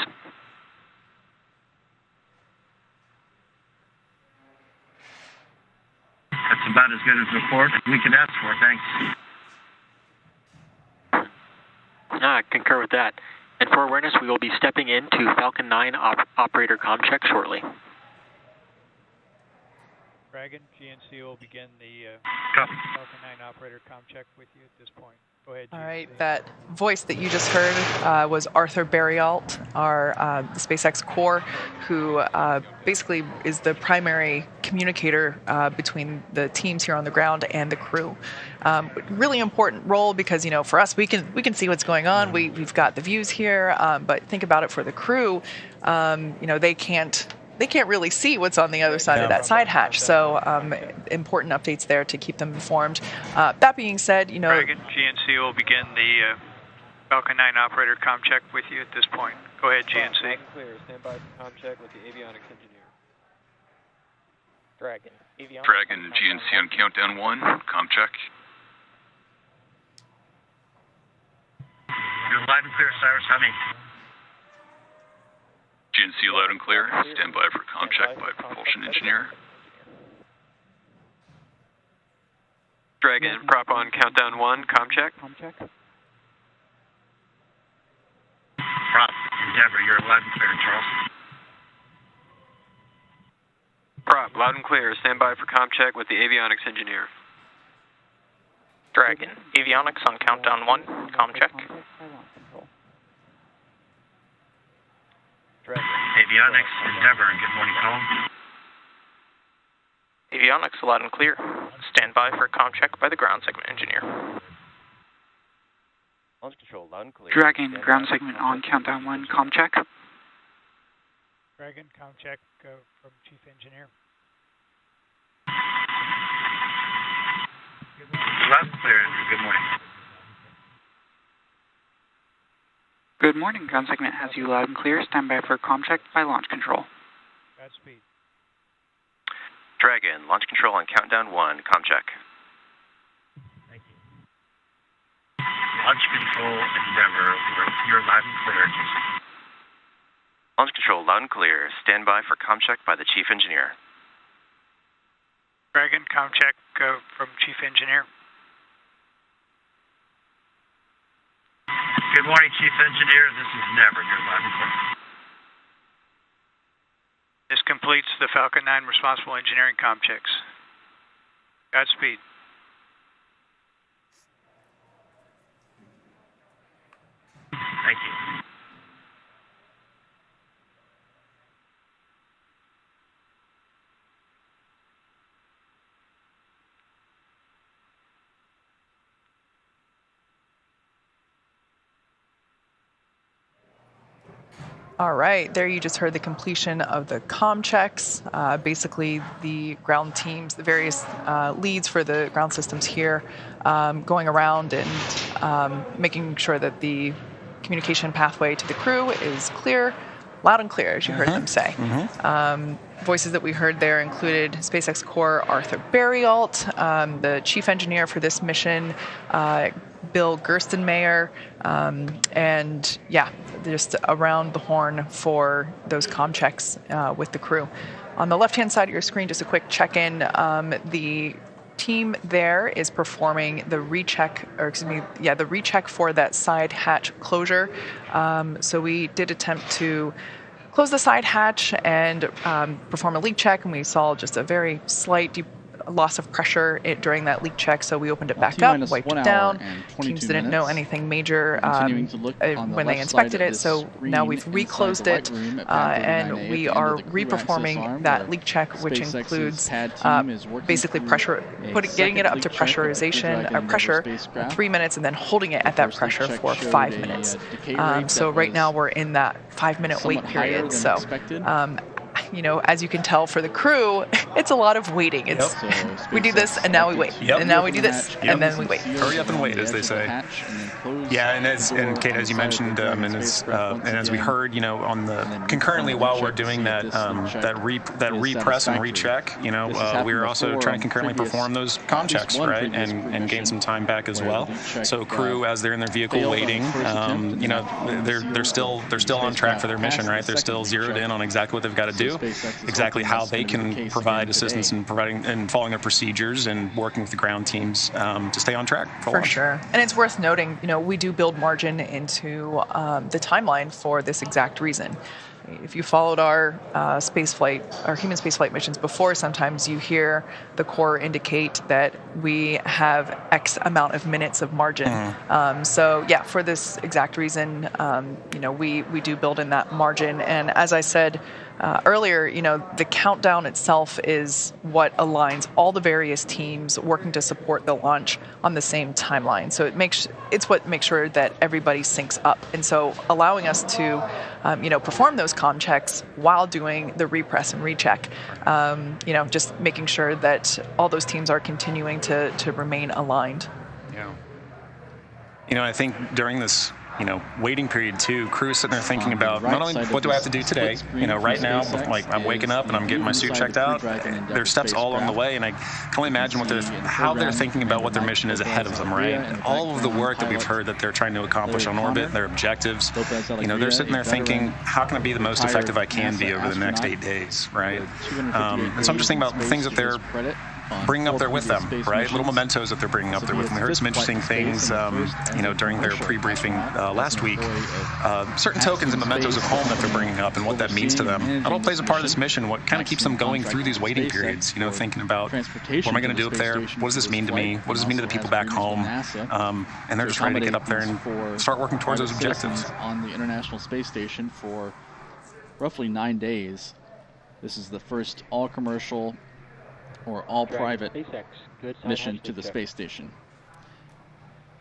That's about as good as a report we can ask for, thanks. I concur with that. And for awareness, we will be stepping into Falcon 9 operator comm check shortly. Dragon, GNC will begin the Falcon 9 operator comm check with you at this point. Go ahead, GNC. All right, that voice that you just heard was Arthur Berrialt, our SpaceX core, who basically is the primary communicator between the teams here on the ground and the crew. Really important role because, for us, we can see what's going on. We've got the views here, but think about it for the crew. They can't really see what's on the other side of that side hatch. So important updates there to keep them informed. That being said, Dragon, GNC will begin the Falcon 9 operator comm check with you at this point. Go ahead, GNC. Clear. Stand by for comm check with the avionics engineer. Dragon, avionics. Dragon, GNC on countdown 1, comm check. You're live and clear, Cyrus. How many? GNC loud and clear. Stand by for comm check by propulsion engineer. Dragon, prop on countdown 1, comm check. Prop, Endeavor, you're loud and clear, Charles. Prop, loud and clear. Stand by for comm check with the avionics engineer. Dragon, avionics on countdown 1, comm check. Avionics, Endeavor, and good morning, call. Avionics, loud and clear. Stand by for comm check by the ground segment engineer. Launch control, loud and clear. Dragon, ground segment on countdown 1, comm check. Dragon, comm check from Chief Engineer. Loud and clear, Andrew. Good morning. Good morning. Ground segment has you loud and clear. Stand by for comm check by launch control. Godspeed. Dragon, launch control on countdown 1, comm check. Thank you. Launch control, Endeavour. You're loud and clear. Launch control, loud and clear. Stand by for comm check by the Chief Engineer. Dragon, comm check from Chief Engineer. Good morning, Chief Engineer. This is Endeavour. You're loud and clear. This completes the Falcon 9 responsible engineering comm checks. Godspeed. Thank you. All right, there you just heard the completion of the comm checks. Basically, the ground teams, the various leads for the ground systems here, going around and making sure that the communication pathway to the crew is clear, loud and clear, as you heard them say. Voices that we heard there included SpaceX Corps Arthur Berrialt, the chief engineer for this mission, Bill Gerstenmayer, and yeah, just around the horn for those comm checks with the crew. On the left-hand side of your screen, just a quick check-in. The team there is performing the recheck, the recheck for that side hatch closure. So we did attempt to close the side hatch and perform a leak check, and we saw just a very slight loss of pressure during that leak check, so we opened it back up, wiped it down. Teams didn't know anything major when they inspected it, so now we've reclosed it, and we are reperforming that leak check, which includes basically pressure, getting it up to pressurization, or pressure 3 minutes, and then holding it at that pressure for 5 minutes. So right now we're in that 5-minute wait period. So you know, as you can tell for the crew, it's a lot of waiting. It's we do this and now we wait, and now we do this and then we wait. Hurry up and wait, as they say. Yeah, and Kate, as you mentioned, and as we heard, you know, on the concurrently while we're doing that repress and recheck, you know, we were also trying to concurrently perform those comm checks, right, and gain some time back as well. So crew, as they're in their vehicle waiting, you know, they're still on track for their mission, right? They're still zeroed in on exactly what they've got to do, exactly how they can provide assistance in providing and following their procedures and working with the ground teams to stay on track for launch. Sure. And it's worth noting, you know, we do build margin into the timeline for this exact reason. If you followed our human spaceflight missions before, sometimes you hear the Corps indicate that we have X amount of minutes of margin. So yeah, for this exact reason, you know, we do build in that margin. And as I said earlier, you know, the countdown itself is what aligns all the various teams working to support the launch on the same timeline. So it's what makes sure that everybody syncs up. And so allowing us to, you know, perform those comm checks while doing the repress and recheck, you know, just making sure that all those teams are continuing to remain aligned. Yeah. You know, I think during this, you know, waiting period too, crew sitting there thinking about not only what do I have to do today, you know, right now, like I'm waking up and I'm getting my suit checked out. There's steps all along the way, and I can only imagine how they're thinking about what their mission is ahead of them, right? And all of the work that we've heard that they're trying to accomplish on orbit, their objectives, you know, they're sitting there thinking, how can I be the most effective I can be over the next 8 days, right? And so I'm just thinking about things that they're bringing up there with them, right? Little mementos that they're bringing up there with them. We heard some interesting things, you know, during their pre-briefing last week. Certain tokens and mementos of home that they're bringing up and what that means to them. That all plays a part of this mission. What kind of keeps them going through these waiting periods? You know, thinking about what am I going to do up there? What does this mean to me? What does it mean to the people back home? And they're just trying to get up there and start working towards those objectives. On the International Space Station for roughly 9 days. This is the first all-commercial or all-private mission to the space station.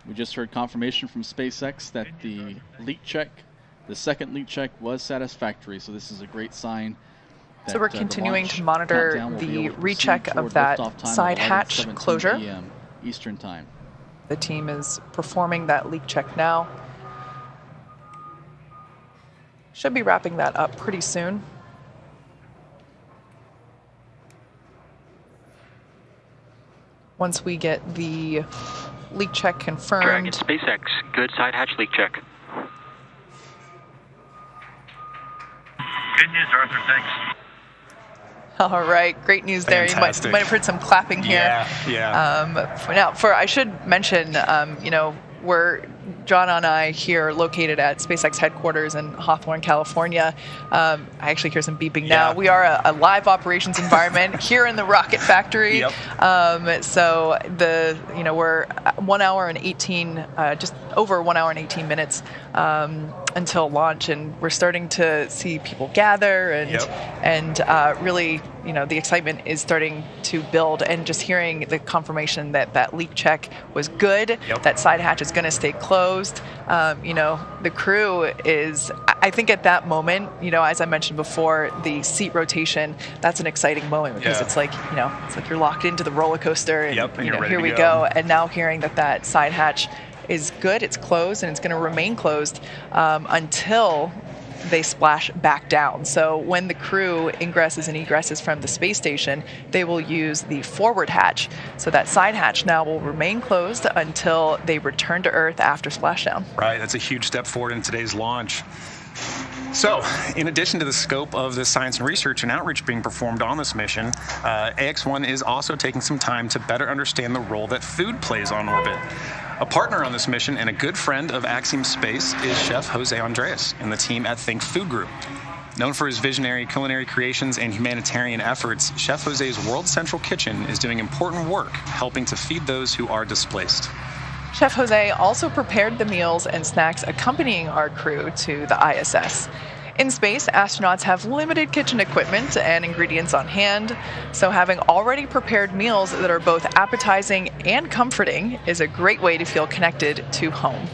We just heard confirmation from SpaceX that the leak check The second leak check was satisfactory, so this is a great sign. So we're continuing to monitor the recheck of that side hatch closure. PM Eastern Time. The team is performing that leak check now. Should be wrapping that up pretty soon. Once we get the leak check confirmed. Dragon SpaceX, good side hatch leak check. Good news, Arthur. Thanks. All right, great news there. You might have heard some clapping here. Yeah. Now, I should mention, John and I here are located at SpaceX headquarters in Hawthorne, California. I actually hear some beeping now. We are a live operations environment here in the rocket factory. Yep. So we're 1 hour and 18, just over 1 hour and 18 minutes until launch, and we're starting to see people gather, and really, the excitement is starting to build, and just hearing the confirmation that that leak check was good, that side hatch is going to stay closed. The crew is, I think at that moment, as I mentioned before, the seat rotation, that's an exciting moment, because it's like, it's like you're locked into the roller coaster, and, here we go. And now hearing that side hatch is good, it's closed, and it's going to remain closed until they splash back down. So when the crew ingresses and egresses from the space station, they will use the forward hatch. So that side hatch now will remain closed until they return to Earth after splashdown. Right, that's a huge step forward in today's launch. So, in addition to the scope of the science and research and outreach being performed on this mission, AX-1 is also taking some time to better understand the role that food plays on orbit. A partner on this mission and a good friend of Axiom Space is Chef Jose Andres and the team at Think Food Group. Known for his visionary culinary creations and humanitarian efforts, Chef Jose's World Central Kitchen is doing important work helping to feed those who are displaced. Chef Jose also prepared the meals and snacks accompanying our crew to the ISS. In space, astronauts have limited kitchen equipment and ingredients on hand, so having already prepared meals that are both appetizing and comforting is a great way to feel connected to home.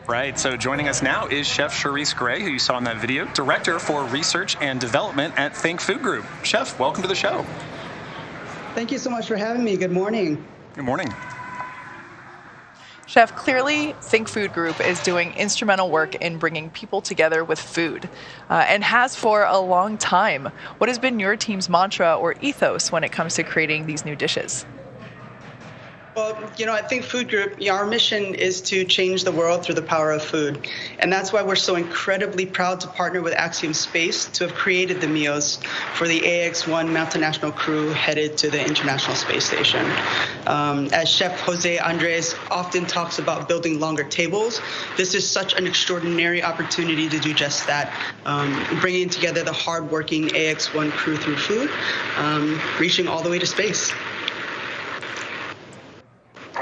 Right, so joining us now is Chef Charisse Gray, who you saw in that video, Director for Research and Development at Think Food Group. Chef, welcome to the show. Thank you so much for having me. Good morning. Good morning. Chef, clearly Think Food Group is doing instrumental work in bringing people together with food, and has for a long time. What has been your team's mantra or ethos when it comes to creating these new dishes? Well, at Think Food Group, our mission is to change the world through the power of food. And that's why we're so incredibly proud to partner with Axiom Space to have created the meals for the AX-1 multinational crew headed to the International Space Station. As Chef Jose Andres often talks about building longer tables, this is such an extraordinary opportunity to do just that, bringing together the hardworking AX-1 crew through food, reaching all the way to space.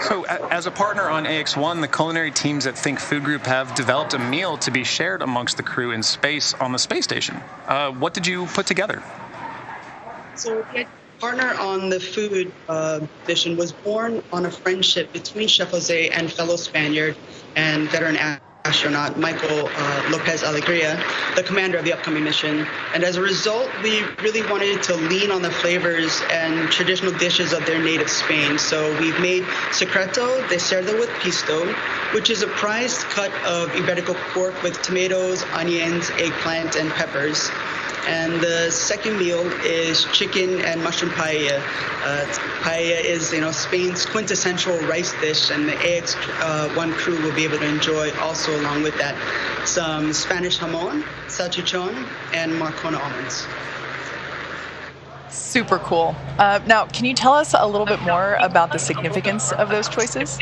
So, as a partner on AX-1, the culinary teams at Think Food Group have developed a meal to be shared amongst the crew in space on the space station. What did you put together? So, the partner on the food mission was born on a friendship between Chef Jose and fellow Spaniard and veteran astronaut Michael López-Alegría, the commander of the upcoming mission. And as a result, we really wanted to lean on the flavors and traditional dishes of their native Spain. So we've made secreto de cerdo with pisto, which is a prized cut of Iberico pork with tomatoes, onions, eggplant, and peppers. And the second meal is chicken and mushroom paella. Paella is, Spain's quintessential rice dish, and the AX-1 crew will be able to enjoy also along with that some Spanish jamón, salchichon, and Marcona almonds. Super cool. Now, can you tell us a little bit more about the significance of those choices?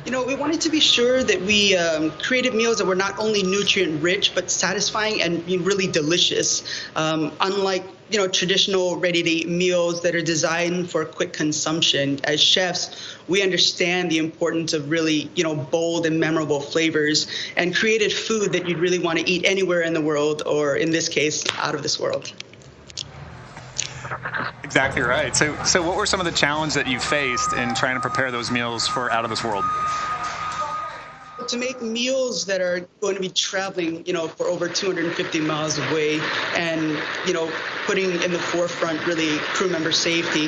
We wanted to be sure that we created meals that were not only nutrient-rich, but satisfying and really delicious. Unlike, traditional ready-to-eat meals that are designed for quick consumption. As chefs, we understand the importance of really, bold and memorable flavors and created food that you'd really want to eat anywhere in the world, or in this case, out of this world. Exactly right. So what were some of the challenges that you faced in trying to prepare those meals for out of this world? to make meals that are going to be traveling, for over 250 miles away and, putting in the forefront really crew member safety,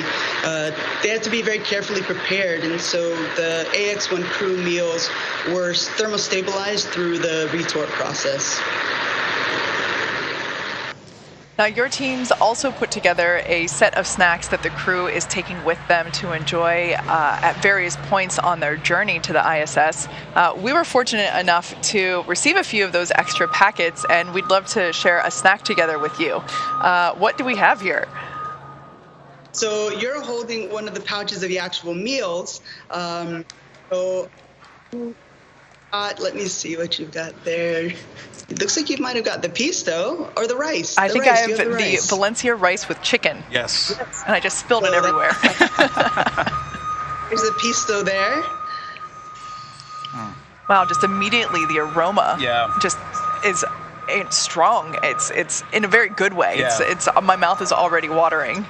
they had to be very carefully prepared. And so the AX-1 crew meals were thermostabilized through the retort process. Now, your teams also put together a set of snacks that the crew is taking with them to enjoy at various points on their journey to the ISS. We were fortunate enough to receive a few of those extra packets, and we'd love to share a snack together with you. What do we have here? So you're holding one of the pouches of the actual meals. Let me see what you've got there. It looks like you might have got the pisto or the rice. I think I have the Valencia rice with chicken. Yes. And I just spilled it everywhere. There's the pisto there. Wow, just immediately the aroma just is strong. It's in a very good way. Yeah. It's my mouth is already watering.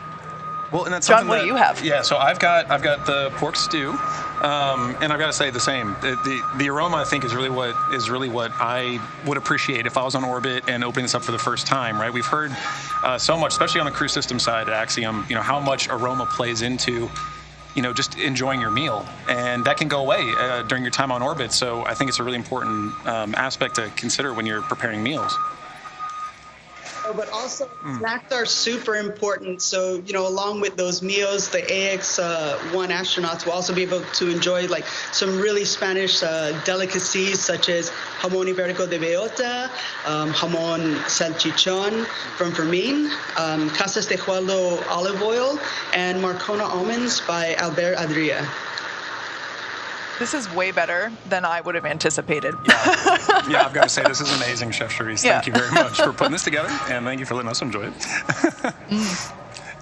Well, and that's John, what do you have? Yeah, so I've got the pork stew, and I've got to say the same. The aroma, I think, is really what I would appreciate if I was on orbit and opening this up for the first time. Right? We've heard so much, especially on the crew system side at Axiom, how much aroma plays into, just enjoying your meal, and that can go away during your time on orbit. So I think it's a really important aspect to consider when you're preparing meals. But also, snacks are super important. So, along with those meals, the AX-1 astronauts will also be able to enjoy some really Spanish delicacies such as jamón ibérico de bellota, jamón salchichón from Fermin, Casas de Juelo olive oil, and Marcona almonds by Albert Adria. This is way better than I would have anticipated. Yeah, I've got to say, this is amazing, Chef Charisse. Thank you very much for putting this together, and thank you for letting us enjoy it.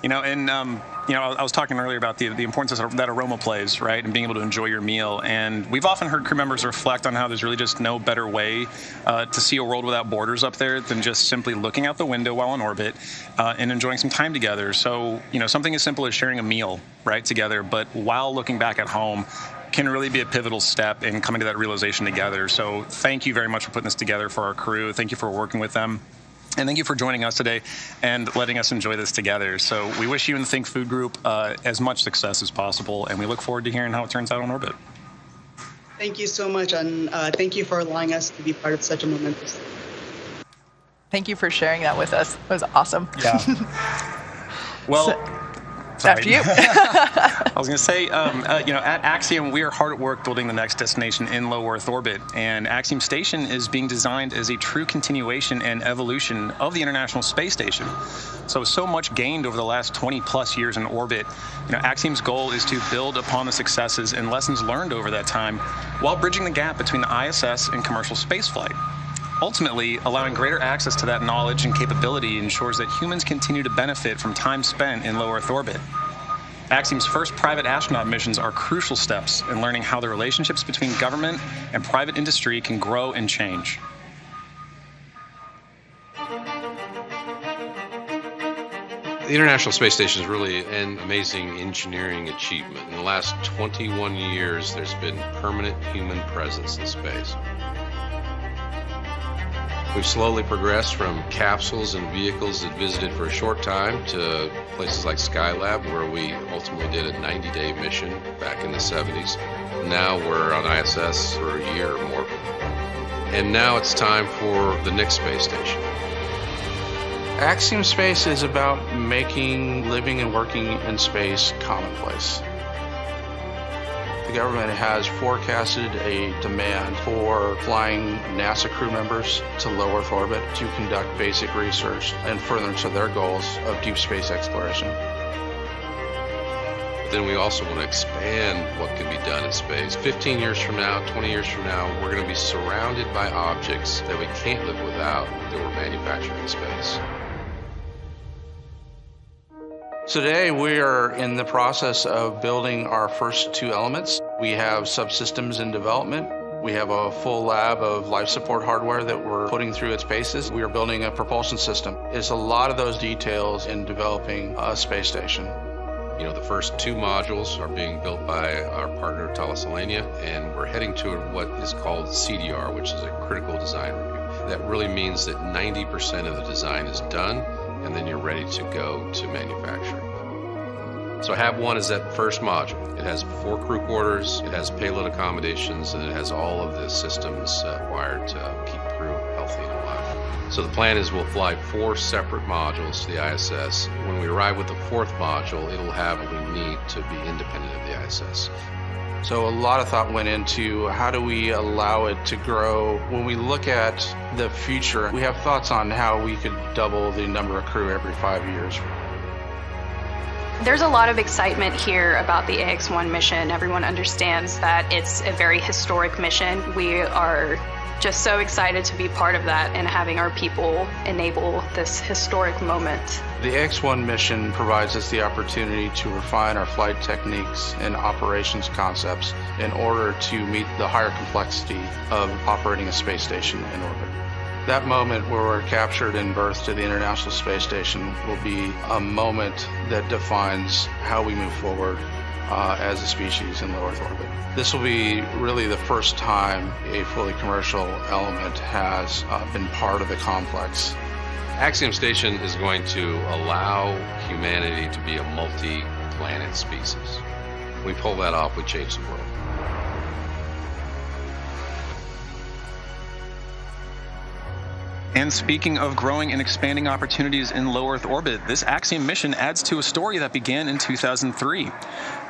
I was talking earlier about the importance that aroma plays, right, and being able to enjoy your meal. And we've often heard crew members reflect on how there's really just no better way to see a world without borders up there than just simply looking out the window while on orbit and enjoying some time together. So, something as simple as sharing a meal, right, together, but while looking back at home, can really be a pivotal step in coming to that realization together. So thank you very much for putting this together for our crew. Thank you for working with them. And thank you for joining us today and letting us enjoy this together. So we wish you and the Think Food Group as much success as possible, and we look forward to hearing how it turns out on orbit. Thank you so much, and thank you for allowing us to be part of such a momentous thing. Thank you for sharing that with us. It was awesome. Yeah. Well, after you. I was going to say, at Axiom, we are hard at work building the next destination in low Earth orbit, and Axiom Station is being designed as a true continuation and evolution of the International Space Station. So much gained over the last 20-plus years in orbit. Axiom's goal is to build upon the successes and lessons learned over that time while bridging the gap between the ISS and commercial spaceflight. Ultimately, allowing greater access to that knowledge and capability ensures that humans continue to benefit from time spent in low Earth orbit. Axiom's first private astronaut missions are crucial steps in learning how the relationships between government and private industry can grow and change. The International Space Station is really an amazing engineering achievement. In the last 21 years, there's been permanent human presence in space. We've slowly progressed from capsules and vehicles that visited for a short time to places like Skylab, where we ultimately did a 90-day mission back in the 70s. Now we're on ISS for a year or more. And now it's time for the next space station. Axiom Space is about making living and working in space commonplace. The government has forecasted a demand for flying NASA crew members to low Earth orbit to conduct basic research in furtherance of their goals of deep space exploration. But then we also want to expand what can be done in space. 15 years from now, 20 years from now, we're going to be surrounded by objects that we can't live without that we're manufacturing in space. Today, we are in the process of building our first two elements. We have subsystems in development. We have a full lab of life support hardware that we're putting through its paces. We are building a propulsion system. It's a lot of those details in developing a space station. The first 2 modules are being built by our partner Thales Alenia, and we're heading to what is called CDR, which is a critical design review. That really means that 90% of the design is done, and then you're ready to go to manufacturing. So HAB1 is that first module. It has 4 crew quarters, it has payload accommodations, and it has all of the systems wired to keep crew healthy and alive. So the plan is we'll fly 4 separate modules to the ISS. When we arrive with the 4th module, it'll have what we need to be independent of the ISS. So a lot of thought went into how do we allow it to grow. When we look at the future, we have thoughts on how we could double the number of crew every 5 years. There's a lot of excitement here about the AX-1 mission. Everyone understands that it's a very historic mission. We are just so excited to be part of that and having our people enable this historic moment. The AX-1 mission provides us the opportunity to refine our flight techniques and operations concepts in order to meet the higher complexity of operating a space station in orbit. That moment where we're captured and birthed to the International Space Station will be a moment that defines how we move forward as a species in low Earth orbit. This will be really the first time a fully commercial element has been part of the complex. Axiom Station is going to allow humanity to be a multi-planet species. When we pull that off, we change the world. And speaking of growing and expanding opportunities in low Earth orbit, this Axiom mission adds to a story that began in 2003.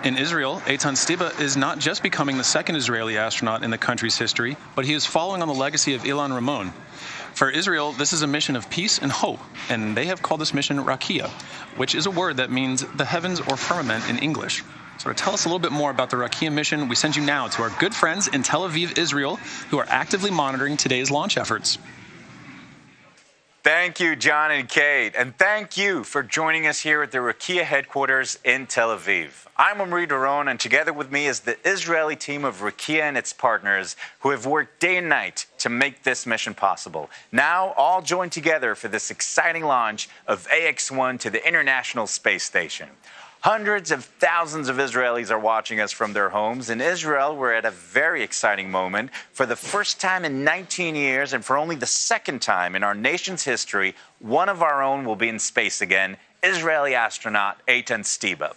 In Israel, Eytan Stibbe is not just becoming the 2nd Israeli astronaut in the country's history, but he is following on the legacy of Ilan Ramon. For Israel, this is a mission of peace and hope, and they have called this mission Rakia, which is a word that means the heavens or firmament in English. So to tell us a little bit more about the Rakia mission, we send you now to our good friends in Tel Aviv, Israel, who are actively monitoring today's launch efforts. Thank you, John and Kate, and thank you for joining us here at the Rakia headquarters in Tel Aviv. I'm Omri Doron, and together with me is the Israeli team of Rakia and its partners who have worked day and night to make this mission possible. Now, all joined together for this exciting launch of AX-1 to the International Space Station. Hundreds of thousands of Israelis are watching us from their homes. In Israel, we're at a very exciting moment. For the first time in 19 years, and for only the 2nd time in our nation's history, one of our own will be in space again, Israeli astronaut Eytan Stibbe.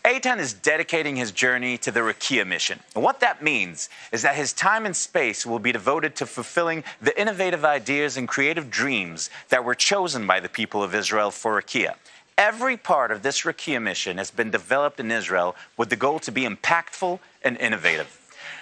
Eytan is dedicating his journey to the Rakia mission. And what that means is that his time in space will be devoted to fulfilling the innovative ideas and creative dreams that were chosen by the people of Israel for Rakia. Every part of this Rakia mission has been developed in Israel with the goal to be impactful and innovative.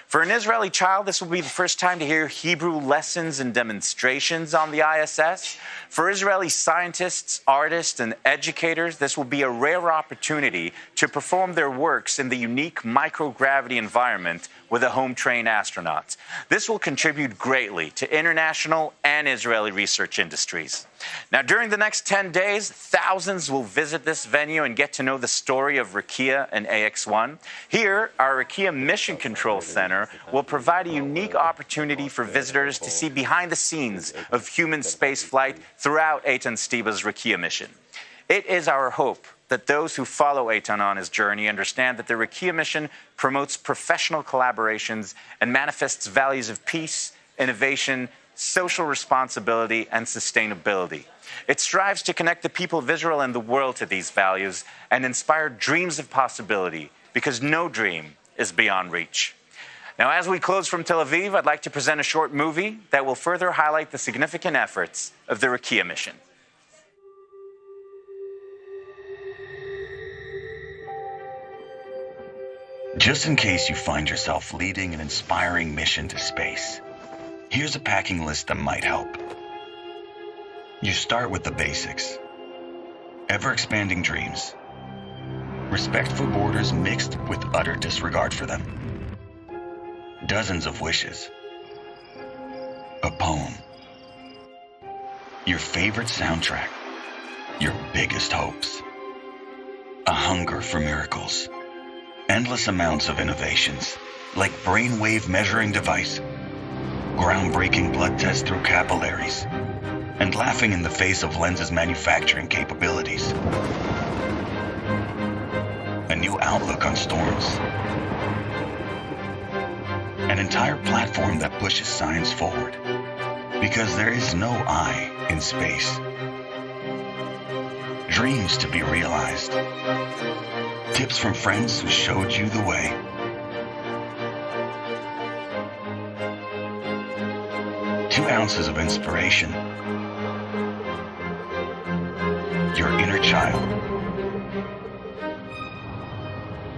For an Israeli child, this will be the first time to hear Hebrew lessons and demonstrations on the ISS. For Israeli scientists, artists, and educators, this will be a rare opportunity to perform their works in the unique microgravity environment with a home-trained astronaut. This will contribute greatly to international and Israeli research industries. Now, during the next 10 days, thousands will visit this venue and get to know the story of Rakia and AX-1. Here, our Rakia Mission Control Center will provide a unique opportunity for visitors to see behind the scenes of human spaceflight throughout Eytan Stibbe's Rakia mission. It is our hope that those who follow Eytan on his journey understand that the Rakia mission promotes professional collaborations and manifests values of peace, innovation, social responsibility, and sustainability. It strives to connect the people of Israel and the world to these values and inspire dreams of possibility, because no dream is beyond reach. Now, as we close from Tel Aviv, I'd like to present a short movie that will further highlight the significant efforts of the Rakia mission. Just in case you find yourself leading an inspiring mission to space, here's a packing list that might help. You start with the basics. Ever-expanding dreams. Respect for borders mixed with utter disregard for them. Dozens of wishes. A poem. Your favorite soundtrack. Your biggest hopes. A hunger for miracles. Endless amounts of innovations, like brainwave measuring device, groundbreaking blood test through capillaries, and laughing in the face of lenses manufacturing capabilities. a new outlook on storms. An entire platform that pushes science forward. Because there is no I in space. Dreams to be realized. Tips from friends who showed you the way. Two ounces of inspiration. Your inner child.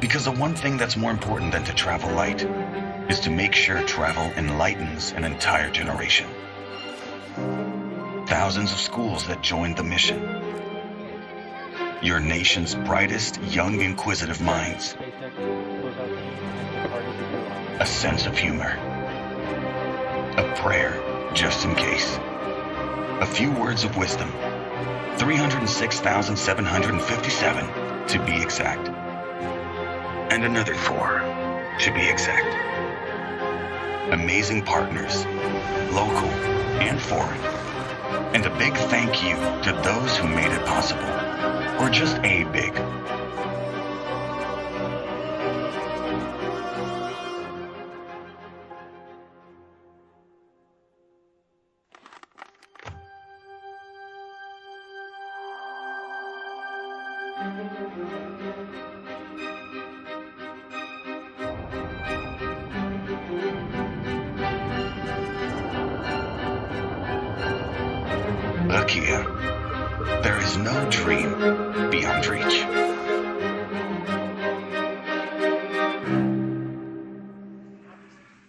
Because the one thing that's more important than to travel light is to make sure travel enlightens an entire generation. Thousands of schools that joined the mission. Your nation's brightest young inquisitive minds. A sense of humor. A prayer just in case. A few words of wisdom. 306,757 to be exact. And another 4 to be exact. Amazing partners, local and foreign. And a big thank you to those who made it possible. Or just a big. Akia, there is no dream beyond reach.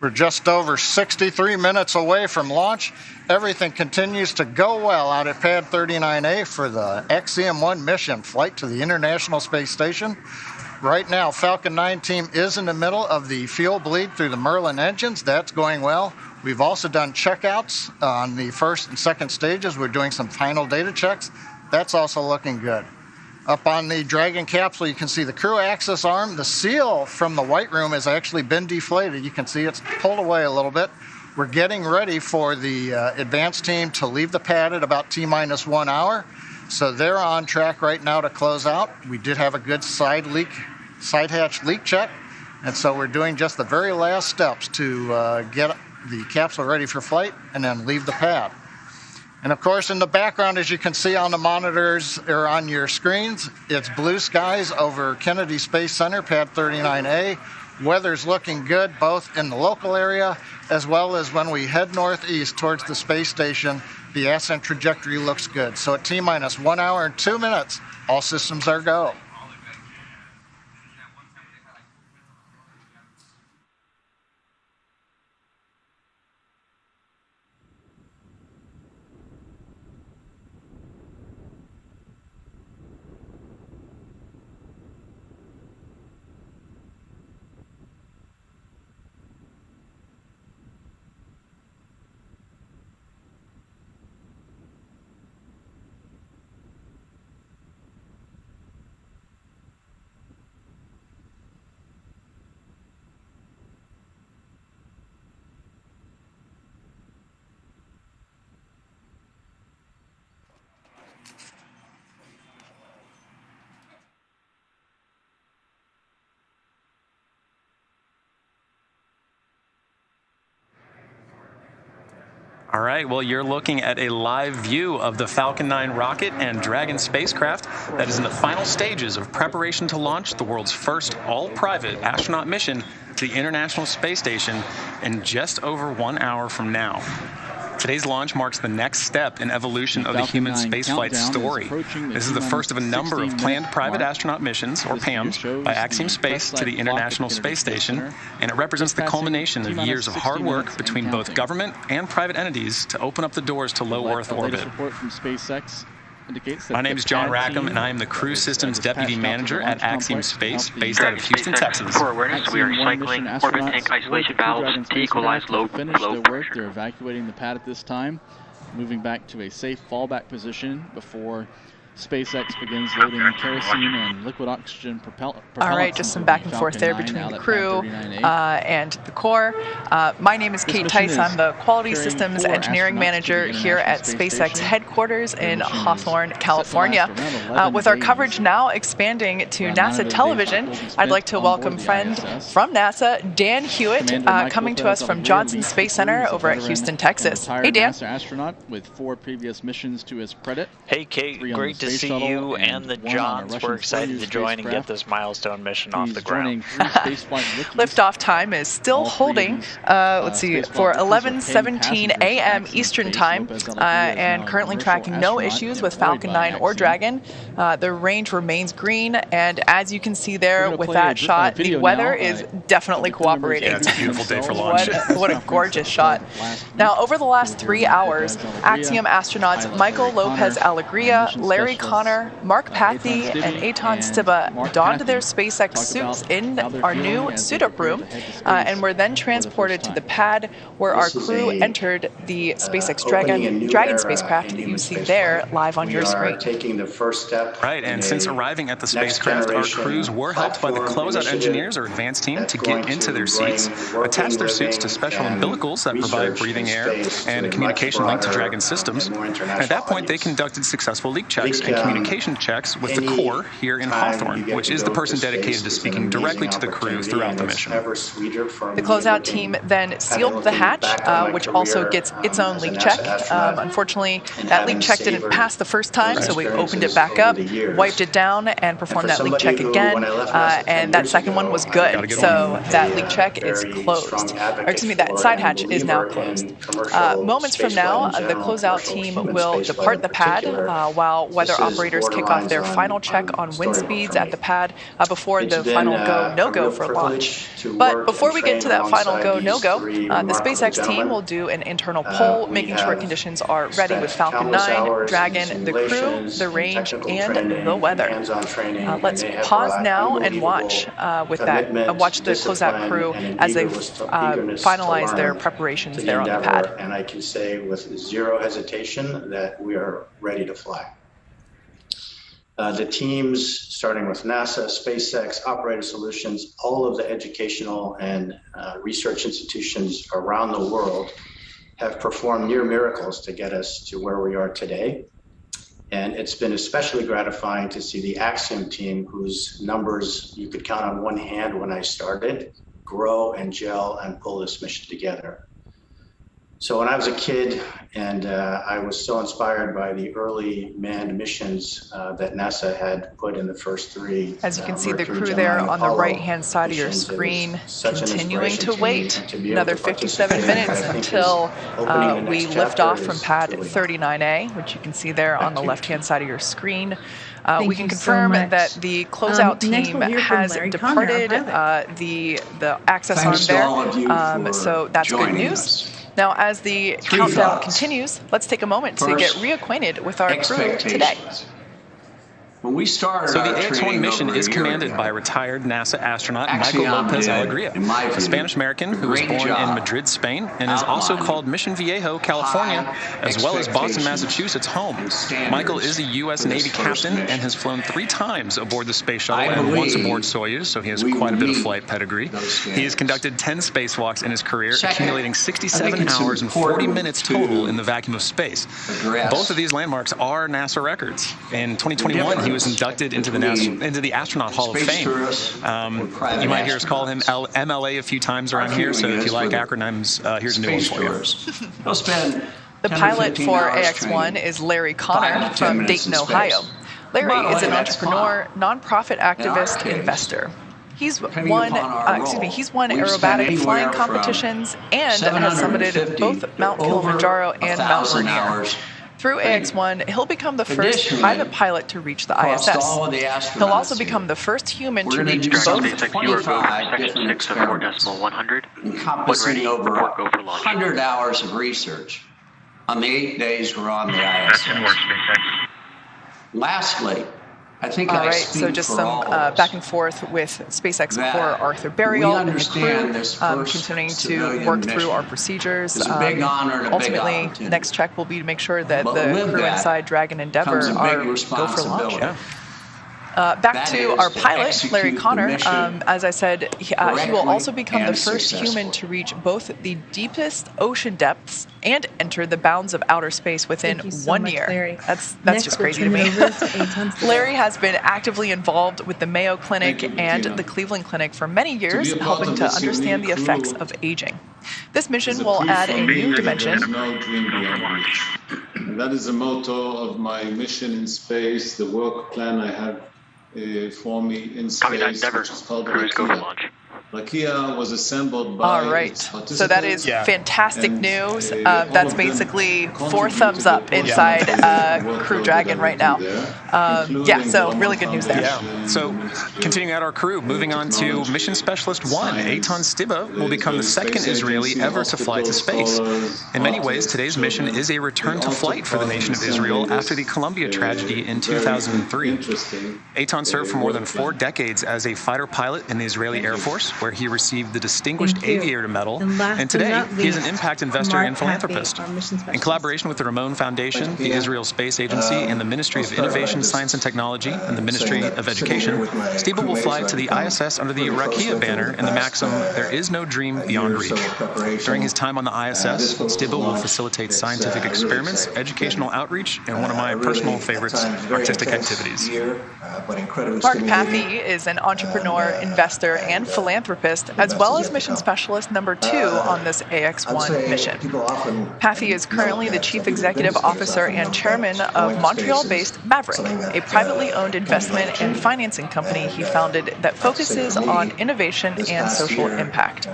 We're just over 63 minutes away from launch. Everything continues to go well out at Pad 39A for the Axiom-1 mission flight to the International Space Station. Right now, Falcon 9 team is in the middle of the fuel bleed through the Merlin engines. That's going well. We've also done checkouts on the first and second stages. We're doing some final data checks. That's also looking good. Up on the Dragon capsule, you can see the crew access arm. The seal from the White Room has actually been deflated. You can see it's pulled away a little bit. We're getting ready for the advanced team to leave the pad at about T-minus 1 hour. So they're on track right now to close out. We did have a good side hatch leak check. And so we're doing just the very last steps to get the capsule ready for flight and then leave the pad. And of course, in the background, as you can see on the monitors or on your screens, it's blue skies over Kennedy Space Center, Pad 39A. Weather's looking good, both in the local area as well as when we head northeast towards the space station. The ascent trajectory looks good. So at T-minus 1 hour and 2 minutes, all systems are go. All right, well, you're looking at a live view of the Falcon 9 rocket and Dragon spacecraft that is in the final stages of preparation to launch the world's first all-private astronaut mission to the International Space Station in just over 1 hour from now. Today's launch marks the next step in evolution of the human spaceflight story. This is the first of a number of planned private astronaut missions, or PAMs, by Axiom Space to the International Space Station, and it represents the culmination of years of hard work between both government and private entities to open up the doors to low Earth orbit. My name is John Rackham, and I am the Crew Systems Deputy Manager at Axiom Space, based out of Houston, Texas. For awareness, we are cycling orbit tank isolation valves to equalize low flow pressure. They're evacuating the pad at this time, moving back to a safe fallback position before SpaceX begins loading kerosene and liquid oxygen propellant. All right, just some back and forth there between the crew and the core. My name is Kate Tice. I'm the Quality Systems Engineering Manager here at SpaceX headquarters in Hawthorne, California. With our coverage now expanding to NASA television, I'd like to welcome friend from NASA, Dan Hewitt, coming to us from Johnson Space Center over at Houston, Texas. Hey, Dan. NASA astronaut with 4 previous missions to his credit. Hey, Kate. Great to see you and the Johns. We're excited to join and get this milestone mission off the ground. Liftoff time is still holding, let's see, for 11:17 a.m. Eastern Time, and currently tracking no issues with Falcon 9 or Dragon. The range remains green, and as you can see there with that shot, the weather is definitely cooperating. Yeah, it's a beautiful day for launch. What a gorgeous shot. Now, over the last 3 hours, Axiom astronauts Michael López-Alegría, Larry Connor, Mark Pathy, and Eytan Stibbe donned their SpaceX suits in our new suit-up room, and were then transported to the pad where our crew entered the SpaceX Dragon spacecraft that you see there live on your screen. Taking the first step. Right, and since arriving at the spacecraft, our crews were helped by the closeout engineers or advanced team to get into their seats, attach their suits to special umbilicals that provide breathing air and a communication link to Dragon systems. And at that point, they conducted successful leak checks and communication checks with the core here in Hawthorne, which is the person dedicated to speaking directly to the crew throughout the mission. The closeout team then sealed the hatch, which also gets its own leak check. Unfortunately, that leak check didn't pass the first time, so we opened it back up, wiped it down, and performed that leak check again, and that second one was good. So that leak check is closed. Or excuse me, that side hatch is now closed. Moments from now, the closeout team will depart the pad while weather operators kick off their final check on wind speeds at the pad before the final go-no-go for launch. But before we get to that final go-no-go, the SpaceX team will do an internal poll, making sure conditions are ready with Falcon 9, Dragon, the crew, the range, and the weather. Let's pause now and watch watch the closeout crew as they finalize their preparations there on the pad. And I can say with zero hesitation that we are ready to fly. The teams, starting with NASA, SpaceX, Operator Solutions, all of the educational and research institutions around the world have performed near miracles to get us to where we are today. And it's been especially gratifying to see the Axiom team, whose numbers you could count on one hand when I started, grow and gel and pull this mission together. So when I was a kid, and I was so inspired by the early manned missions that NASA had put in the first 3. As you can see the crew there on the right-hand side of your screen, continuing to wait another 57 minutes until we lift off from pad 39A, which you can see there on the left-hand side of your screen. We can confirm that the closeout team has departed the access arm there, so that's good news. Now, as the countdown continues, let's take a moment to get reacquainted with our crew today. When we started so the Axiom-1 mission is commanded by retired NASA astronaut Michael López-Alegría, a Spanish-American who was born in Madrid, Spain, and is also called Mission Viejo, California, as well as Boston, Massachusetts home. Michael is a U.S. Navy captain and has flown 3 times aboard the space shuttle and once aboard Soyuz, so he has quite a bit of flight pedigree. He has conducted 10 spacewalks in his career, accumulating 67 hours and 40 minutes total in the vacuum of space. Both of these landmarks are NASA records. In 2021, he was inducted into the Astronaut Hall of Fame. You might hear us call him MLA a few times around here, so if you like acronyms, here's a new one for you. The pilot for AX-1 is Larry Connor from Dayton, Ohio. Larry is an entrepreneur, nonprofit activist, investor. He's won aerobatic flying competitions and has summited both Mount Kilimanjaro and Mount Rainier. Through AX-1, he'll become the first private pilot to reach the ISS. He'll also become the first human to reach both. Encompassing over 100 hours of research on the 8 days we're on the ISS. Lastly, I think All I right, speak so just for some all of us back and forth with SpaceX that core Arthur we Burial and the understand crew, this first continuing to civilian work through mission our procedures. is a big honor and a big Ultimately, opportunity. next check will be to make sure that But the with crew that inside Dragon Endeavour comes a big are go for launch. responsibility. Back That to is our to pilot, execute Larry the Connor. mission As I said, he will correctly also become the and first human to reach both the deepest ocean depths and enter the bounds of outer space within Thank you so 1 much, year. Larry. That's Next, just we'll crazy to turn me. it over to Eytan Stibbe. Larry has been actively involved with the Mayo Clinic and the Cleveland Clinic for many years, helping to understand the effects of aging. This mission will add a new dimension. And that is the motto of my mission in space, the work plan I have for me in space, which is called Rakia. Rakia was assembled by All right, so that is fantastic news. That's basically 4 thumbs up inside Crew Dragon right now. Yeah, so really good news there. Yeah. So continuing out our crew, moving on to Mission Specialist 1, Eytan Stibbe will become the second Israeli ever to fly to space. In many ways, today's mission is a return to flight for the nation of Israel after the Columbia tragedy in 2003. Eytan served for more than 4 decades as a fighter pilot in the Israeli Air Force, where he received the Distinguished Aviator Medal, and today he is an impact investor and philanthropist. In collaboration with the Ramon Foundation, the Israel Space Agency, and the Ministry of Innovation, Science and Technology, and the Ministry of Education, Stibbe will fly to the ISS under the Rakia banner and the maxim, "There is no dream beyond reach." During his time on the ISS, Stibbe will facilitate scientific experiments, educational outreach, and one of my personal favorites, artistic activities. Mark Pathy is an entrepreneur, investor, and philanthropist, as well as mission specialist number 2 on this AX-1 mission. Pathy is currently the chief executive officer and chairman of Montreal-based Maverick, a privately owned investment and financing company he founded that focuses on innovation and social impact.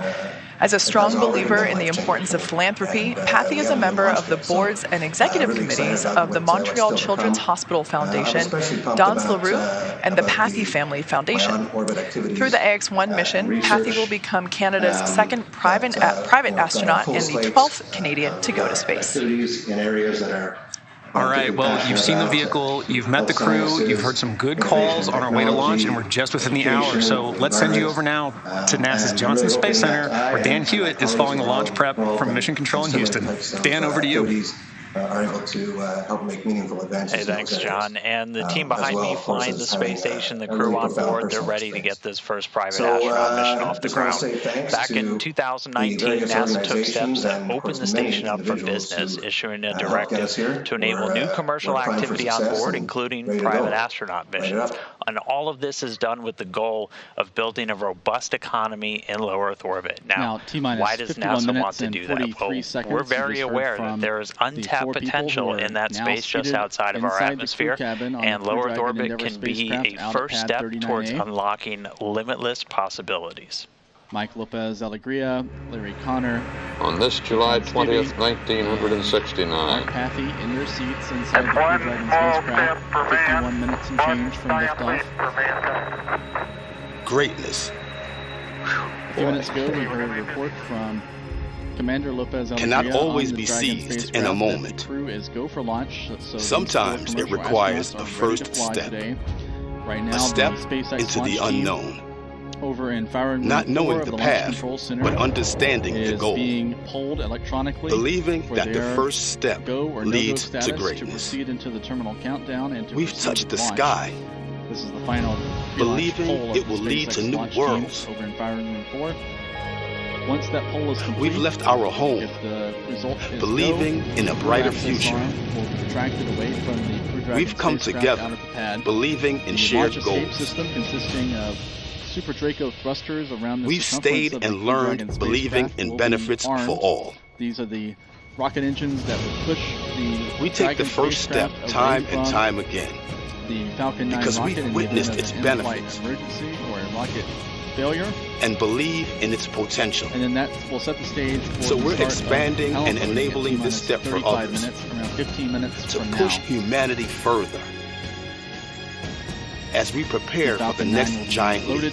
As a strong believer in the importance of philanthropy, Pathy is a member of the boards and executive committees of the Montreal Children's Hospital Foundation, Dans LaRue, and the Pathy Family Foundation. Through the AX-1 mission, Pathy will become Canada's second private astronaut and the 12th Canadian to go to space. All right, well, you've seen the vehicle, you've met the crew, you've heard some good calls on our way to launch, and we're just within the hour. So let's send you over now to NASA's Johnson Space Center, where Dan Hewitt is following the launch prep from Mission Control in Houston. Dan, over to you. Are able to help make meaningful advances. Hey, thanks, John. And the team behind me flying the space station, the crew on board, they're ready to get this first private astronaut mission off the ground. Back in 2019, NASA took steps to open the station up for business, issuing a directive to enable new commercial activity on board, including private astronaut missions. And all of this is done with the goal of building a robust economy in low Earth orbit. Now why does NASA want to do that? Well, we're very aware that there is untapped potential in that space just outside of our atmosphere, and low Earth orbit can be a first step towards unlocking limitless possibilities. Michael López-Alegría, Larry Connor. On this July 20th, 1969. Mark Pathy in their seats inside the Crew Dragon spacecraft, 51 minutes and change from liftoff. Greatness. A few minutes ago, we heard a report from Commander López-Alegría cannot always on the be Dragon seized in a moment. The crew is go for launch. So sometimes it requires a first step. Right now, a step the SpaceX into the unknown. Over in firing not knowing the the path, but understanding the goal. Being polled electronically, believing that the first step leads to greatness. To proceed into the terminal countdown and we've touched the sky. This is the final believing it will lead to new worlds. Over in firing room 4. Once that poll is complete, we've left our home, if the result is believing in a brighter future. Away from the Crew Dragon we've come together, out of the pad. believing in shared goals. System consisting of Super Draco thrusters around the we've stayed and learned, believing in benefits for all. These are the rocket engines that will push the we take the first step time and time again. The Falcon 9 because rocket we've witnessed its benefits. Emergency or a rocket failure. And believe in its potential. And then that will set the stage for so we're expanding and enabling this step for others around 15 minutes to push humanity further as we prepare for the next giant leap.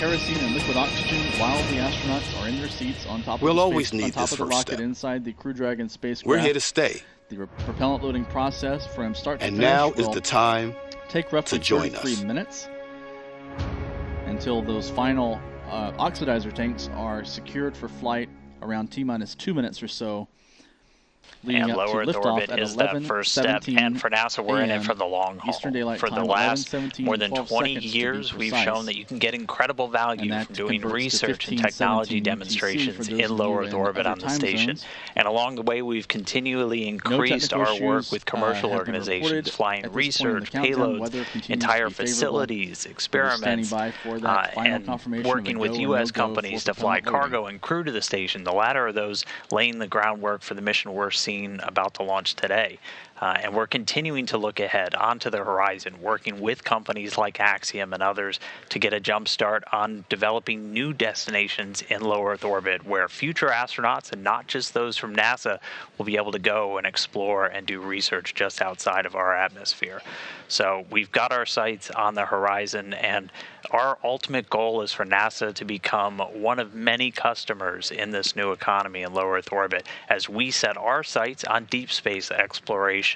kerosene and liquid oxygen while the astronauts are in their seats on top We'll of the always need on top this of the first rocket step. inside the Crew Dragon spacecraft. We're here to stay. The propellant loading process from start to And finish now is will the time take roughly to join 33 us. minutes until those final oxidizer tanks are secured for flight around T-minus 2 minutes or so. Leading And up low to Earth liftoff orbit at is that first step. And for NASA, we're in it for the long haul. Eastern Daylight For Time, the last 11:17 more than 12 20 seconds to be years, we've precise. shown that you can get incredible value And from that doing converts to research and 15:17 technology UTC demonstrations for those in of low you Earth in orbit other on the time station. zones. And along the way, we've continually increased technical our work issues, with commercial have been organizations, reported flying at this point in the research, countdown. payloads, Weather continues to entire be favorable. facilities, We're experiments, standing by for that final and confirmation working of a with go and U.S. no-go companies for to fly propellant loading. cargo and crew to the station. The latter of those laying the groundwork for the mission we're seeing about to launch today. And we're continuing to look ahead onto the horizon, working with companies like Axiom and others to get a jump start on developing new destinations in low Earth orbit where future astronauts, and not just those from NASA, will be able to go and explore and do research just outside of our atmosphere. So we've got our sights on the horizon, and our ultimate goal is for NASA to become one of many customers in this new economy in low Earth orbit as we set our sights on deep space exploration,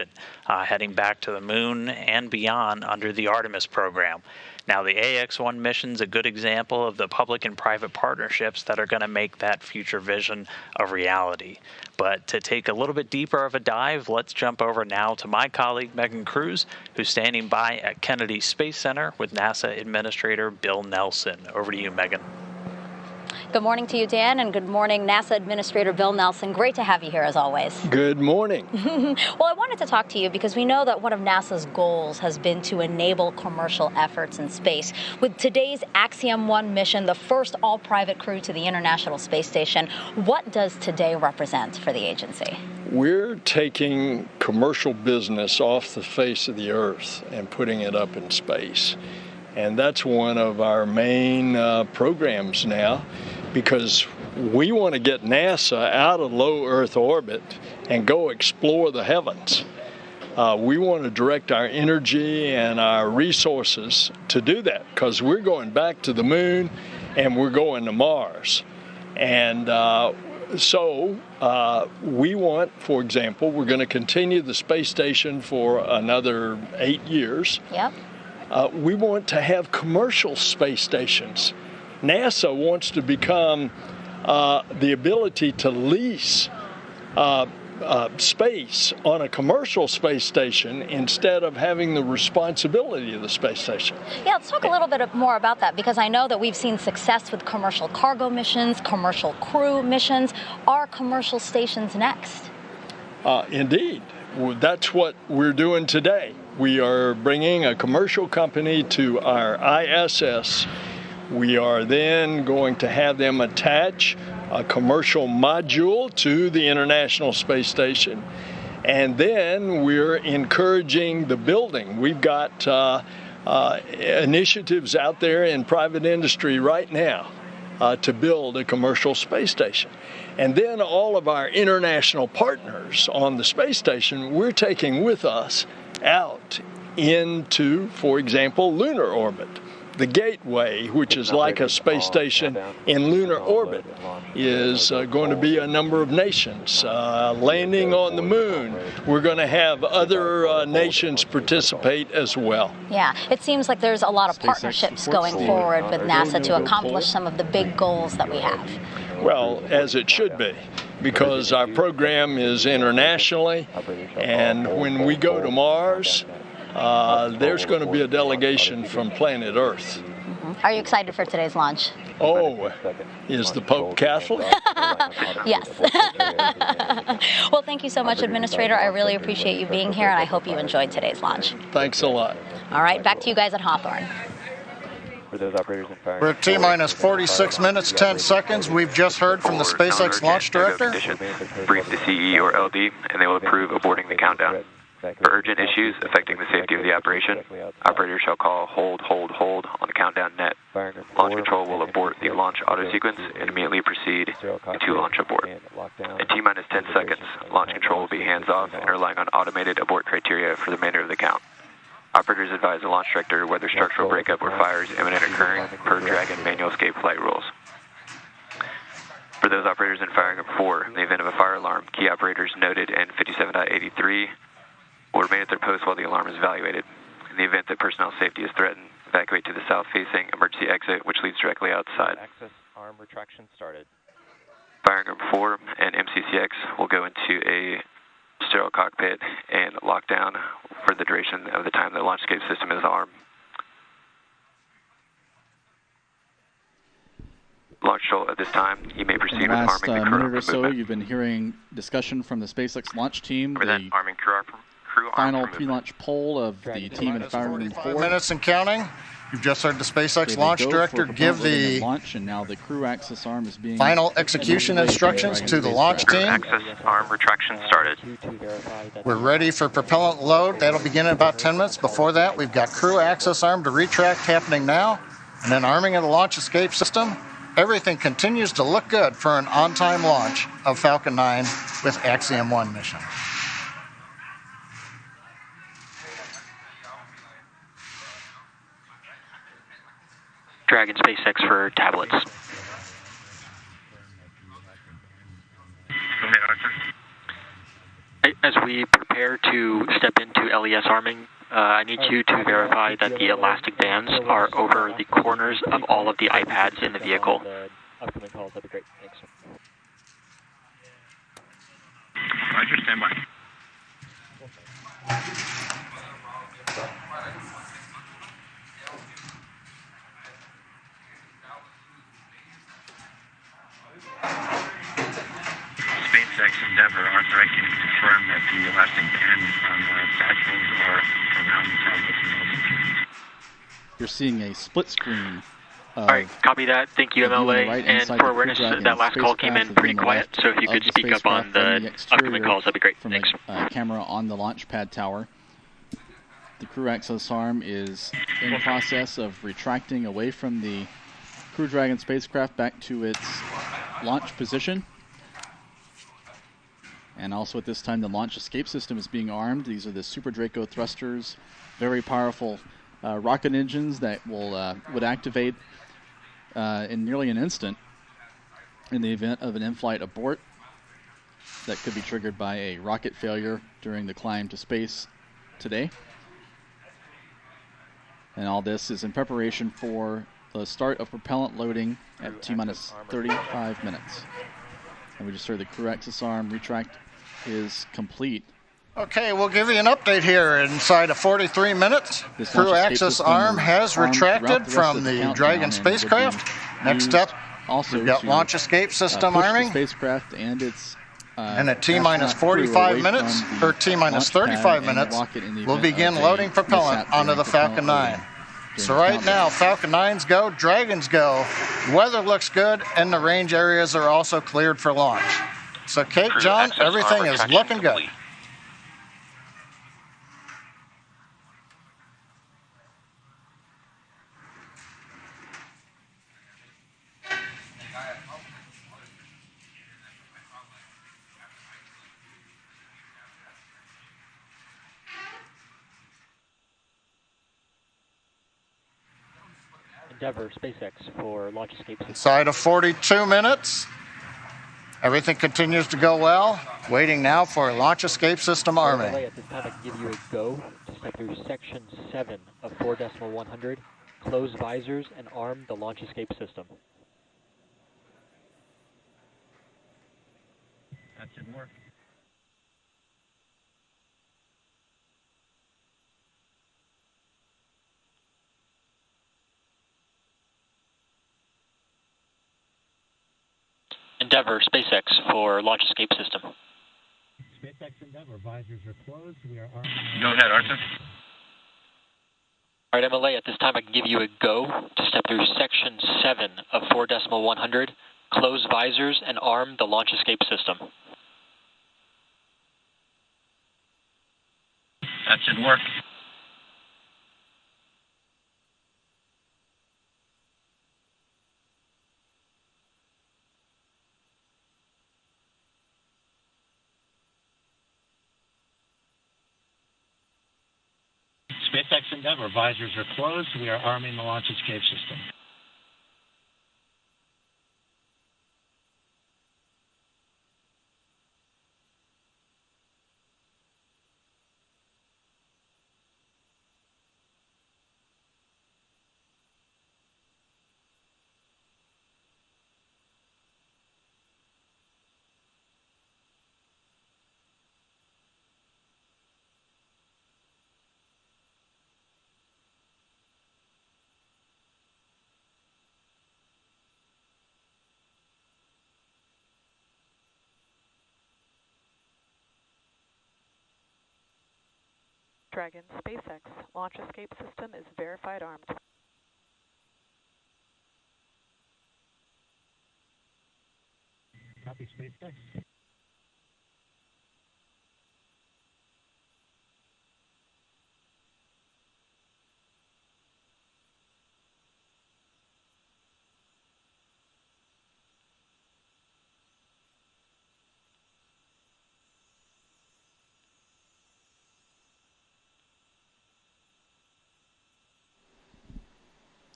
heading back to the moon and beyond under the Artemis program. Now, the AX-1 mission's a good example of the public and private partnerships that are going to make that future vision a reality. But to take a little bit deeper of a dive, let's jump over now to my colleague, Megan Cruz, who's standing by at Kennedy Space Center with NASA Administrator Bill Nelson. Over to you, Megan. Good morning to you, Dan, and good morning, NASA Administrator Bill Nelson. Great to have you here, as always. Good morning. Well, I wanted to talk to you because we know that one of NASA's goals has been to enable commercial efforts in space. With today's Axiom-1 mission, the first all-private crew to the International Space Station, what does today represent for the agency? We're taking commercial business off the face of the Earth and putting it up in space. And that's one of our main programs now, because we want to get NASA out of low Earth orbit and go explore the heavens. We want to direct our energy and our resources to do that, because we're going back to the moon and we're going to Mars. And so we want, for example, we're going to continue the space station for another 8 years. Yep. We want to have commercial space stations. NASA wants to become the ability to lease space on a commercial space station instead of having the responsibility of the space station. Yeah, let's talk a little bit more about that, because I know that we've seen success with commercial cargo missions, commercial crew missions. Are commercial stations next? Indeed. That's what we're doing today. We are bringing a commercial company to our ISS. We are then going to have them attach a commercial module to the International Space Station. And then we're encouraging the building. We've got initiatives out there in private industry right now to build a commercial space station. And then all of our international partners on the space station, we're taking with us out into, for example, lunar orbit. The Gateway, which is like a space station in lunar orbit, is going to be a number of nations landing on the moon. We're going to have other nations participate as well. Yeah, it seems like there's a lot of partnerships going forward with NASA to accomplish some of the big goals that we have. Well, as it should be, because our program is internationally, and when we go to Mars, there's going to be a delegation from planet Earth. Are you excited for today's launch? Oh, is the Pope Catholic? Yes. Well, thank you so much, Administrator. I really appreciate you being here, and I hope you enjoyed today's launch. Thanks a lot. All right, back to you guys at Hawthorne. We're at T-minus 46 minutes, 10 seconds. We've just heard from the SpaceX launch director. Brief the CE or LD, and they will approve aborting the countdown. For urgent issues affecting the safety of the operation, operators shall call hold on the countdown net. Launch control will abort the launch auto sequence and immediately proceed into launch abort. In T-minus 10 seconds, launch control will be hands-off and relying on automated abort criteria for the remainder of the count. Operators advise the launch director whether structural breakup or fire is imminent occurring per Dragon manual escape flight rules. For those operators in firing up 4, in the event of a fire alarm, key operators noted in 57.83 will remain at their post while the alarm is evaluated. In the event that personnel safety is threatened, evacuate to the south-facing emergency exit, which leads directly outside. Access arm retraction started. Firing up 4 and MCCX will go into a sterile cockpit and lock down for the duration of the time the launch escape system is armed. Launch control at this time. You may proceed with arming the crew. In the last minute or so, movement. you've been hearing discussion from the SpaceX launch team. Then arming crew Final pre-launch poll of the team in firing 4 minutes and counting. You've just heard the SpaceX launch director give the launch, and now the crew access arm is being final execution instructions to the launch team. Access arm retraction started. We're ready for propellant load. That'll begin in about 10 minutes. Before that, we've got crew access arm to retract happening now, and then arming of the launch escape system. Everything continues to look good for an on-time launch of Falcon 9 with Axiom-1 mission. Dragon SpaceX for tablets. Go ahead, Arthur. As we prepare to step into LES arming, I need you to verify that the elastic bands are over the corners of all of the iPads in the vehicle. Upcoming calls, that'd be great. Thanks. Roger, stand by. SpaceX Endeavour, Arthur, I can confirm that the elastic band on the satchels are around the tablets and also. You're seeing a split screen. All right, copy that. Thank you, MLA. Right and for awareness, that last call came in pretty quiet, so if you could speak up on the upcoming calls, that'd be great. From Thanks. a camera on the launch pad tower. The crew access arm is in the process of retracting away from the Crew Dragon spacecraft back to its launch position. And also at this time, the launch escape system is being armed. These are the Super Draco thrusters, very powerful rocket engines that would activate in nearly an instant in the event of an in-flight abort that could be triggered by a rocket failure during the climb to space today. And all this is in preparation for the start of propellant loading at T-minus 35 minutes. And we just heard the crew access arm retract is complete. Okay, we'll give you an update here. Inside of 43 minutes, crew access arm has retracted from the Dragon spacecraft. Next up, also we've got launch escape system arming. Spacecraft and its and at T-minus 45 minutes, or T-minus 35 minutes, we'll begin loading propellant onto the Falcon 9. So right now, Falcon 9s go, Dragons go. Weather looks good, and the range areas are also cleared for launch. So Kate, John, everything is looking good. Endeavour, SpaceX for launch escape system. Inside of 42 minutes, everything continues to go well. Waiting now for launch escape system arming. At this time, I can give you a go to step through section 7 of 4.100, close visors, and arm the launch escape system. That should work. Endeavour, SpaceX for launch escape system. SpaceX Endeavour, visors are closed. We are arming. Go ahead, Arthur. All right, MLA, at this time I can give you a go to step through section 7 of 4.100, close visors, and arm the launch escape system. That should work. SpaceX Endeavour, visors are closed. We are arming the launch escape system. Dragon SpaceX launch escape system is verified armed. Copy, SpaceX.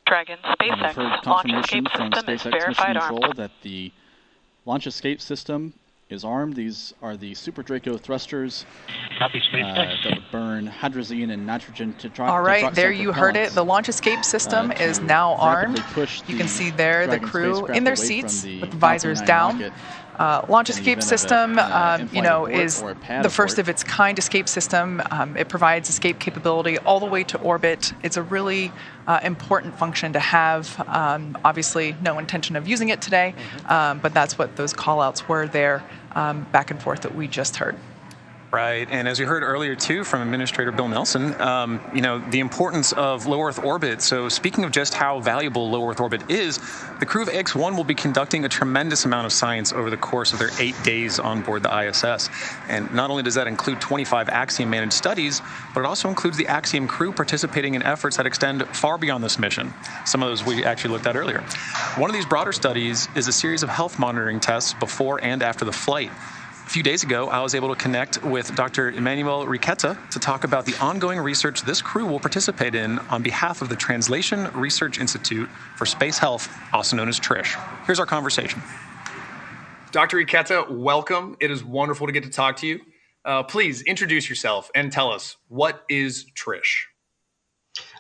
Dragon SpaceX launch escape system is verified armed. That the launch escape system is armed. These are the Super Draco thrusters Copy, that would burn hydrazine and nitrogen to try. All right, there you heard it. The launch escape system is now armed. You can see there the crew in their seats with the visors down. Launch escape system, is the first of its kind escape system. It provides escape capability all the way to orbit. It's a really important function to have. Obviously, no intention of using it today, but that's what those call-outs were there back and forth that we just heard. Right, and as we heard earlier too from Administrator Bill Nelson, the importance of low Earth orbit. So speaking of just how valuable low Earth orbit is, the crew of AX-1 will be conducting a tremendous amount of science over the course of their 8 days on board the ISS. And not only does that include 25 Axiom-managed studies, but it also includes the Axiom crew participating in efforts that extend far beyond this mission. Some of those we actually looked at earlier. One of these broader studies is a series of health monitoring tests before and after the flight. A few days ago, I was able to connect with Dr. Emmanuel Riquetta to talk about the ongoing research this crew will participate in on behalf of the Translation Research Institute for Space Health, also known as TRISH. Here's our conversation. Dr. Riquetta, welcome. It is wonderful to get to talk to you. Please introduce yourself and tell us, what is TRISH?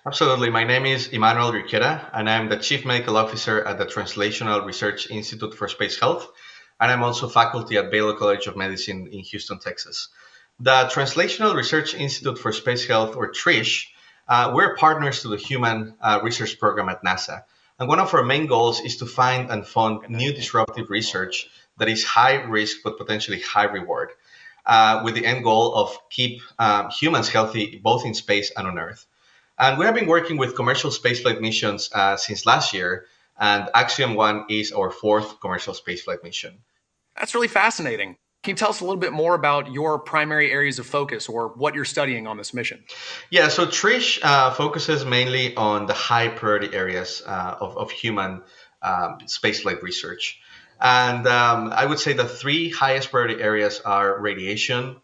Absolutely. My name is Emmanuel Riquetta, and I'm the Chief Medical Officer at the Translational Research Institute for Space Health. And I'm also faculty at Baylor College of Medicine in Houston, Texas. The Translational Research Institute for Space Health, or TRISH, we're partners to the Human Research Program at NASA. And one of our main goals is to find and fund new disruptive research that is high risk but potentially high reward, with the end goal of keep humans healthy both in space and on Earth. And we have been working with commercial spaceflight missions since last year, and Axiom-1 is our 4th commercial spaceflight mission. That's really fascinating. Can you tell us a little bit more about your primary areas of focus or what you're studying on this mission? Yeah, so TRISH focuses mainly on the high priority areas of human spaceflight research. And I would say the 3 highest priority areas are radiation,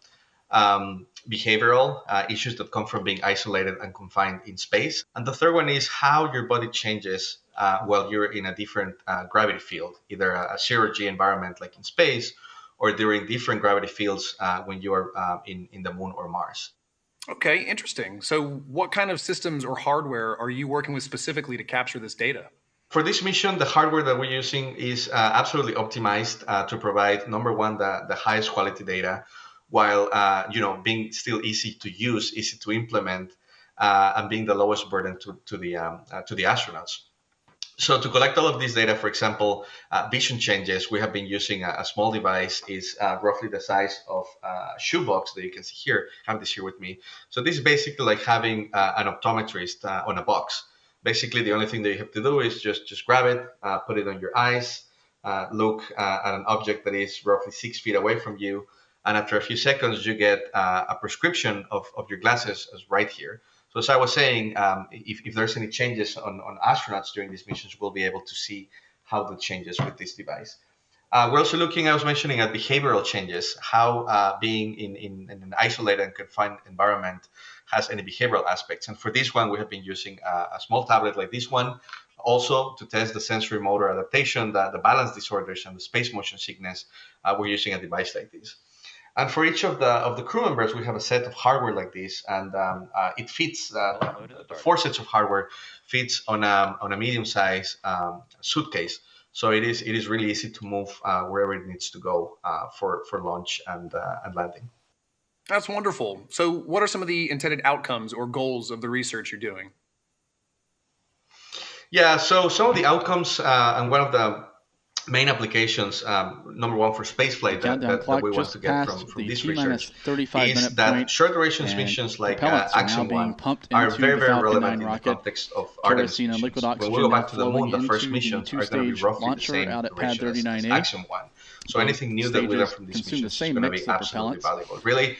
behavioral issues that come from being isolated and confined in space. And the third one is how your body changes while you're in a different gravity field, either a zero-G environment like in space, or during different gravity fields when you are in the moon or Mars. Okay, interesting. So what kind of systems or hardware are you working with specifically to capture this data? For this mission, the hardware that we're using is absolutely optimized to provide, number one, the highest quality data, while being still easy to use, easy to implement, and being the lowest burden to the astronauts. So to collect all of this data, for example, vision changes, we have been using a small device, is roughly the size of a shoebox that you can see here. I have this here with me. So this is basically like having an optometrist on a box. Basically, the only thing that you have to do is just grab it, put it on your eyes, look at an object that is roughly 6 feet away from you, and after a few seconds, you get a prescription of your glasses as right here. So as I was saying, if there's any changes on astronauts during these missions, we'll be able to see how that changes with this device. We're also looking, I was mentioning, at behavioral changes, how being in an isolated and confined environment has any behavioral aspects. And for this one, we have been using a small tablet like this one, also to test the sensory motor adaptation, the balance disorders, and the space motion sickness. We're using a device like this. And for each of the crew members, we have a set of hardware like this, and it fits. The 4 sets of hardware fits on a medium-sized suitcase. So it is really easy to move wherever it needs to go for launch and landing. That's wonderful. So what are some of the intended outcomes or goals of the research you're doing? Yeah, so some of the outcomes and one of the main applications, number one for spaceflight that we want to get from this research is that short duration missions like Axiom-1 are very, very relevant in the context of Artemis missions. When we go back to the moon, the first missions are going to be roughly the same duration as Axiom-1. So anything new that we learn from these missions is going to be absolutely valuable. Really,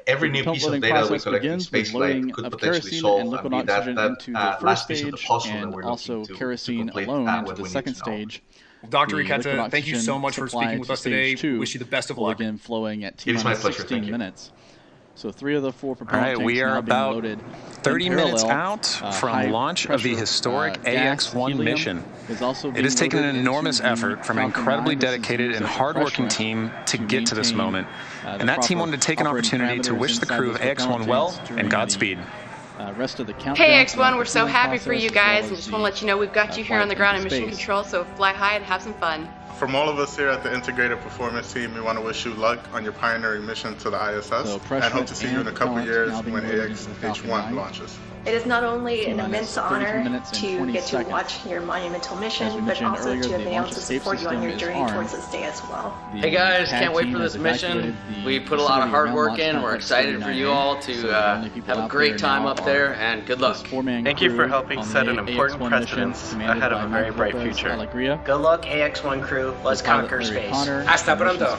every new piece of data we collect in spaceflight could potentially solve and be that last piece of the puzzle that we're looking to complete with the second stage. Dr. Iketa, thank you so much for speaking with us today. Wish you the best of luck. Again, flowing at T-minus 16 minutes. So 3 of the 4 propellant tanks we are about 30 minutes out from launch of the historic AX-1 mission. It has taken an enormous effort from an incredibly dedicated and hardworking team to get to this moment. And that team wanted to take an opportunity to wish the crew of AX-1 well and Godspeed. Rest of the hey X1, we're so happy for you guys and just want to let you know we've got you here on the ground in mission control, so fly high and have some fun. From all of us here at the Integrated Performance Team, we want to wish you luck on your pioneering mission to the ISS and hope to see you in a couple of years when AX-1 launches. It is not only an immense honor to get to watch your monumental mission, but also to be able to support you on your journey towards this day as well. Hey guys, can't wait for this mission. We put a lot of hard work in. We're excited for you all to have a great time up there, and good luck. Thank you for helping set an important precedence ahead of a very bright future. Good luck, AX-1 crew. Let's conquer space. Hasta pronto.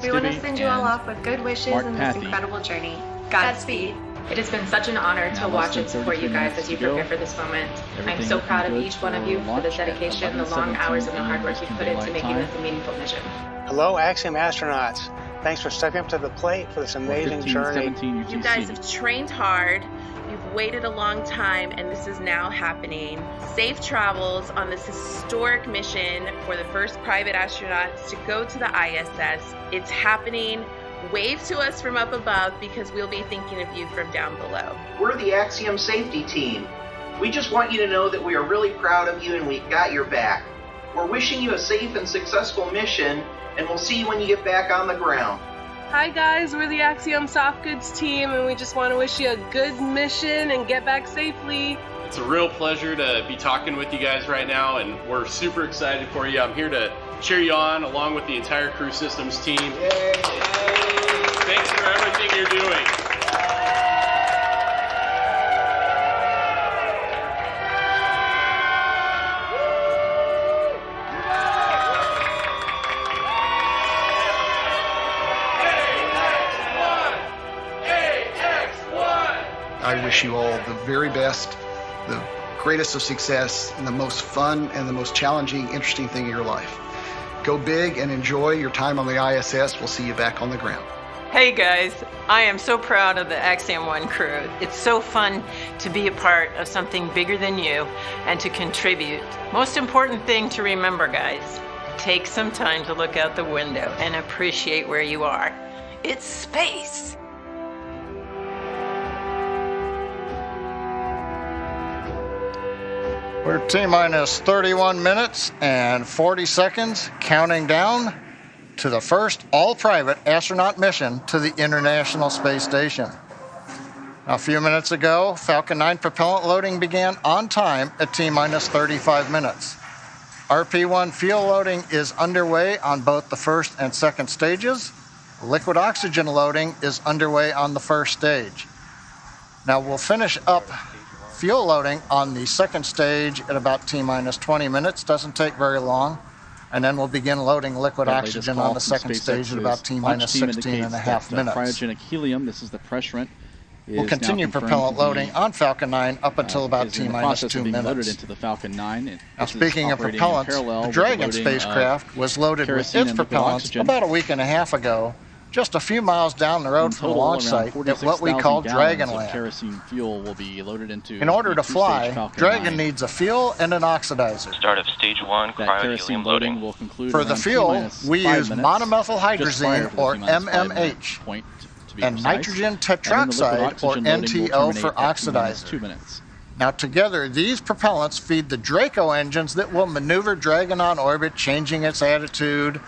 We want to send you all off with good wishes in this incredible journey. Godspeed. It has been such an honor to watch and support you guys as you prepare for this moment. I'm so proud of each one of you for the dedication, the long hours, and the hard work you put into making this a meaningful mission. Hello, Axiom astronauts. Thanks for stepping up to the plate for this amazing journey. You guys have trained hard, you've waited a long time, and this is now happening. Safe travels on this historic mission for the first private astronauts to go to the ISS. It's happening. Wave to us from up above because we'll be thinking of you from down below. We're the Axiom safety team. We just want you to know that we are really proud of you and we've got your back. We're wishing you a safe and successful mission, and we'll see you when you get back on the ground. Hi guys, we're the Axiom soft goods team, and we just want to wish you a good mission and get back safely. It's a real pleasure to be talking with you guys right now, and we're super excited for you. I'm here to cheer you on along with the entire Crew Systems team. Yay. Thanks for everything you're doing. I wish you all the very best, the greatest of success, and the most fun and the most challenging, interesting thing in your life. Go big and enjoy your time on the ISS. We'll see you back on the ground. Hey guys, I am so proud of the Axiom-1 crew. It's so fun to be a part of something bigger than you and to contribute. Most important thing to remember, guys, take some time to look out the window and appreciate where you are. It's space. We're T-minus 31 minutes and 40 seconds, counting down to the first all-private astronaut mission to the International Space Station. A few minutes ago, Falcon 9 propellant loading began on time at T-minus 35 minutes. RP-1 fuel loading is underway on both the first and second stages. Liquid oxygen loading is underway on the first stage. Now we'll finish up fuel loading on the second stage at about T-minus 20 minutes. Doesn't take very long. And then we'll begin loading liquid oxygen on the second stage at about T-minus 16 and a half minutes. Cryogenic helium, this is the pressurant, We'll continue propellant loading on Falcon 9 up until about T-minus 2 minutes. Into the Falcon 9. Now, speaking of propellants, the Dragon spacecraft was loaded with its propellants about a week and a half ago, just a few miles down the road from the launch site at what we call Dragonland. Kerosene fuel will be loaded into in order to fly, Dragon needs a fuel and an oxidizer. Start of stage 1, cryo-helium loading. Will conclude for the fuel, we use monomethyl hydrazine, or MMH, and nitrogen tetroxide, or NTO, for oxidizer. 2 minutes. Now together, these propellants feed the Draco engines that will maneuver Dragon on orbit, changing its attitude,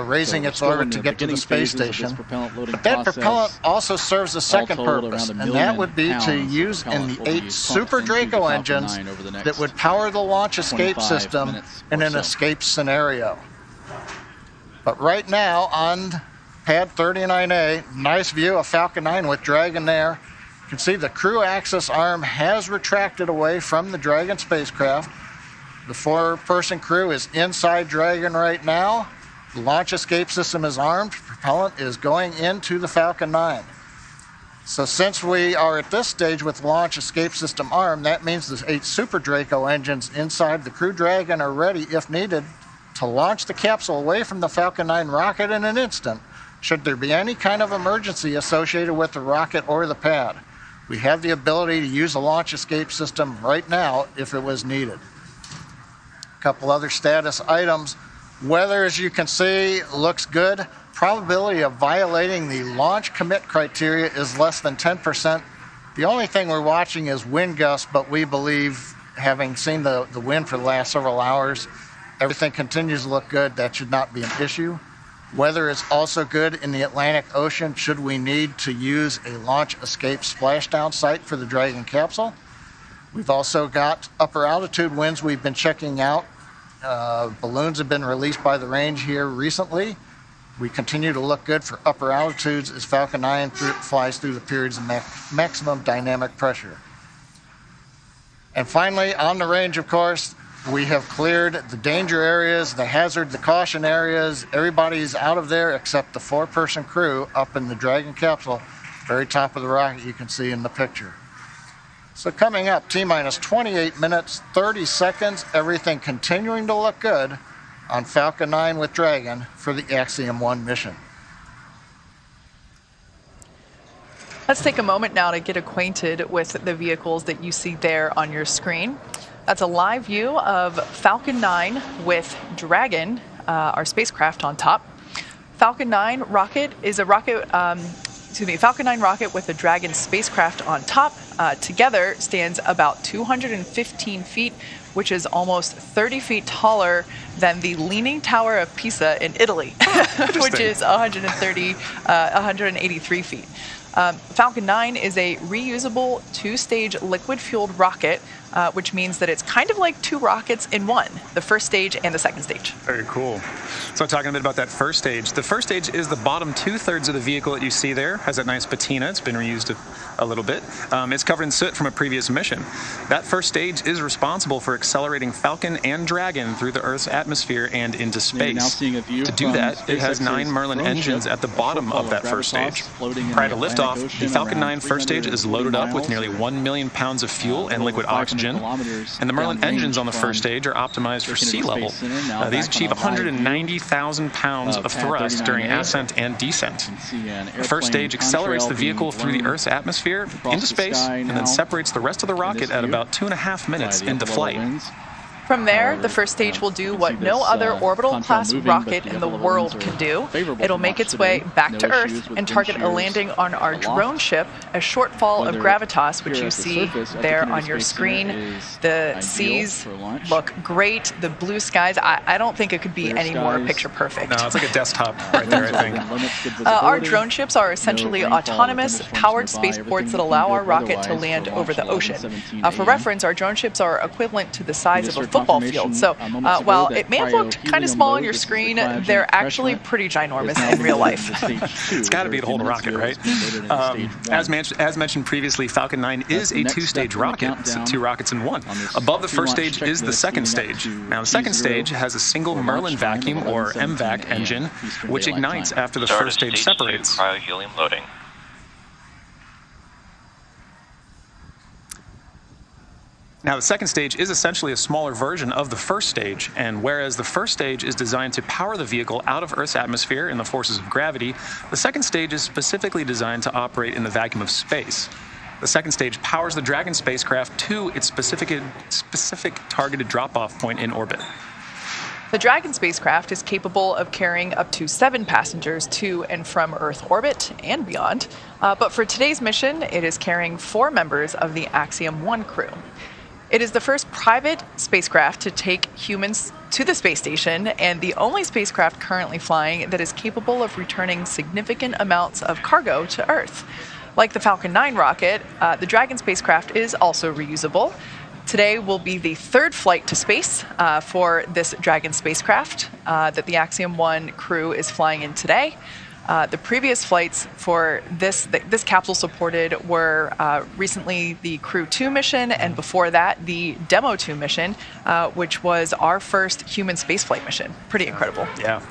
raising its orbit to get to the space station. But that propellant also serves a second purpose, and that would be to use in the 8 Super Draco engines that would power the launch escape system in an escape scenario. But right now on pad 39A, nice view of Falcon 9 with Dragon there. You can see the crew access arm has retracted away from the Dragon spacecraft. The 4-person crew is inside Dragon right now. The launch escape system is armed. Propellant is going into the Falcon 9. So since we are at this stage with launch escape system armed, that means the 8 Super Draco engines inside the Crew Dragon are ready, if needed, to launch the capsule away from the Falcon 9 rocket in an instant, should there be any kind of emergency associated with the rocket or the pad. We have the ability to use a launch escape system right now if it was needed. A couple other status items. Weather, as you can see, looks good. Probability of violating the launch commit criteria is less than 10%. The only thing we're watching is wind gusts, but we believe, having seen the wind for the last several hours, everything continues to look good. That should not be an issue. Weather is also good in the Atlantic Ocean should we need to use a launch escape splashdown site for the Dragon capsule. We've also got upper altitude winds we've been checking out. Balloons have been released by the range here recently. We continue to look good for upper altitudes as Falcon 9 flies through the periods of maximum dynamic pressure. And finally, on the range, of course, we have cleared the danger areas, the hazard, the caution areas. Everybody's out of there except the 4-person crew up in the Dragon capsule, very top of the rocket you can see in the picture. So coming up, T-minus 28 minutes, 30 seconds, everything continuing to look good on Falcon 9 with Dragon for the Axiom-1 mission. Let's take a moment now to get acquainted with the vehicles that you see there on your screen. That's a live view of Falcon 9 with Dragon, our spacecraft on top. Falcon 9 rocket is a rocket, Falcon 9 rocket with a Dragon spacecraft on top. Together stands about 215 feet, which is almost 30 feet taller than the Leaning Tower of Pisa in Italy, which is 183 feet. Falcon 9 is a reusable 2-stage liquid-fueled rocket, which means that it's kind of like 2 rockets in one, the first stage and the second stage. Very cool. So talking a bit about that first stage. The first stage is the bottom 2/3 of the vehicle that you see there. Has that nice patina. It's been reused a little bit. It's covered in soot from a previous mission. That first stage is responsible for accelerating Falcon and Dragon through the Earth's atmosphere and into space. To do that, it has 9 Merlin engines at the bottom of that first stage. Prior to liftoff, the Falcon 9 first stage is loaded up with nearly 1 million pounds of fuel and liquid oxygen, and the Merlin engines on the first stage are optimized for sea level. These achieve 190,000 pounds of thrust during ascent and descent. The first stage accelerates the vehicle through the Earth's atmosphere into space, and then separates the rest of the rocket at about 2.5 minutes into flight. From there, the first stage will do what no other orbital-class rocket in the world can do. It'll make its way back to Earth and target a landing on our drone ship, a shortfall of gravitas, which you see there on your screen. The seas look great. The blue skies, I don't think it could be any more picture perfect. No, it's like a desktop right there, I think. Our drone ships are essentially autonomous, powered spaceports that allow our rocket to land over the ocean. For reference, our drone ships are equivalent to the size of a football field. So while it may have looked kind of small on your screen, they're actually pretty ginormous in real life. It's got to be to hold a rocket, right? As mentioned previously, Falcon 9 is a 2-stage rocket. It's 2 rockets in one. Above the first stage is the second stage. Now, the second stage has a single Merlin vacuum, or MVAC, engine, which ignites after the first stage separates. Cryo-helium loading. Now, the second stage is essentially a smaller version of the first stage, and whereas the first stage is designed to power the vehicle out of Earth's atmosphere and the forces of gravity, the second stage is specifically designed to operate in the vacuum of space. The second stage powers the Dragon spacecraft to its specific targeted drop-off point in orbit. The Dragon spacecraft is capable of carrying up to 7 passengers to and from Earth orbit and beyond, but for today's mission, it is carrying 4 members of the Axiom-1 crew. It is the first private spacecraft to take humans to the space station and the only spacecraft currently flying that is capable of returning significant amounts of cargo to Earth. Like the Falcon 9 rocket, the Dragon spacecraft is also reusable. Today will be the 3rd flight to space for this Dragon spacecraft that the Axiom-1 crew is flying in today. The previous flights for this capsule supported were recently the Crew 2 mission, and before that, the Demo 2 mission, which was our first human spaceflight mission. Pretty incredible. Yeah.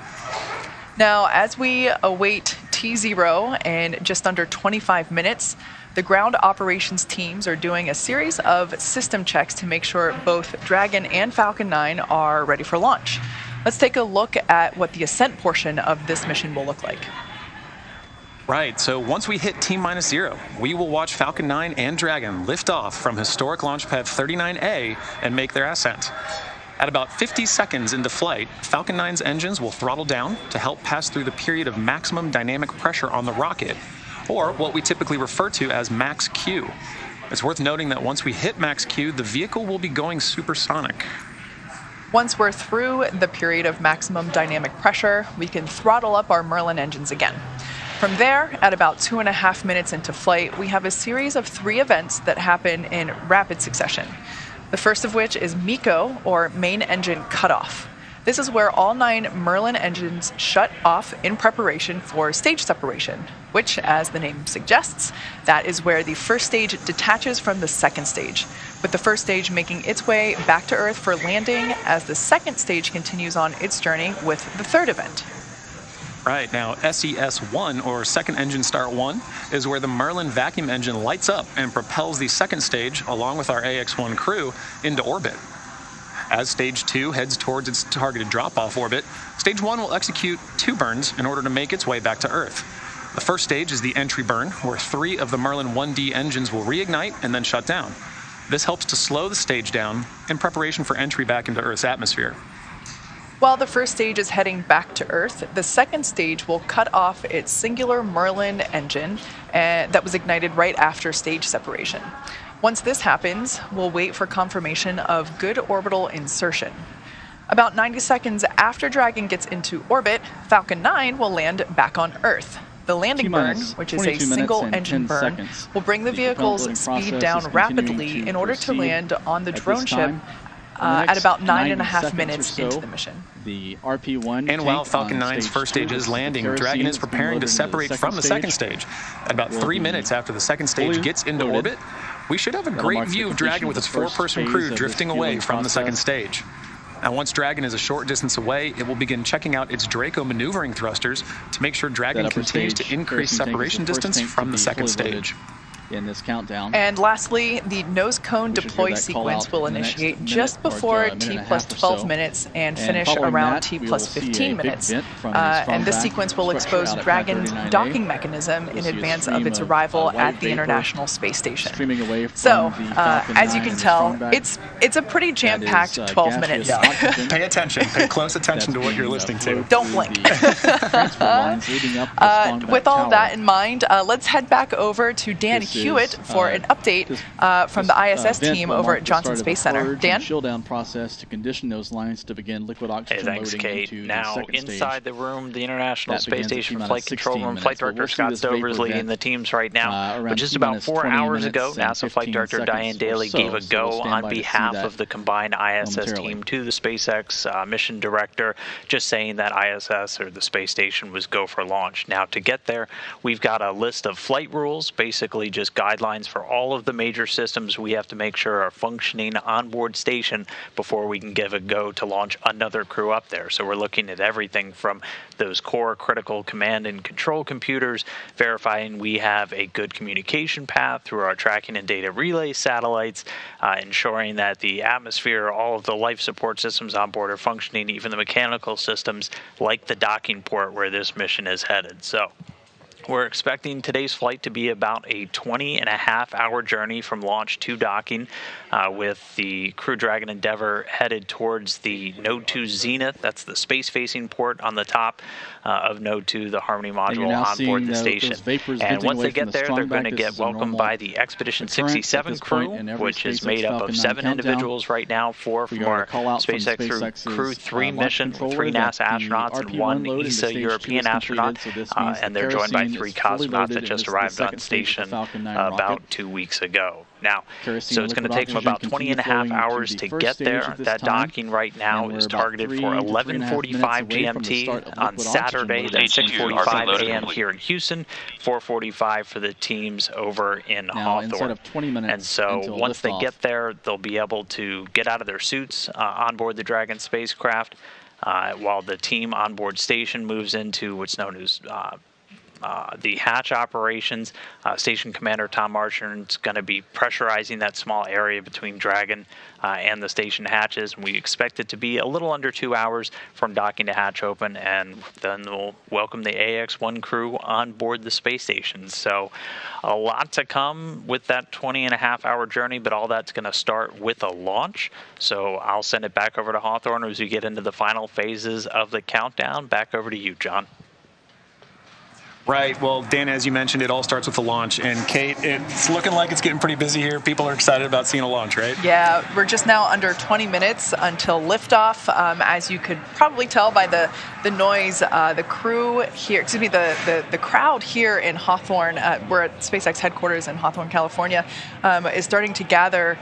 Now, as we await T0 in just under 25 minutes, the ground operations teams are doing a series of system checks to make sure both Dragon and Falcon 9 are ready for launch. Let's take a look at what the ascent portion of this mission will look like. Right, so once we hit T-0, we will watch Falcon 9 and Dragon lift off from historic launch pad 39A and make their ascent. At about 50 seconds into flight, Falcon 9's engines will throttle down to help pass through the period of maximum dynamic pressure on the rocket, or what we typically refer to as max Q. It's worth noting that once we hit max Q, the vehicle will be going supersonic. Once we're through the period of maximum dynamic pressure, we can throttle up our Merlin engines again. From there, at about 2.5 minutes into flight, we have a series of 3 events that happen in rapid succession. The first of which is MECO, or main engine cutoff. This is where all 9 Merlin engines shut off in preparation for stage separation, which, as the name suggests, that is where the first stage detaches from the second stage, with the first stage making its way back to Earth for landing as the second stage continues on its journey with the third event. Right, now SES-1, or Second Engine Start 1, is where the Merlin vacuum engine lights up and propels the second stage, along with our AX-1 crew, into orbit. As Stage 2 heads towards its targeted drop-off orbit, Stage 1 will execute 2 burns in order to make its way back to Earth. The first stage is the entry burn, where 3 of the Merlin 1D engines will reignite and then shut down. This helps to slow the stage down in preparation for entry back into Earth's atmosphere. While the first stage is heading back to Earth, the second stage will cut off its singular Merlin engine that was ignited right after stage separation. Once this happens, we'll wait for confirmation of good orbital insertion. About 90 seconds after Dragon gets into orbit, Falcon 9 will land back on Earth. The landing burn, which is a single engine burn, will bring the vehicle's speed down rapidly in order to land on the drone ship at about 9.5 minutes into the mission. The RP-1 and while Falcon 9's first stage is landing, Dragon is preparing to separate from the second stage. At about 3 minutes after the second stage gets into orbit, we should have a great view of Dragon with its 4-person crew drifting away from the second stage. Now, once Dragon is a short distance away, it will begin checking out its Draco maneuvering thrusters to make sure Dragon continues to increase separation distance from the second stage. In this countdown. And lastly, the nose cone deploy sequence will initiate just before T plus 12 minutes and finish around T plus 15 minutes. And this sequence will expose Dragon's docking mechanism in advance of its arrival at the International Space Station. So, as you can tell, it's a pretty jam-packed 12 minutes. Pay attention. Pay close attention to what you're listening to. Don't blink. With all that in mind, let's head back over to Dan Hewitt for an update from the ISS team over at Johnson Space Center. Dan? Chill down process to condition those lines to begin liquid oxygen thanks, loading Kate. into now, the second inside stage. the room, the International That Space begins Station at Flight Control Room, Flight Director Scott Stover is leading the teams right now. But just about 4 hours ago, NASA Flight Director Diane Daly gave a go on behalf of the combined ISS team to the SpaceX mission director, just saying that ISS, or the space station, was go for launch. Now, to get there, we've got a list of flight rules, basically just just guidelines for all of the major systems we have to make sure are functioning on board station before we can give a go to launch another crew up there. So we're looking at everything from those core critical command and control computers, verifying we have a good communication path through our tracking and data relay satellites, ensuring that the atmosphere, all of the life support systems on board are functioning, even the mechanical systems like the docking port where this mission is headed. So we're expecting today's flight to be about a 20.5-hour journey from launch to docking, with the Crew Dragon Endeavour headed towards the Node 2 Zenith. That's the space-facing port on the top of Node 2, the Harmony module on board the station. And once they get there, they're going to get welcomed by the Expedition 67 crew, which is made up of 7 individuals right now, 4 from our SpaceX Crew 3 mission, 3 NASA astronauts and 1 ESA European astronaut, and they're joined by 3 cosmonauts that just arrived on station about 2 weeks ago. Now, so it's going to take them about 20.5 hours to get there. That docking right now is targeted for 11:45 GMT on Saturday. That's 6:45 a.m. here in Houston, 4:45 for the teams over in Hawthorne. And so once they get there, they'll be able to get out of their suits on board the Dragon spacecraft, while the team on board station moves into what's known as the hatch operations. Station Commander Tom Marchand is going to be pressurizing that small area between Dragon and the station hatches. We expect it to be a little under 2 hours from docking to hatch open, and then we'll welcome the AX-1 crew on board the space station. So a lot to come with that 20.5-hour journey, but all that's going to start with a launch. So I'll send it back over to Hawthorne as we get into the final phases of the countdown. Back over to you, John. Right. Well, Dan, as you mentioned, it all starts with the launch. And Kate, it's looking like it's getting pretty busy here. People are excited about seeing a launch, right? Yeah, we're just now under 20 minutes until liftoff. As you could probably tell by the noise, the crew here, excuse me, the crowd here in Hawthorne, we're at SpaceX headquarters in Hawthorne, California, is starting to gather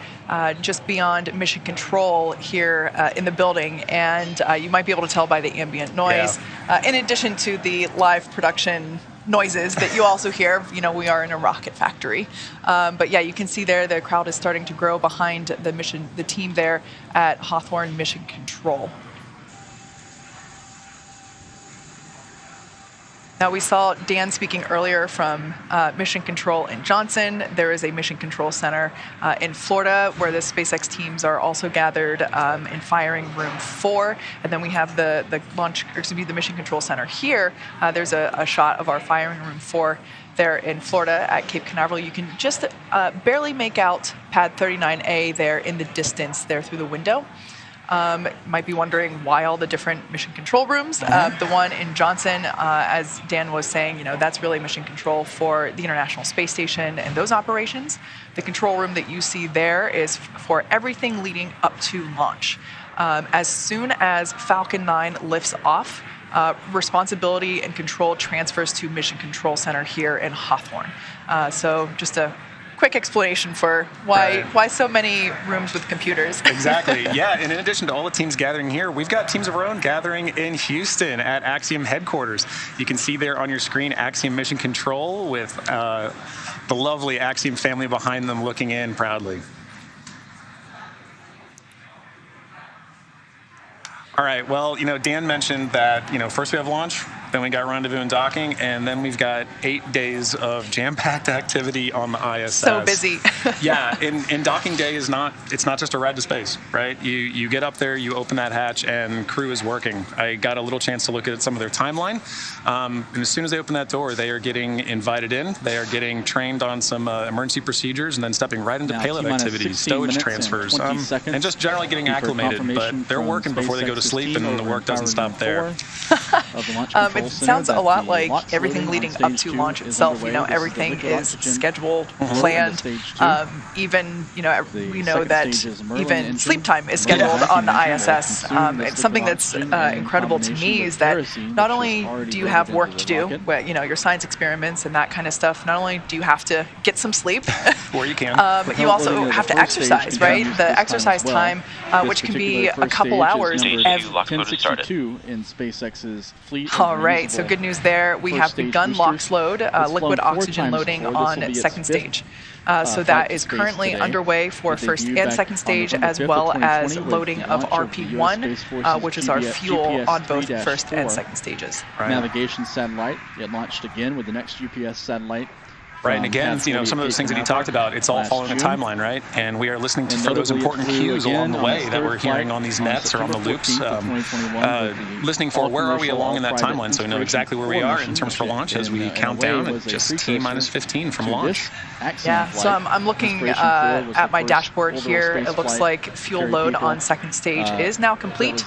just beyond mission control here in the building. And you might be able to tell by the ambient noise, in addition to the live production noises that you also hear. You know, we are in a rocket factory. But yeah, you can see there the crowd is starting to grow behind the team there at Hawthorne Mission Control. Now, we saw Dan speaking earlier from Mission Control in Johnson. There is a Mission Control Center in Florida where the SpaceX teams are also gathered in Firing Room 4. And then we have the Mission Control Center here. There's a shot of our Firing Room 4 there in Florida at Cape Canaveral. You can just barely make out Pad 39A there in the distance there through the window. Might be wondering why all the different mission control rooms. The one in Johnson, as Dan was saying, that's really mission control for the International Space Station and those operations. The control room that you see there is for everything leading up to launch. As soon as Falcon 9 lifts off, responsibility and control transfers to Mission Control Center here in Hawthorne. So just a quick explanation for why so many rooms with computers. Exactly. Yeah, and in addition to all the teams gathering here, we've got teams of our own gathering in Houston at Axiom headquarters. You can see there on your screen Axiom Mission Control with the lovely Axiom family behind them looking in proudly. All right, well, Dan mentioned that, first we have launch, then we got rendezvous and docking, and then we've got 8 days of jam-packed activity on the ISS. So busy. Yeah, and docking day it's not just a ride to space, right? You get up there, you open that hatch, and crew is working. I got a little chance to look at some of their timeline, and as soon as they open that door, they are getting invited in, they are getting trained on some emergency procedures, and then stepping right into payload activities, stowage transfers, and just generally getting acclimated, but they're working before they go to sleep, and the work doesn't stop there. It sounds a lot like everything leading up to launch itself. Everything is scheduled, planned. Even, we know that even sleep time is scheduled on the ISS. It's something that's incredible to me is that not only do you have work to do, your science experiments and that kind of stuff, not only do you have to get some sleep, or you can, but you also have to exercise, right? The exercise time, which can be a couple hours. 1062 in SpaceX's fleet. All right, so good news there. We have begun LOX load, liquid oxygen loading on second stage. So that is currently underway for first and second stage, as well as loading of RP1, which is our fuel on both first and second stages. Navigation satellite, it launched again with the next GPS satellite. Right, and again, you know, some of those things that he talked about, it's all following the timeline, right? And we are listening for those important cues along the way that we're hearing on these nets or on the loops, listening for where are we along in that timeline, so we know exactly where we are in terms for launch as we count down at just T-minus 15 from launch. Yeah, so I'm looking at my dashboard here. It looks like fuel load on second stage is now complete.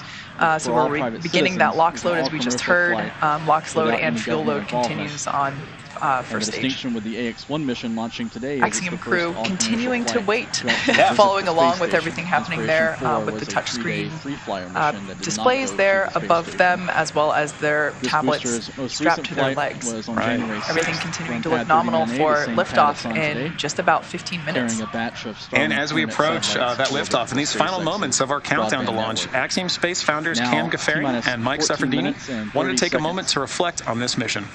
So we're beginning that LOX load, as we just heard. LOX load and fuel load continues on first stage. Distinction with the AX-1 mission launching today. Axiom crew continuing to wait, following along with everything happening there with the touchscreen displays there above them, as well as their tablets strapped to their legs. Everything continuing to look nominal for liftoff in just about 15 minutes. And as we approach that liftoff, in these final moments of our countdown to launch, Axiom Space founders Cam Gaffari and Mike Seferdini wanted to take a moment to reflect on this mission.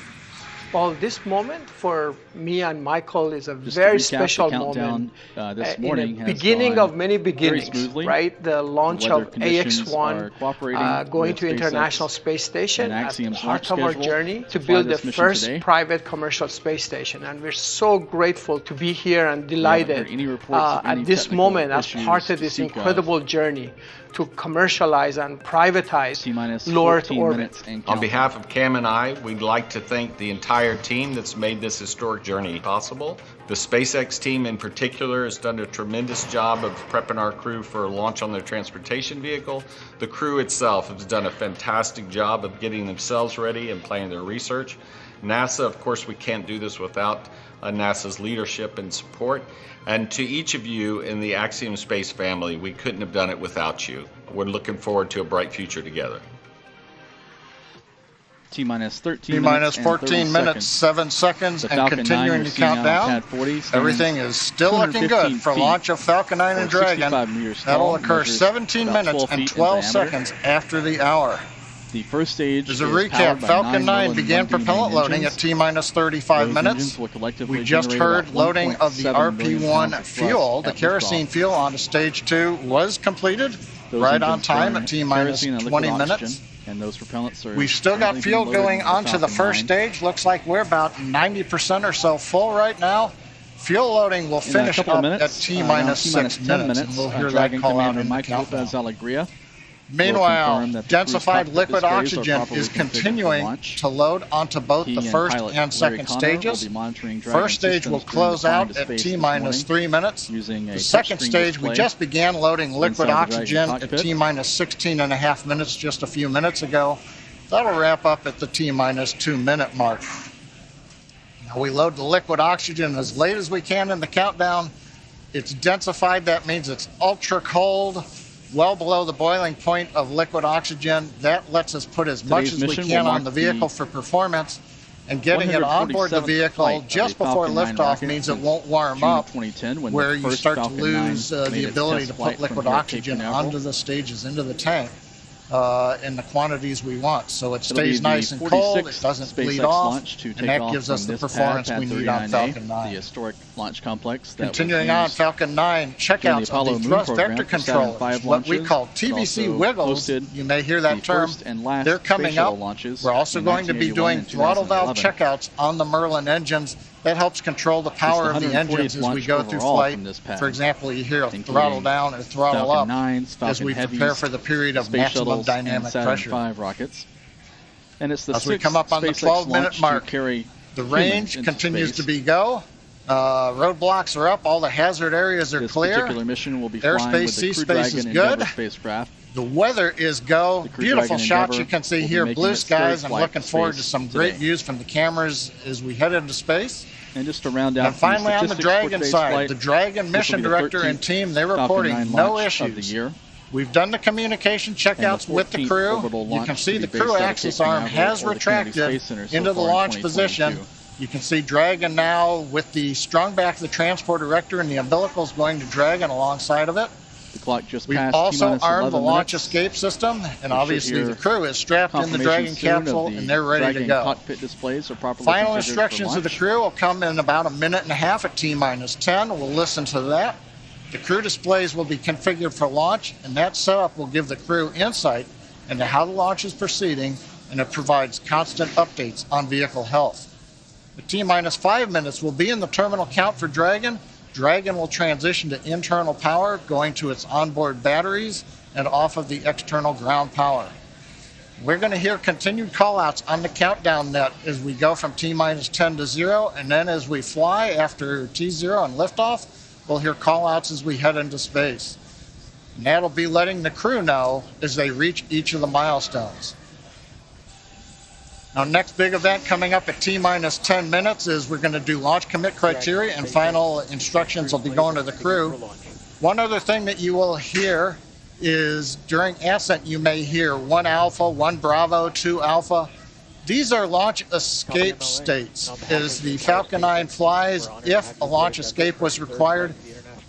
Well, this moment for me and Michael is a very special moment. This morning, beginning of many beginnings, right? The launch of AX-1 going to International Space Station as part of our journey to build the first private commercial space station. And we're so grateful to be here and delighted at this moment as part of this incredible journey to commercialize and privatize low Earth orbit. On behalf of Cam and I, we'd like to thank the entire team that's made this historic journey possible. The SpaceX team in particular has done a tremendous job of prepping our crew for a launch on their transportation vehicle. The crew itself has done a fantastic job of getting themselves ready and planning their research. NASA, of course, we can't do this without NASA's leadership and support. And to each of you in the Axiom Space family, we couldn't have done it without you. We're looking forward to a bright future together. T-minus 13 T-minus 14 minutes, 7 seconds, and continuing to count down. Everything is still looking good for launch of Falcon 9 and Dragon. That'll occur 17 minutes and 12 seconds after the hour. The first stage as a recap, Falcon 9 began propellant loading at T-minus 35 minutes. We just heard loading of the RP1 fuel. The kerosene fuel onto stage 2 was completed right on time at T-minus 20 minutes. And those propellants are We've still got fuel going onto the first stage. Looks like we're about 90% or so full right now. Fuel loading will finish up at T-minus 6 minutes. And we'll hear that call out in Michael López-Alegría. Meanwhile, densified liquid oxygen is continuing to load onto both the first and second stages. First stage will close out at T-minus 3 minutes. The second stage, we just began loading liquid oxygen at T-minus 16.5 minutes just a few minutes ago. That'll wrap up at the T-minus 2 minute mark. Now we load the liquid oxygen as late as we can in the countdown. It's densified, that means it's ultra cold. Well below the boiling point of liquid oxygen. That lets us put as much as we can on the vehicle for performance, and getting it on board the vehicle just before liftoff means it won't warm up, where you start to lose the ability to put liquid oxygen onto the stages, into the tank, in the quantities we want. So it stays nice and cold, it doesn't bleed off, and that gives us the performance we need on Falcon 9. The historic launch complex. Continuing on, Falcon 9, checkouts of the thrust vector controllers, what we call TBC wiggles. You may hear that term. They're coming up. We're also going to be doing throttle valve checkouts on the Merlin engines. That helps control the power of the engines as we go through flight. For example, you hear a throttle down or throttle up as we prepare for the period of maximum dynamic pressure. Rockets. And it's the as we come up on the 12-minute mark, the range continues to be go. Roadblocks are up. All the hazard areas are clear. Airspace, sea space is good. The weather is go. Beautiful shots you can see here. Blue skies. I'm looking forward to some great views from the cameras as we head into space. And just to round out, and finally on the Dragon side, the Dragon mission director and team, they're reporting no issues. We've done the communication checkouts with the crew. You can see the crew axis arm has retracted into the launch position. You can see Dragon now with the strong back of the transport director, and the umbilical is going to Dragon alongside of it. The clock just We've passed. also armed the launch minutes. escape system, and obviously the crew is strapped in the Dragon capsule, and they're ready to go. Cockpit displays are properly Final instructions of the crew will come in about a minute and a half at T-10. We'll listen to that. The crew displays will be configured for launch, and that setup will give the crew insight into how the launch is proceeding, and it provides constant updates on vehicle health. At T-5 minutes, we'll be in the terminal count for Dragon. Dragon will transition to internal power, going to its onboard batteries and off of the external ground power. We're going to hear continued callouts on the countdown net as we go from T-10 to 0, and then as we fly after T0 and liftoff, we'll hear callouts as we head into space. And that'll be letting the crew know as they reach each of the milestones. Now, next big event coming up at T-10 minutes is we're going to do launch commit criteria, and final instructions will be going to the crew. One other thing that you will hear is during ascent you may hear 1 Alpha, 1 Bravo, 2 Alpha. These are launch escape states. As the Falcon 9 flies, if a launch escape was required,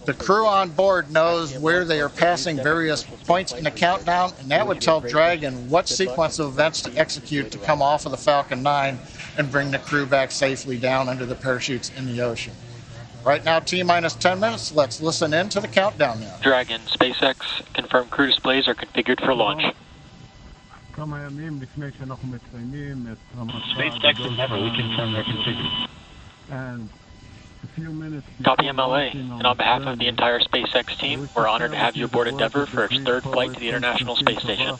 the crew on board knows where they are passing various points in the countdown, and that would tell Dragon what sequence of events to execute to come off of the Falcon 9 and bring the crew back safely down under the parachutes in the ocean. Right now, T-10 minutes. Let's listen in to the countdown now. Dragon, SpaceX, confirmed crew displays are configured for launch. SpaceX Endeavour, we confirm they're configured. And copy MLA, and on behalf of the entire SpaceX team, we're honored to have you aboard Endeavour for its 3rd flight to the International Space Station.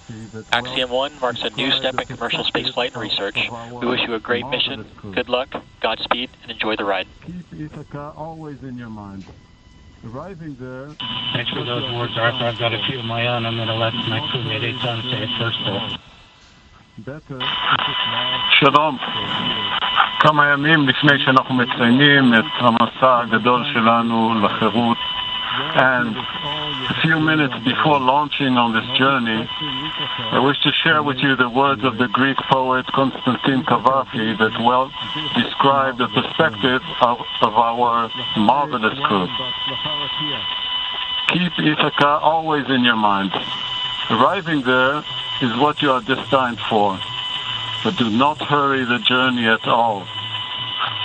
Axiom-1 marks a new step in commercial spaceflight and research. We wish you a great mission, good luck, Godspeed, and enjoy the ride. Keep Ithaca always in your mind. Arriving there... Thanks for those words, Arthur. I've got a few of my own. I'm going to let my crewmate Eytan say it first, though. שלום, כמה ימים לפני שאנחנו מציינים את המסע הגדול שלנו לחירות, and a few minutes before launching on this journey, I wish to share with you the words of the Greek poet Constantine Cavafy that well describe the perspective of our marvelous crew. Keep Ithaca always in your mind. Arriving there is what you are destined for, but do not hurry the journey at all.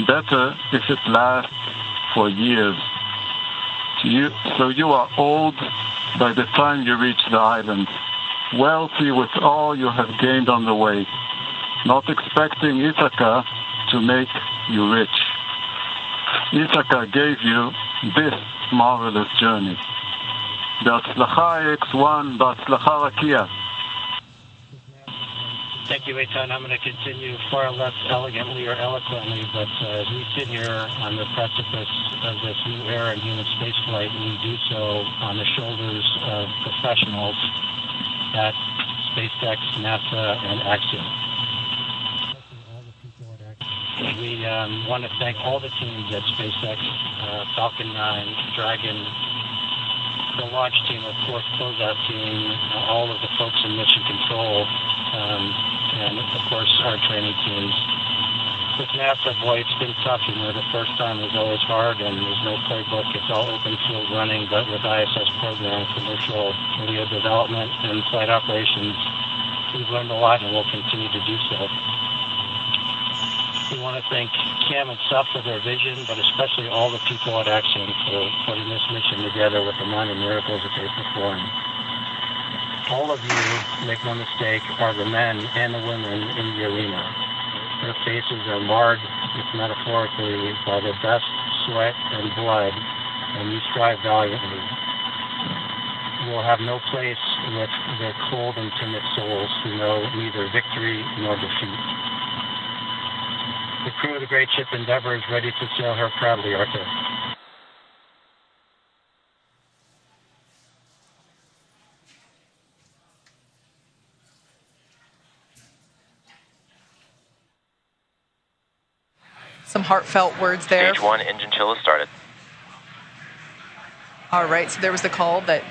Better if it lasts for years. So you are old by the time you reach the island, wealthy with all you have gained on the way, not expecting Ithaca to make you rich. Ithaca gave you this marvelous journey. בהצלחה X1, בהצלחה רקיע. Thank you, Eytan. I'm going to continue far less elegantly or eloquently, but as we sit here on the precipice of this new era in human spaceflight, we do so on the shoulders of professionals at SpaceX, NASA, and Axiom. We want to thank all the teams at SpaceX, Falcon 9, Dragon, the launch team, of course, closeout team, all of the folks in mission control, and of course our training teams. With NASA, boy, it's been tough. You know, the first time was always hard, and there's no playbook. It's all open field running, but with ISS program, commercial LEO development, and flight operations, we've learned a lot, and we'll continue to do so. We want to thank Cam and Suf for their vision, but especially all the people at Axiom for putting this mission together with the minor miracles that they perform. All of you, make no mistake, are the men and the women in the arena. Their faces are marred, if metaphorically, by the dust, sweat, and blood, and you strive valiantly. You will have no place with their cold and timid souls who know neither victory nor defeat. The crew of the great ship Endeavour is ready to sail her proudly, Arthur. Some heartfelt words there. Stage 1 engine chill has started. All right, so there was the call that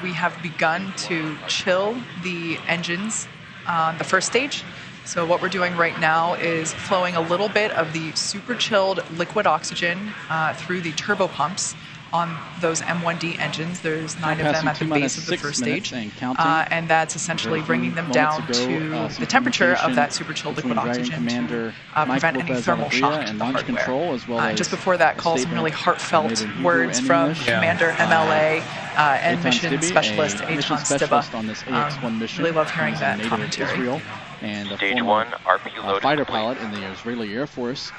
we have begun to chill the engines on the first stage. So what we're doing right now is flowing a little bit of the super chilled liquid oxygen through the turbo pumps on those M1D engines. There's 9 of them at the base of the first stage, and that's essentially bringing them down to the temperature of that super chilled liquid oxygen to prevent any thermal shock to the hardware. Just before that call, some really heartfelt words from Commander MLA and Mission Specialist Eytan Stibbe. Really love hearing that commentary. And a Stage former 1 RP load fighter pilot in the Israeli Air Force.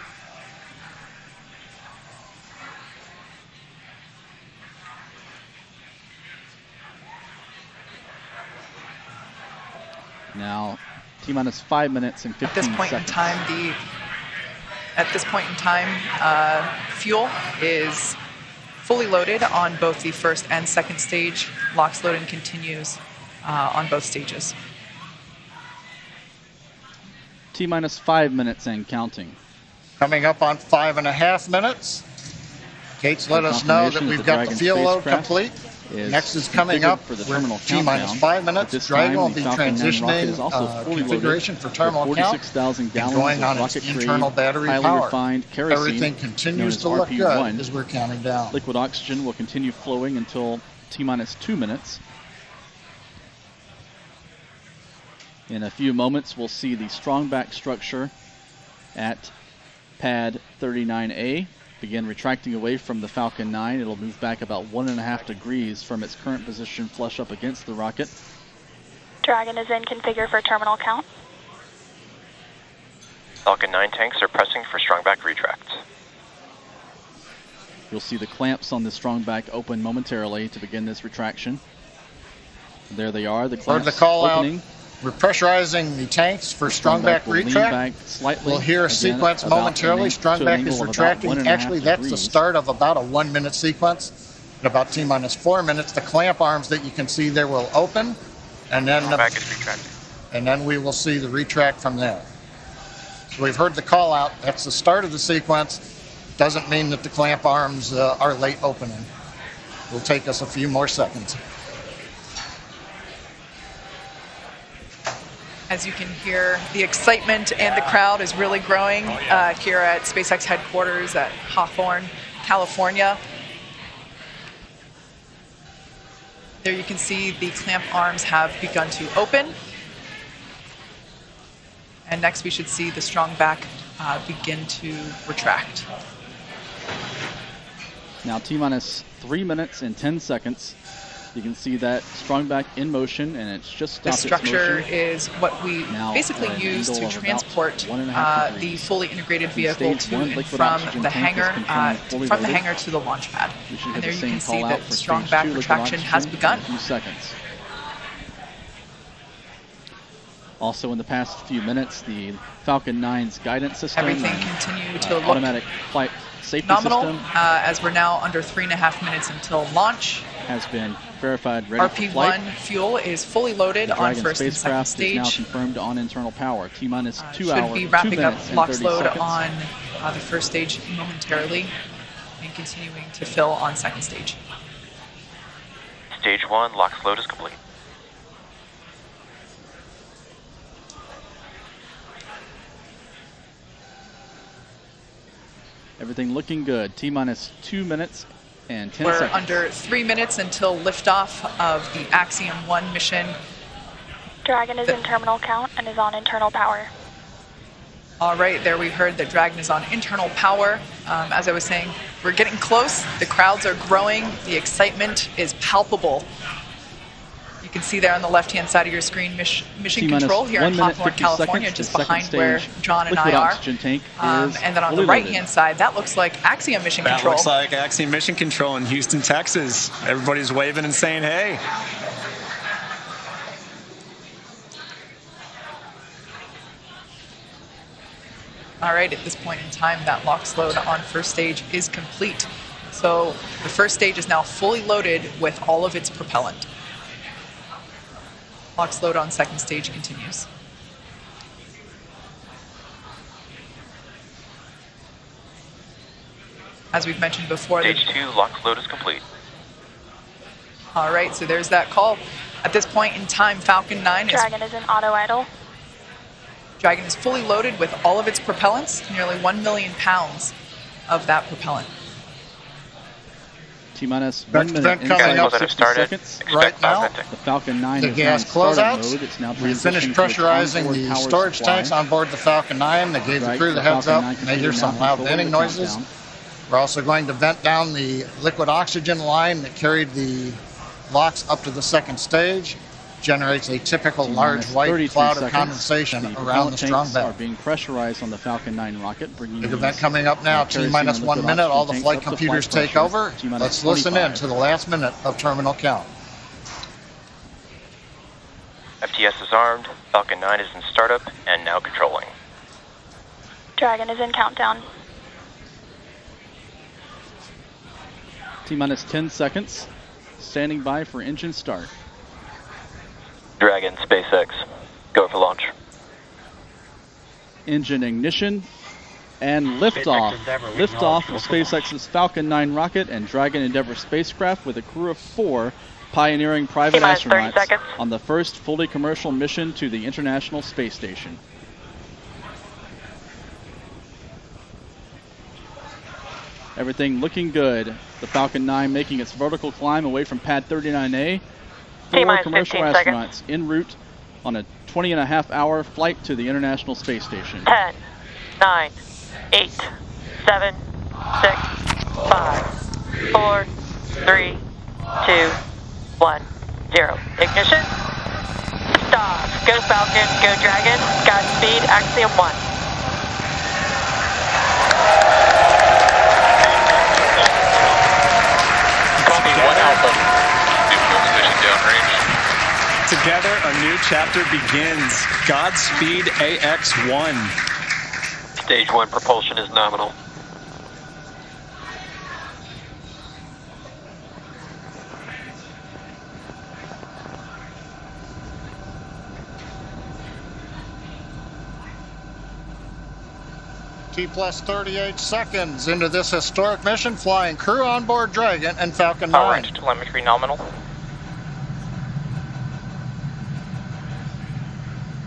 Now, T-minus 5 minutes and 15 seconds. At this point in time, fuel is fully loaded on both the first and second stage. LOX loading continues on both stages. T-minus 5 minutes and counting. Coming up on 5.5 minutes. Kate's let us know that we've got the fuel load complete. Next is coming up for the terminal T-minus 5 minutes. Dragon will be transitioning configuration for terminal count and going on its internal battery power. Everything continues to look good as we're counting down. Liquid oxygen will continue flowing until T-minus 2 minutes. In a few moments, we'll see the strong back structure at pad 39A begin retracting away from the Falcon 9. It'll move back about 1.5 degrees from its current position, flush up against the rocket. Dragon is in configure for terminal count. Falcon 9 tanks are pressing for strong back retract. You'll see the clamps on the strong back open momentarily to begin this retraction. There they are, the clamps opening. We're pressurizing the tanks for strong back retract. We'll hear a sequence momentarily. Strong back is retracting. Actually, that's the start of about a 1 minute sequence. In about T-minus 4 minutes, the clamp arms that you can see there will open, and then back is retracting. And then we will see the retract from there. So we've heard the call out. That's the start of the sequence. Doesn't mean that the clamp arms are late opening. It'll take us a few more seconds. As you can hear, the excitement and the crowd is really growing here at SpaceX headquarters at Hawthorne, California. There you can see the clamp arms have begun to open. And next we should see the strong back begin to retract. Now T-minus 3 minutes and 10 seconds. You can see that strong back in motion, and it's just stopped its motion. This structure is what we basically use to transport the fully integrated vehicle to and from the hangar to the launch pad. And there you can see that the strong back retraction has begun. Also, in the past few minutes, the Falcon 9's guidance system, everything continued to look automatic flight safety nominal, system, as we're now under 3.5 minutes until launch. Has been verified ready for flight. RP1 fuel is fully loaded on first and second stage. Is now confirmed on internal power. T-minus 2 hours, should be wrapping up LOX load seconds. on the first stage momentarily and continuing to fill on second stage. Stage 1 LOX load is complete. Everything looking good. T-minus 2 minutes and 10 We're seconds. under 3 minutes until liftoff of the Axiom-1 mission. Dragon is in terminal count and is on internal power. All right, there we heard that Dragon is on internal power. As I was saying, we're getting close. The crowds are growing. The excitement is palpable. You can see there on the left-hand side of your screen, mission control here in Hawthorne, California, just behind where John and I are. And then on the right-hand side, that looks like Axiom mission control. That looks like Axiom mission control in Houston, Texas. Everybody's waving and saying, hey. All right, at this point in time, that LOX load on first stage is complete. So the first stage is now fully loaded with all of its propellant. LOX load on second stage continues. As we've mentioned before, Stage 2 LOX load is complete. All right, so there's that call. At this point in time, Falcon 9 Dragon is in auto idle. Dragon is fully loaded with all of its propellants, nearly 1 million pounds of that propellant. T-minus 1 minute coming up 60 seconds. Right now. The Falcon 9 the is gas closeouts. mode. It's now we finished pressurizing the storage tanks on board the Falcon 9. They gave the crew the heads up. They hear some loud venting noises. We're also going to vent down the liquid oxygen line that carried the LOX up to the second stage. Generates a typical large white cloud of condensation around the strong bed. Are being pressurized on the Falcon 9 rocket, bringing the event coming up now. T-minus 1 minute. All the flight computers take over. Let's listen in to the last minute of terminal count. FTS is armed. Falcon 9 is in startup and now controlling. Dragon is in countdown. T-minus 10 seconds. Standing by for engine start. Dragon, SpaceX, go for launch. Engine ignition and liftoff. Liftoff of SpaceX's Falcon 9 rocket and Dragon Endeavour spacecraft with a crew of 4 pioneering private astronauts on the first fully commercial mission to the International Space Station. Everything looking good. The Falcon 9 making its vertical climb away from pad 39A. 4 commercial astronauts en route on a 20.5-hour flight to the International Space Station. 10, 9, 8, 7, 6, 5, 4, 3, 2, 1, 0. Ignition. Stop. Go Falcon, go Dragon. Godspeed, Axiom-1. Copy 1 Alpha. Together, a new chapter begins. Godspeed, AX-1. Stage 1 propulsion is nominal. T-plus 38 seconds into this historic mission, flying crew on board Dragon and Falcon 9. Power range telemetry nominal.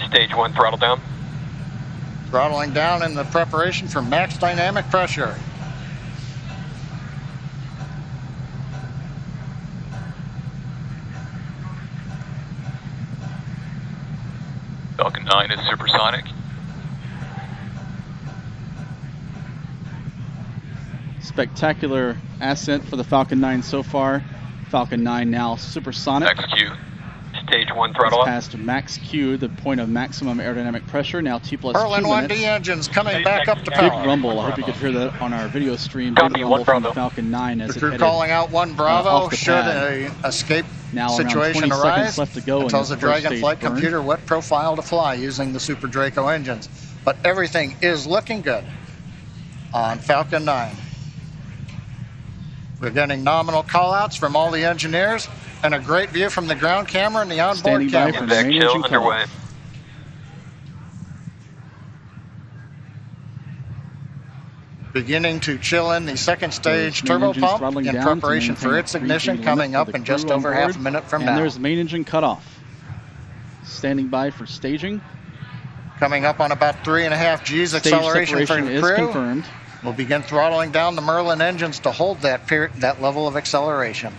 Stage 1 throttle down. Throttling down in the preparation for max dynamic pressure. Falcon 9 is supersonic. Spectacular ascent for the Falcon 9 so far. Falcon 9 now supersonic. Max-Q. Stage 1 throttle up. Past max Q, the point of maximum aerodynamic pressure. Now T-plus 2 minutes. 1D engines coming back up to power. Big rumble. I hope you could hear that on our video stream. Big rumble from the Falcon 9 as the crew calling out 1 Bravo. Should an escape situation arise, left to go it tells the Dragon flight computer what profile to fly using the Super Draco engines. But everything is looking good on Falcon 9. We're getting nominal callouts from all the engineers and a great view from the ground camera and the onboard camera. Impact chill underway. Beginning to chill in the second stage turbo pump in preparation for its ignition coming up in just over half a minute from now. And there's main engine cutoff. Standing by for staging. Coming up on about 3.5 G's acceleration for the crew. Confirmed. We'll begin throttling down the Merlin engines to hold that level of acceleration.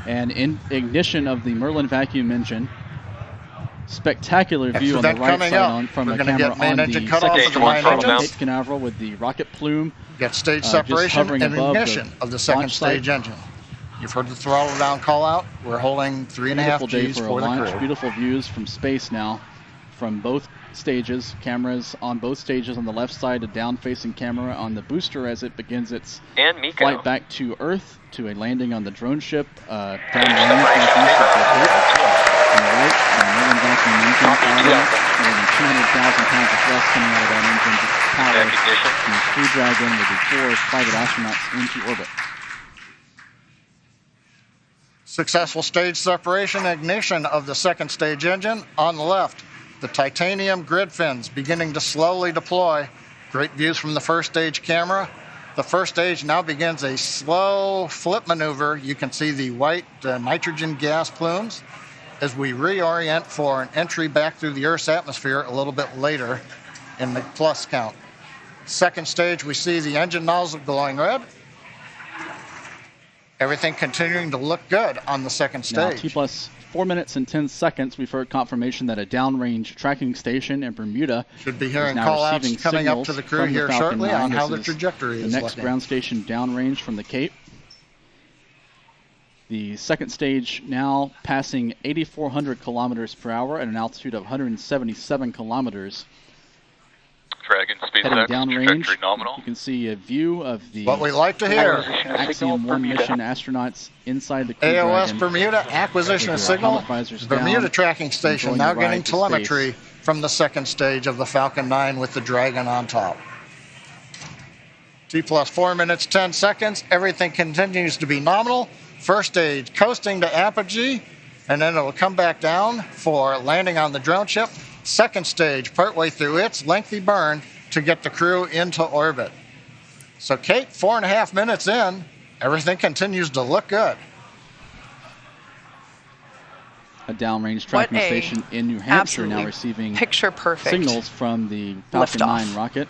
And in ignition of the Merlin vacuum engine. Spectacular view on the right side from the camera on the second Cape Canaveral with the rocket plume. Get stage separation and ignition of the second stage engine. You've heard the throttle down call out. We're holding 3.5 G's for the crew. Beautiful views from space now from both stages. Cameras on both stages on the left side, a down-facing camera on the booster as it begins its flight back to Earth to a landing on the drone ship. On the right, Merlin vacuum engine more than 200,000 pounds of thrust coming out of that engine to power the Crew Dragon with the 4 private astronauts into orbit. Successful stage separation ignition of the second stage engine. On the left, the titanium grid fins beginning to slowly deploy. Great views from the first stage camera. The first stage now begins a slow flip maneuver. You can see the white nitrogen gas plumes as we reorient for an entry back through the Earth's atmosphere a little bit later in the plus count. Second stage, we see the engine nozzle glowing red. Everything continuing to look good on the second stage. Now, T plus 4 minutes and 10 seconds, we've heard confirmation that a downrange tracking station in Bermuda should be hearing call-outs coming up to the crew here shortly on how the trajectory is the next ground station downrange from the Cape. The second stage now passing 8,400 kilometers per hour at an altitude of 177 kilometers. Dragon, Heading SpaceX, downrange, trajectory nominal. you can see a view of the what we like to hear. Axiom-1 mission astronauts inside the Crew AOS Dragon. Bermuda, acquisition of signal. Bermuda tracking station now getting telemetry from the second stage of the Falcon 9 with the Dragon on top. T plus 4 minutes, 10 seconds. Everything continues to be nominal. First stage coasting to apogee, and then it'll come back down for landing on the drone ship. Second stage, partway through its lengthy burn to get the crew into orbit. So Kate, 4.5 minutes in, everything continues to look good. A downrange tracking station in New Hampshire now receiving picture-perfect signals from the Falcon 9 rocket.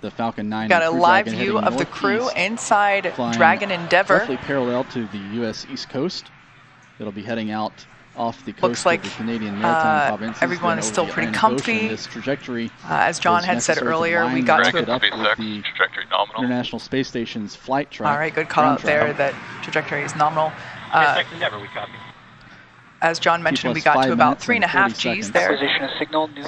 The Falcon 9 got a live view of the crew inside Dragon Endeavour. Roughly parallel to the U.S. East Coast. It'll be heading out off the coast Looks like of the Canadian Maritime Provinces. Everyone is still pretty comfy. This trajectory, as John had said earlier, we got to up with the International Space Station's flight track. All right, good call out there. That trajectory is nominal. As John mentioned, we got to about 3.5 Gs there.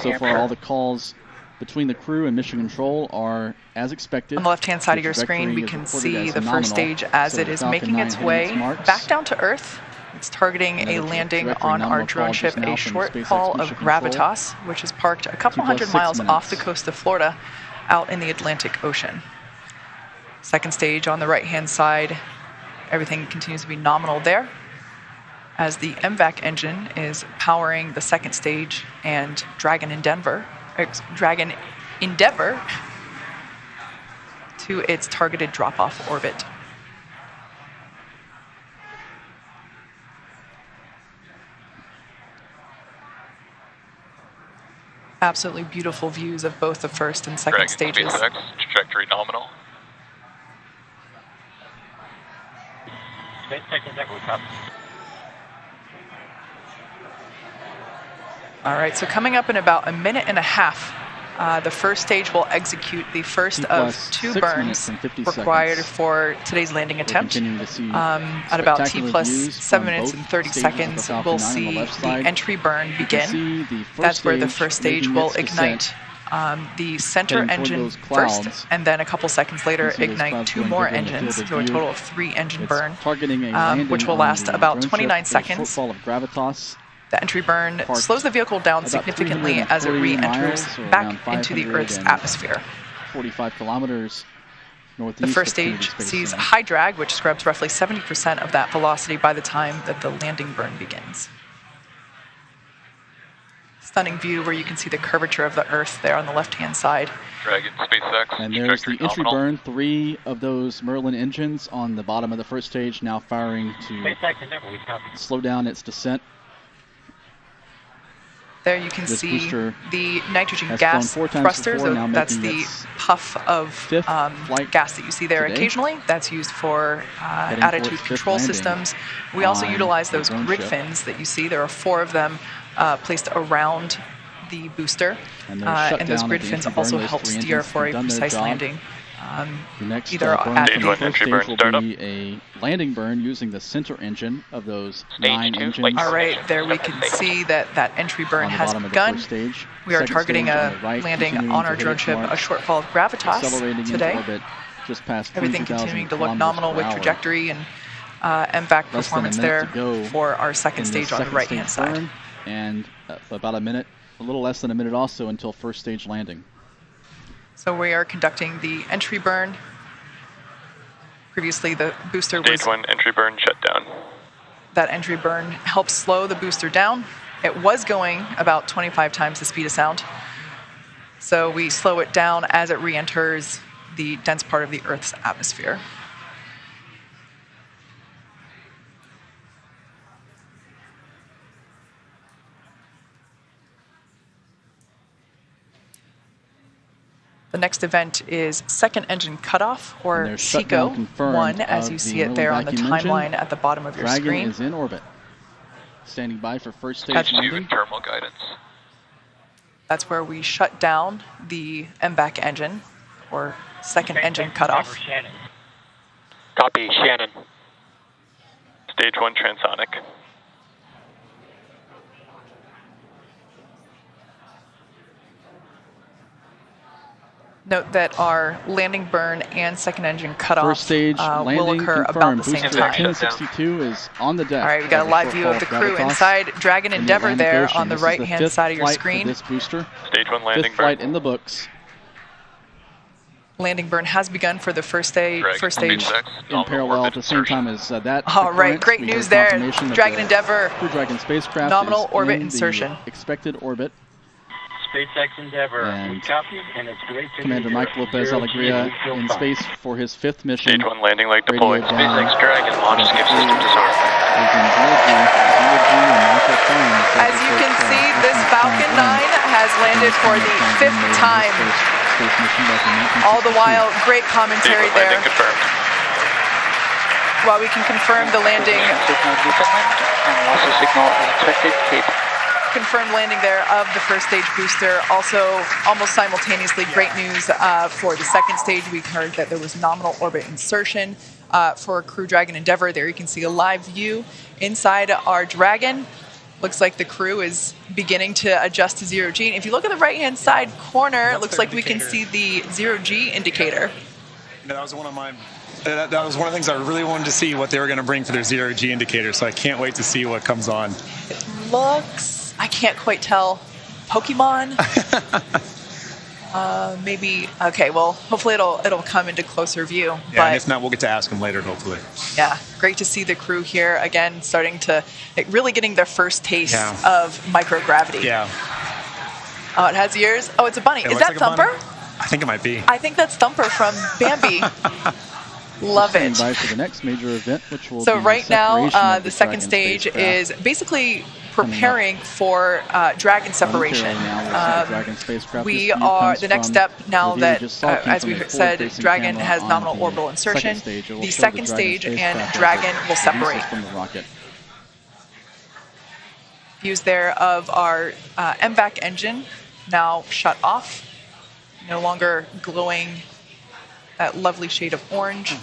So far, all the calls between the crew and mission control are as expected. On the left-hand side of your screen, we can see the first stage as it is making its way back down to Earth. It's targeting a landing on our drone ship, a short haul of Gravitas, which is parked a couple hundred miles off the coast of Florida, out in the Atlantic Ocean. Second stage on the right-hand side, everything continues to be nominal there, as the MVAC engine is powering the second stage and Dragon Endeavour to its targeted drop-off orbit. Absolutely beautiful views of both the first and second stages. SpaceX, trajectory nominal. All right, so coming up in about a minute and a half, the first stage will execute the first of 2 burns required for today's landing attempt. At about T plus 7 minutes and 30 seconds, we'll see the entry burn begin. That's where the first stage will ignite the center engine first, and then a couple seconds later ignite 2 more engines, so a total of 3 engine burn, which will last about 29 seconds. The entry burn slows the vehicle down significantly as it re-enters back into the Earth's atmosphere. 45 kilometers northeast. The first stage sees high drag, which scrubs roughly 70% of that velocity by the time that the landing burn begins. Stunning view where you can see the curvature of the Earth there on the left-hand side. Dragon, SpaceX, and there's the entry burn. 3 of those Merlin engines on the bottom of the first stage now firing to slow down its descent. There you can see the nitrogen gas thrusters. That's the puff of gas that you see there occasionally. That's used for attitude control systems. We also utilize those grid fins that you see. There are 4 of them placed around the booster. And those grid fins also help steer for a precise landing. Either at stage 1 entry burn startup. A landing burn using the center engine of those 9 engines. All right, there we can see that entry burn has begun. We are targeting a landing on our drone ship, a short fall of Gravitas today. Just past everything continuing to look nominal with trajectory and MVAC performance there for our second stage on the right-hand side. And about a minute, a little less than a minute also until first stage landing. So we are conducting the entry burn. Previously, the booster was... Stage 1 entry burn shut down. That entry burn helps slow the booster down. It was going about 25 times the speed of sound. So we slow it down as it re-enters the dense part of the Earth's atmosphere. The next event is second engine cutoff, or SECO-1, as you see it there on the timeline at the bottom of your screen. Dragon is in orbit. Standing by for first stage landing. Terminal guidance. That's where we shut down the MVAC engine, or second engine cutoff. Copy, Shannon. Stage 1 transonic. Note that our landing burn and second engine cutoff First stage landing will occur confirmed. about the same Booster time. 1062 is on the deck. All right, we got a live view of the crew inside Dragon Endeavour there on the right-hand side of your screen. This booster. Stage 1 landing Fifth flight in the books. Landing burn has begun for the first stage. In parallel at the same time as that. All right, great news there. Dragon Endeavour. Crew Dragon Spacecraft nominal orbit in insertion. Expected orbit. SpaceX Endeavour, we copy, and it's great to Commander Michael López-Alegría in space for his 5th mission. Stage 1 landing leg deployed. SpaceX Dragon launch skip system disarmed. As you can see, this Falcon 9 has landed for the 5th time. All the while, great commentary there. While we can confirm the landing. Confirmed landing there of the first stage booster. Also, almost simultaneously, great news for the second stage. We heard that there was nominal orbit insertion for Crew Dragon Endeavour. There you can see a live view inside our Dragon. Looks like the crew is beginning to adjust to 0G. And if you look at the right-hand side corner, it looks like we can see the 0G indicator. That was one of my... That was one of the things I really wanted to see, what they were going to bring for their 0G indicator. So I can't wait to see what comes on. It looks... I can't quite tell. Pokemon? Maybe. Okay, well, hopefully it'll come into closer view. Yeah, but and if not, we'll get to ask them later, hopefully. Yeah, great to see the crew here again, starting to really getting their first taste of microgravity. Yeah. Oh, it has ears. Oh, it's a bunny. Is that like Thumper? I think it might be. I think that's Thumper from Bambi. Love it. By for the next major event, which will so be right now, the second Dragon stage spacecraft. is basically preparing for Dragon separation. We are the next step now that, as we said, Dragon has nominal orbital insertion. The second stage and Dragon will separate. Views there of our MVAC engine now shut off, no longer glowing that lovely shade of orange.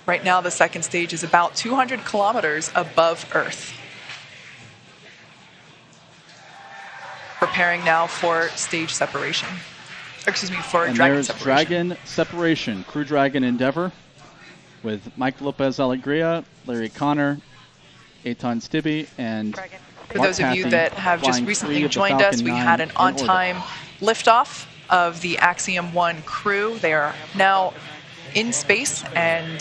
Right now, the second stage is about 200 kilometers above Earth. Preparing now for stage separation. Excuse me, for and Dragon there's separation. Dragon separation. Crew Dragon Endeavour with Michael López-Alegría, Larry Connor, Eytan Stibbe, and For those of you that have just recently joined us, we had an on-time liftoff of the Axiom-1 crew. They are now in space and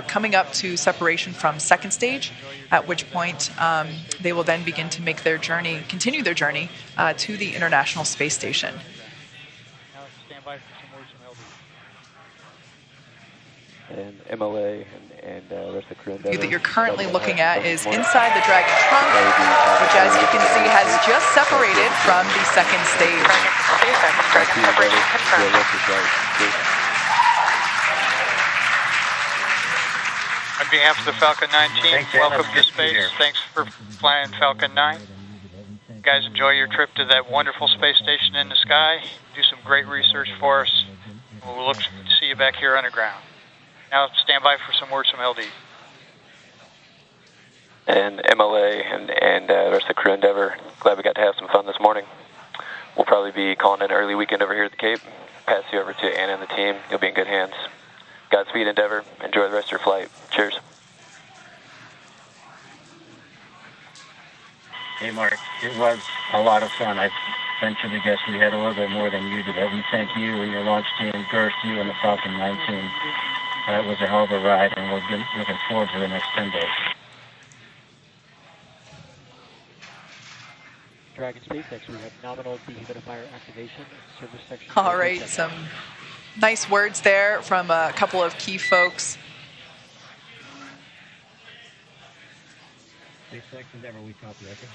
coming up to separation from second stage, at which point they will then begin to make their journey, continue their journey to the International Space Station. And MLA and the rest of the crew. The view that you're currently looking at is inside the Dragon trunk, which, as you can see, has just separated from the second stage. Dragon separation confirmed. On behalf of the Falcon 9 team, welcome to space. Thanks for flying Falcon 9. You guys enjoy your trip to that wonderful space station in the sky. Do some great research for us. We'll look to see you back here underground. Now stand by for some words from LD. And MLA and the rest of the crew Endeavour. Glad we got to have some fun this morning. We'll probably be calling an early weekend over here at the Cape. Pass you over to Anna and the team. You'll be in good hands. Godspeed, Endeavour. Enjoy the rest of your flight. Cheers. Hey, Mark. It was a lot of fun. I venture to guess we had a little bit more than you did. We thank you and your launch team, Gerst, you and the Falcon 9 team. It was a hell of a ride, and we're looking forward to the next 10 days. Dragon SpaceX, we have nominal dehumidifier activation, service section. All right, some nice words there from a couple of key folks. Endeavor, we copy, okay?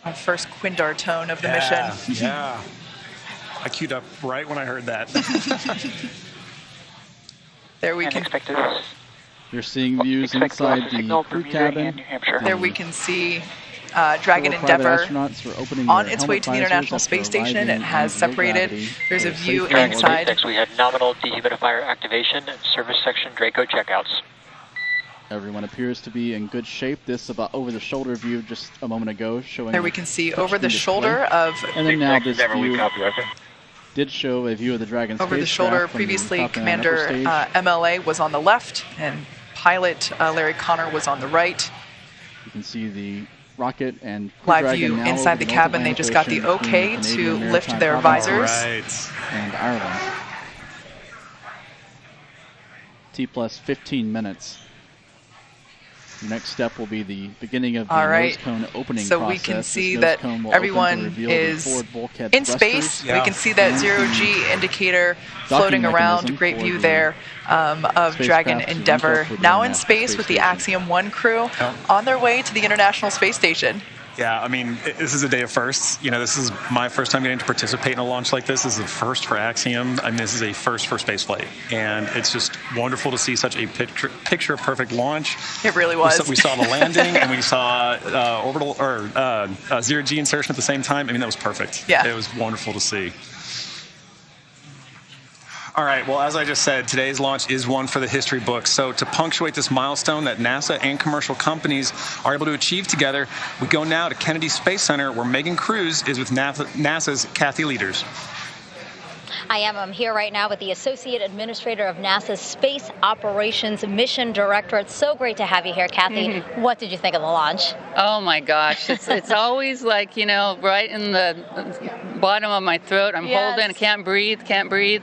Our first Quindar tone of the mission. Yeah. I queued up right when I heard that. There we can. You're seeing views inside the crew cabin. There we can see Dragon Endeavour on its way to the International Space Station. It has separated. There's a view inside. SpaceX, we had nominal dehumidifier activation and service section Draco checkouts. Everyone appears to be in good shape. This about over-the-shoulder view just a moment ago showing. There we can see over the shoulder of. And then now this view did show a view of the Dragon spacecraft. Over the shoulder, previously Commander MLA was on the left, and pilot Larry Connor was on the right. You can see the rocket and live view inside the cabin. They just got the okay to lift their visors. And Ireland. T plus 15 minutes. The next step will be the beginning of the nose cone opening so process. We can see that everyone is in space. We can see that zero-G indicator floating around. Great view there of Dragon Endeavour. Now in space with the Axiom-1 crew on their way to the International Space Station. Yeah, I mean, this is a day of firsts. You know, this is my first time getting to participate in a launch like this. This is a first for Axiom. I mean, this is a first for spaceflight. And it's just wonderful to see such a picture-perfect launch. It really was. We saw the landing, and we saw orbital or zero-G insertion at the same time. I mean, that was perfect. Yeah. It was wonderful to see. All right, well, as I just said, today's launch is one for the history books. So to punctuate this milestone that NASA and commercial companies are able to achieve together, we go now to Kennedy Space Center, where Megan Cruz is with NASA's Kathy Leaders. I'm here right now with the Associate Administrator of NASA's Space Operations Mission Director. It's so great to have you here, Kathy. What did you think of the launch? Oh my gosh, it's always like, you know, right in the bottom of my throat. I'm holding, can't breathe.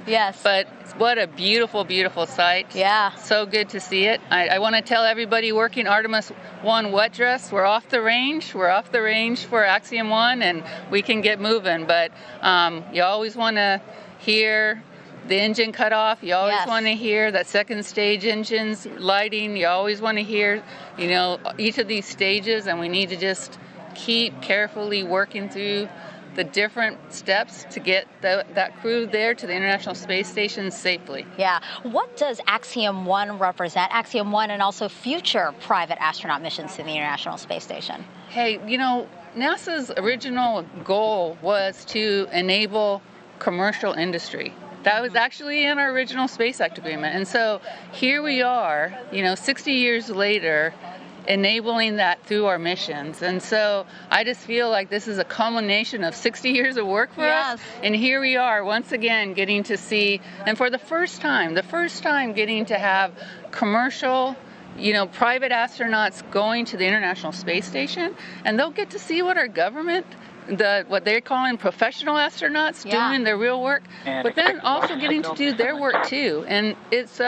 Yes. But what a beautiful, beautiful sight. Yeah. So good to see it. I want to tell everybody working Artemis 1 wet dress, we're off the range. We're off the range for Axiom 1, and we can get moving. But you always want to hear the engine cut off. You always want to hear that second stage engine's lighting. You always want to hear, you know, each of these stages, and we need to just keep carefully working through the different steps to get that crew there to the International Space Station safely. Yeah. What does Axiom 1 represent? Axiom 1 and also future private astronaut missions to the International Space Station. Hey, you know, NASA's original goal was to enable commercial industry. That was actually in our original Space Act agreement. And so here we are, you know, 60 years later, enabling that through our missions. And so I just feel like this is a culmination of 60 years of work for us. And here we are once again getting to see, and for the first time getting to have commercial, you know, private astronauts going to the International Space Station, and they'll get to see what our government, what they're calling professional astronauts doing their real work, but then also getting to do their work too. And it's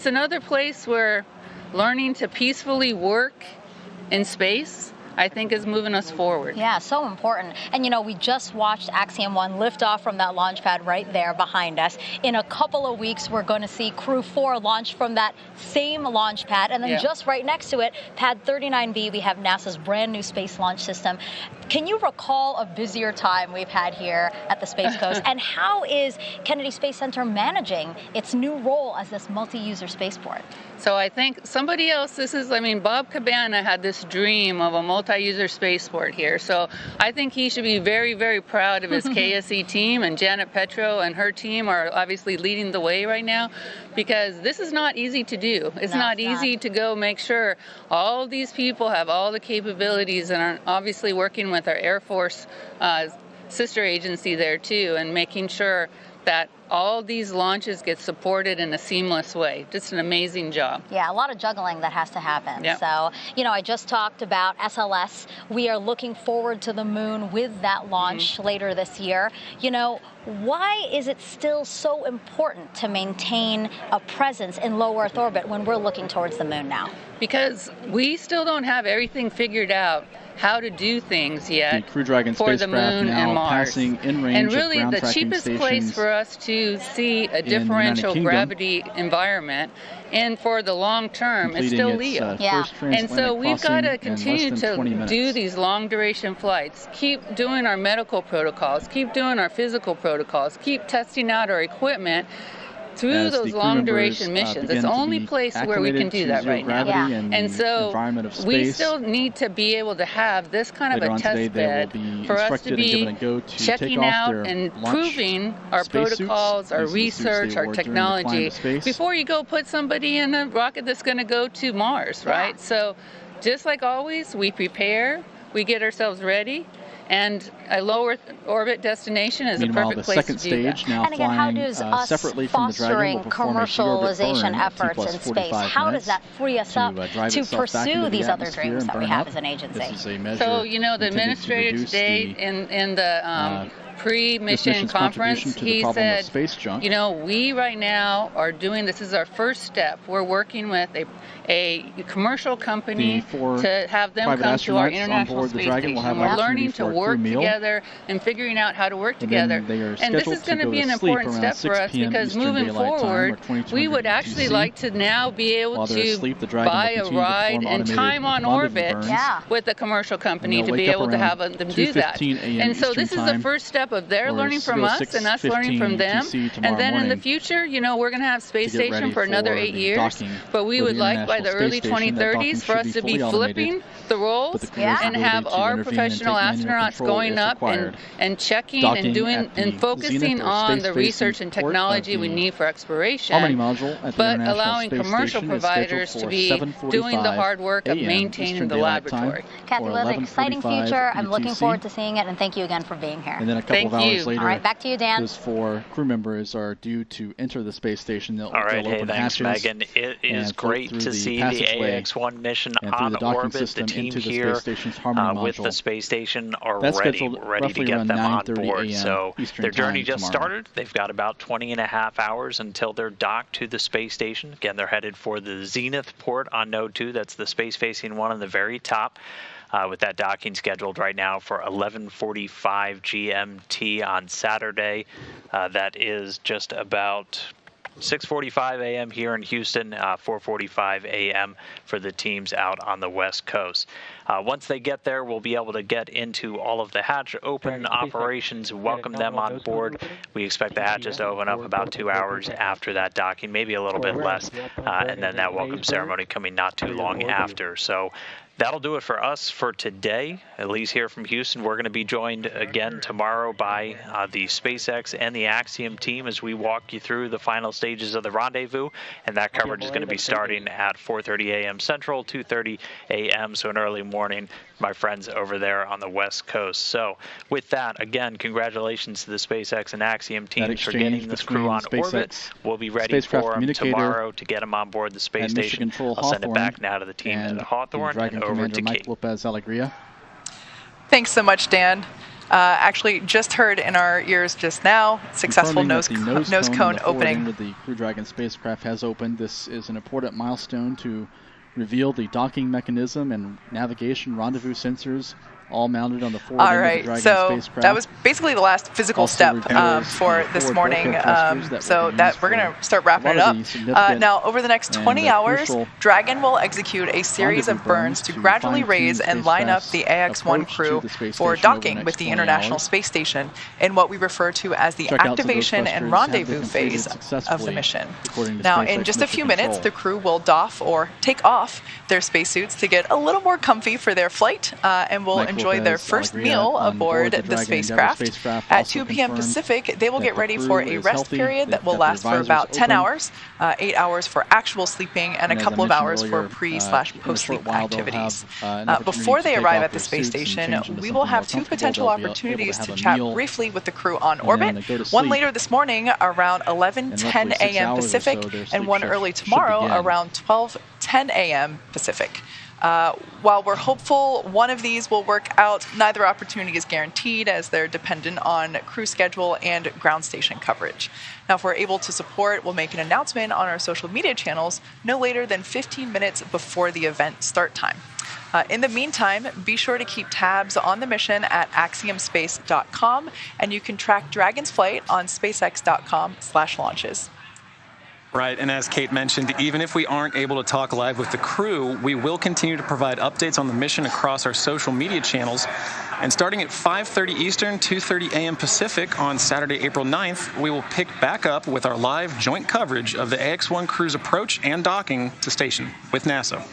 another place where learning to peacefully work in space, I think, is moving us forward. Yeah, so important. And you know, we just watched Axiom 1 lift off from that launch pad right there behind us. In a couple of weeks, we're going to see Crew 4 launch from that same launch pad. And then just right next to it, Pad 39B, we have NASA's brand new Space Launch System. Can you recall a busier time we've had here at the Space Coast? And how is Kennedy Space Center managing its new role as this multi-user spaceport? So I think somebody else, Bob Cabana had this dream of a multi-user spaceport here. So I think he should be very, very proud of his KSE team, and Janet Petro and her team are obviously leading the way right now, because this is not easy to do. It's not easy to go make sure all of these people have all the capabilities, and are obviously working with our Air Force sister agency there too, and making sure that all these launches get supported in a seamless way. Just an amazing job. Yeah, a lot of juggling that has to happen. Yep. So, you know, I just talked about SLS. We are looking forward to the moon with that launch later this year. You know, why is it still so important to maintain a presence in low Earth orbit when we're looking towards the moon now? Because we still don't have everything figured out how to do things yet the Crew Dragon for the Moon now and Mars. Passing in range and really, of the cheapest place for us to see a differential gravity environment, and for the long term, is still LEO. And so we've got to continue to do these long duration flights, keep doing our medical protocols, keep doing our physical protocols, keep testing out our equipment through those long duration missions. It's the only place where we can do that right now. And so we still need to be able to have this kind of a test bed for us to be checking out and proving our protocols, our research, our technology before you go put somebody in a rocket that's going to go to Mars, right? So just like always, we prepare, we get ourselves ready, and a low Earth orbit destination is a perfect place to do that. And again, how does us fostering commercialization efforts in space, how does that free us up to pursue these other dreams that we have as an agency? So, you know, the administrator today in the pre-mission conference, he said, you know, we right now are doing, this is our first step. We're working with a commercial company to have them come to our International Space Station. We're learning to work together and figuring out how to work together. And this is going to be an important step for us because moving forward, we would actually like to now be able to buy a ride and time on orbit with a commercial company to be able to have them do that. And so this is the first step of their learning from us and us learning from them. And then in the future, you know, we're going to have space station for another 8 years, but we would like by the early 2030s for us to be flipping the roles and have our professional astronauts going up and checking and doing and focusing on the research and technology we need for exploration, but allowing commercial providers to be doing the hard work of maintaining the laboratory. Kathy, we have an exciting future. I'm looking forward to seeing it, and thank you again for being here. And then a couple of hours later, all right, back to you, Dan. Those 4 crew members are due to enter the space station. They'll hey, open thanks, hatches Megan. It is great to see the AX-1 mission on orbit. The team here with the space station are ready to get them on board. So their journey just started. They've got about 20.5 hours until they're docked to the space station. Again, they're headed for the Zenith port on Node 2. That's the space-facing one on the very top. With that docking scheduled right now for 11:45 GMT on Saturday. That is just about 6:45 a.m. here in Houston, 4:45 a.m. for the teams out on the West Coast. Once they get there, we'll be able to get into all of the hatch open operations, welcome them on board. We expect the hatches to open up about 2 hours after that docking, maybe a little bit less, and then that welcome ceremony coming not too long after. So that'll do it for us for today, at least here from Houston. We're going to be joined again tomorrow by the SpaceX and the Axiom team as we walk you through the final stages of the rendezvous, and that coverage is going to be starting at 4:30 a.m. Central, 2:30 a.m., so an early morning, my friends over there on the West Coast. So with that, again, congratulations to the SpaceX and Axiom teams for getting this crew on orbit. We'll be ready for them tomorrow to get them on board the space station. I'll send it back now to the team at Hawthorne and over to Michael López-Alegría. Thanks so much, Dan. Actually, just heard in our ears just now, successful nose cone opening. With the Crew Dragon spacecraft has opened. This is an important milestone to reveal the docking mechanism and navigation rendezvous sensors, all mounted on the forward end of the Dragon spacecraft. That was basically the last physical step for this morning. So that we're going to start wrapping it up. Now, over the next 20 hours, Dragon will execute a series of burns to gradually raise and line up the AX-1 crew for docking with the International Space Station in what we refer to as the activation and rendezvous phase of the mission. Now, in just a few minutes, the crew will doff or take off their spacesuits to get a little more comfy for their flight and will enjoy their first meal aboard the spacecraft. At 2 p.m. Pacific, they will get ready for a rest period that will last for about 10 hours, 8 hours for actual sleeping, and a couple of hours for pre/post-sleep activities. Before they arrive at the space station, we will have 2 potential opportunities to chat briefly with the crew on orbit. One later this morning around 11:10 a.m. Pacific, and one early tomorrow around 12:10 a.m. Pacific. While we're hopeful one of these will work out, neither opportunity is guaranteed as they're dependent on crew schedule and ground station coverage. Now, if we're able to support, we'll make an announcement on our social media channels no later than 15 minutes before the event start time. In the meantime, be sure to keep tabs on the mission at axiomspace.com, and you can track Dragon's flight on spacex.com/launches. Right, and as Kate mentioned, even if we aren't able to talk live with the crew, we will continue to provide updates on the mission across our social media channels. And starting at 5:30 Eastern, 2:30 a.m. Pacific on Saturday, April 9th, we will pick back up with our live joint coverage of the AX-1 crew's approach and docking to station with NASA.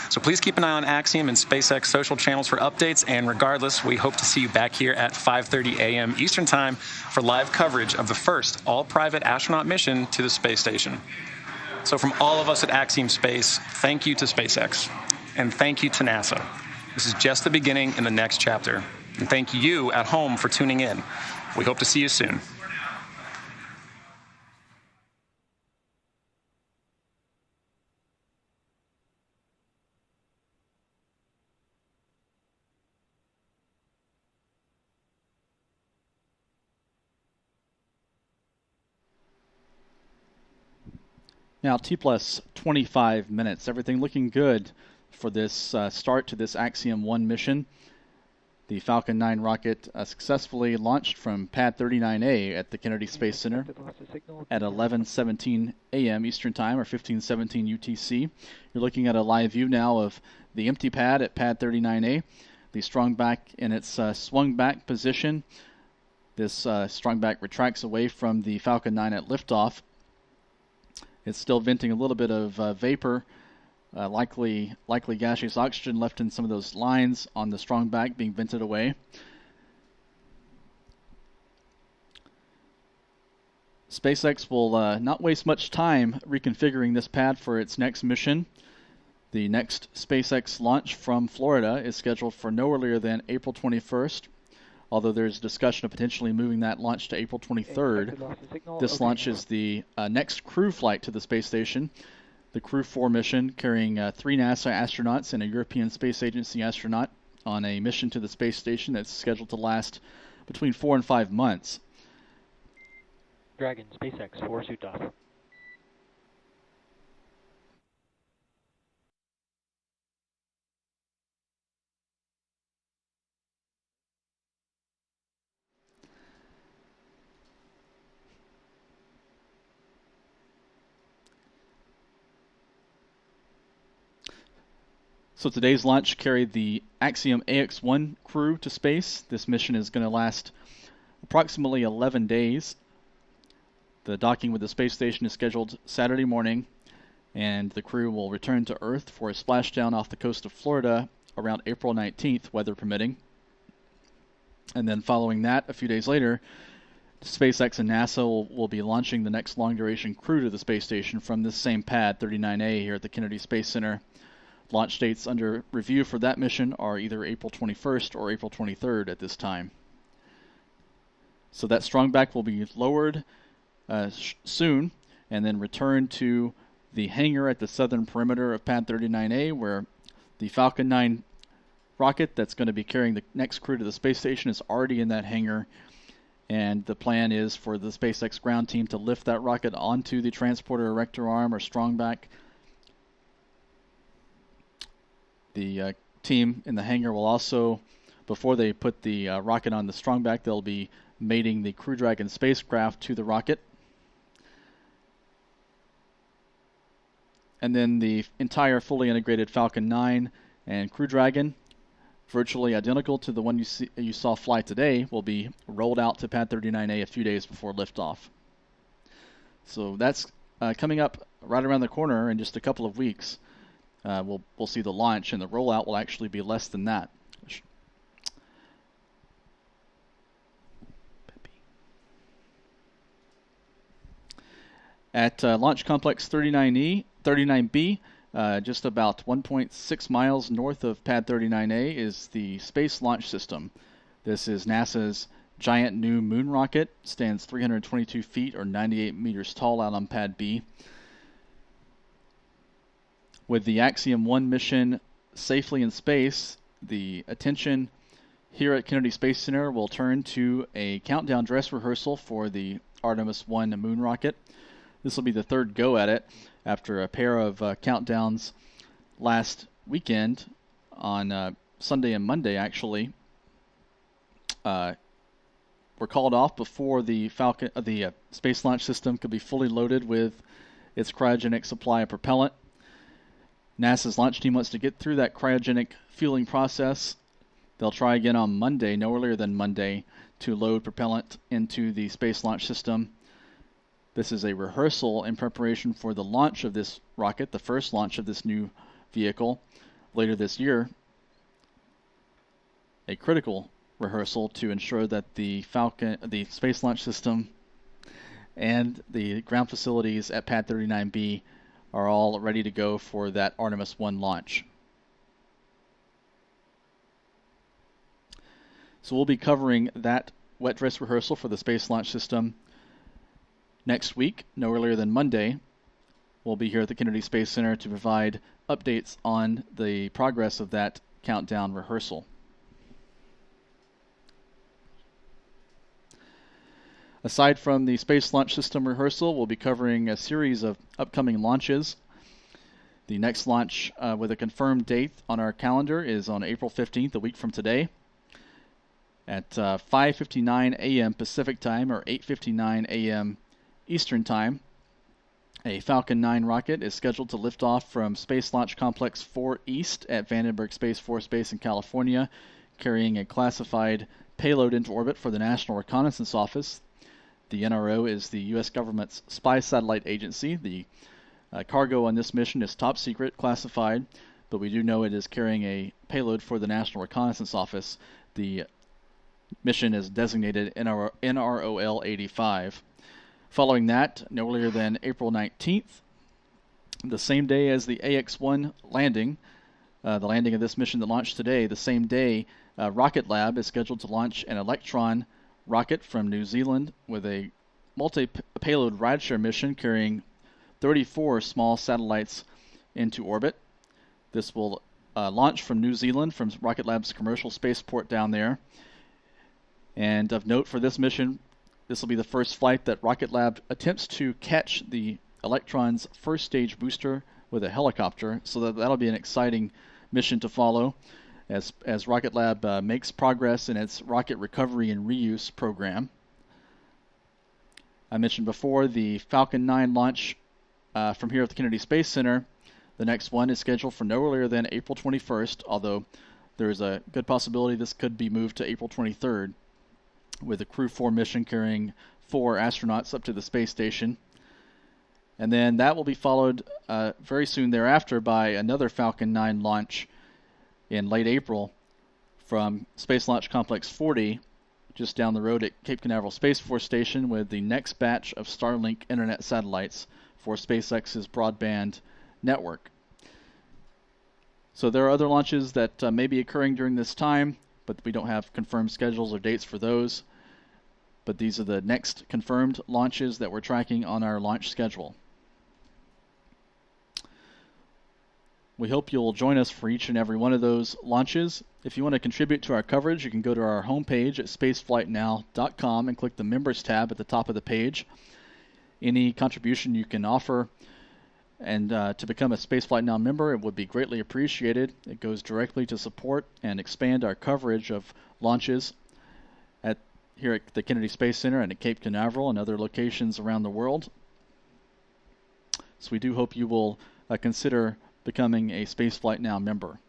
So please keep an eye on Axiom and SpaceX social channels for updates, and regardless, we hope to see you back here at 5:30 a.m. Eastern Time for live coverage of the first all-private astronaut mission to the space station. So from all of us at Axiom Space, thank you to SpaceX, and thank you to NASA. This is just the beginning in the next chapter, and thank you at home for tuning in. We hope to see you soon. Now T plus 25 minutes. Everything looking good for this start to this Axiom-1 mission. The Falcon 9 rocket successfully launched from Pad 39A at the Kennedy Space Center at 11:17 a.m. Eastern Time, or 15:17 UTC. You're looking at a live view now of the empty pad at Pad 39A. The strong back in its swung back position. This strong back retracts away from the Falcon 9 at liftoff. It's still venting a little bit of vapor, likely gaseous oxygen left in some of those lines on the strong back being vented away. SpaceX will not waste much time reconfiguring this pad for its next mission. The next SpaceX launch from Florida is scheduled for no earlier than April 21st. Although there's discussion of potentially moving that launch to April 23rd. This launch is the next crew flight to the space station. The Crew 4 mission carrying 3 NASA astronauts and a European Space Agency astronaut on a mission to the space station that's scheduled to last between 4 and 5 months. Dragon, SpaceX, 4 suit off. So today's launch carried the Axiom AX-1 crew to space. This mission is going to last approximately 11 days. The docking with the space station is scheduled Saturday morning, and the crew will return to Earth for a splashdown off the coast of Florida around April 19th, weather permitting. And then following that, a few days later, SpaceX and NASA will be launching the next long-duration crew to the space station from this same pad, 39A, here at the Kennedy Space Center. Launch dates under review for that mission are either April 21st or April 23rd at this time. So that strong back will be lowered soon and then returned to the hangar at the southern perimeter of Pad 39A, where the Falcon 9 rocket that's going to be carrying the next crew to the space station is already in that hangar. And the plan is for the SpaceX ground team to lift that rocket onto the transporter erector arm or strong back. The team in the hangar will also, before they put the rocket on the strong back, they'll be mating the Crew Dragon spacecraft to the rocket. And then the entire fully integrated Falcon 9 and Crew Dragon, virtually identical to the one you saw fly today, will be rolled out to Pad 39A a few days before liftoff. So that's coming up right around the corner in just a couple of weeks. We'll see the launch, and the rollout will actually be less than that. At Launch Complex 39B, just about 1.6 miles north of Pad 39A, is the Space Launch System. This is NASA's giant new moon rocket. Stands 322 feet or 98 meters tall out on Pad B. With the Axiom-1 mission safely in space, the attention here at Kennedy Space Center will turn to a countdown dress rehearsal for the Artemis 1 moon rocket. This will be the third go at it after a pair of countdowns last weekend on Sunday and Monday, actually. Were called off before the Falcon, the Space Launch System could be fully loaded with its cryogenic supply of propellant. NASA's launch team wants to get through that cryogenic fueling process. They'll try again on Monday, no earlier than Monday, to load propellant into the Space Launch System. This is a rehearsal in preparation for the launch of this rocket, the first launch of this new vehicle later this year. A critical rehearsal to ensure that the Falcon, the Space Launch System, and the ground facilities at Pad 39B are all ready to go for that Artemis 1 launch. So we'll be covering that wet dress rehearsal for the Space Launch System next week, no earlier than Monday. We'll be here at the Kennedy Space Center to provide updates on the progress of that countdown rehearsal. Aside from the Space Launch System rehearsal, we'll be covering a series of upcoming launches. The next launch with a confirmed date on our calendar is on April 15th, a week from today, at 5:59 a.m. Pacific Time or 8:59 a.m. Eastern Time. A Falcon 9 rocket is scheduled to lift off from Space Launch Complex 4 East at Vandenberg Space Force Base in California, carrying a classified payload into orbit for the National Reconnaissance Office. The NRO is the U.S. government's spy satellite agency. The cargo on this mission is top secret, classified, but we do know it is carrying a payload for the National Reconnaissance Office. The mission is designated NROL 85. Following that, no earlier than April 19th, the same day as the AX-1 landing, the landing of this mission that launched today, the same day, Rocket Lab is scheduled to launch an Electron rocket from New Zealand with a multi-payload rideshare mission carrying 34 small satellites into orbit. This will launch from New Zealand from Rocket Lab's commercial spaceport down there. And of note for this mission, this will be the first flight that Rocket Lab attempts to catch the Electron's first stage booster with a helicopter, so that'll be an exciting mission to follow as Rocket Lab makes progress in its rocket recovery and reuse program. I mentioned before the Falcon 9 launch from here at the Kennedy Space Center. The next one is scheduled for no earlier than April 21st, although there is a good possibility this could be moved to April 23rd, with a Crew 4 mission carrying 4 astronauts up to the space station. And then that will be followed very soon thereafter by another Falcon 9 launch in late April from Space Launch Complex 40, just down the road at Cape Canaveral Space Force Station, with the next batch of Starlink internet satellites for SpaceX's broadband network. So there are other launches that may be occurring during this time, but we don't have confirmed schedules or dates for those. But these are the next confirmed launches that we're tracking on our launch schedule. We hope you'll join us for each and every one of those launches. If you want to contribute to our coverage, you can go to our homepage at spaceflightnow.com and click the Members tab at the top of the page. Any contribution you can offer and to become a Spaceflight Now member, it would be greatly appreciated. It goes directly to support and expand our coverage of launches here at the Kennedy Space Center and at Cape Canaveral and other locations around the world. So we do hope you will consider becoming a Spaceflight Now member.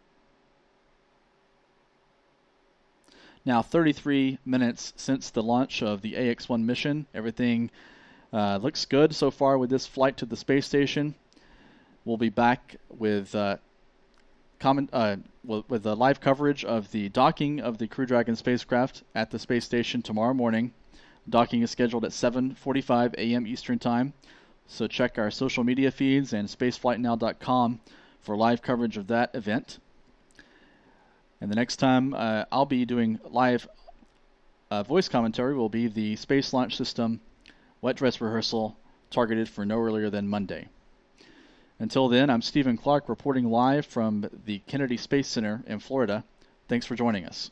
Now, 33 minutes since the launch of the AX-1 mission. Everything looks good so far with this flight to the space station. We'll be back with with the live coverage of the docking of the Crew Dragon spacecraft at the space station tomorrow morning. Docking is scheduled at 7:45 a.m. Eastern Time. So check our social media feeds and spaceflightnow.com for live coverage of that event. And the next time I'll be doing live voice commentary will be the Space Launch System wet dress rehearsal, targeted for no earlier than Monday. Until then, I'm Stephen Clark reporting live from the Kennedy Space Center in Florida. Thanks for joining us.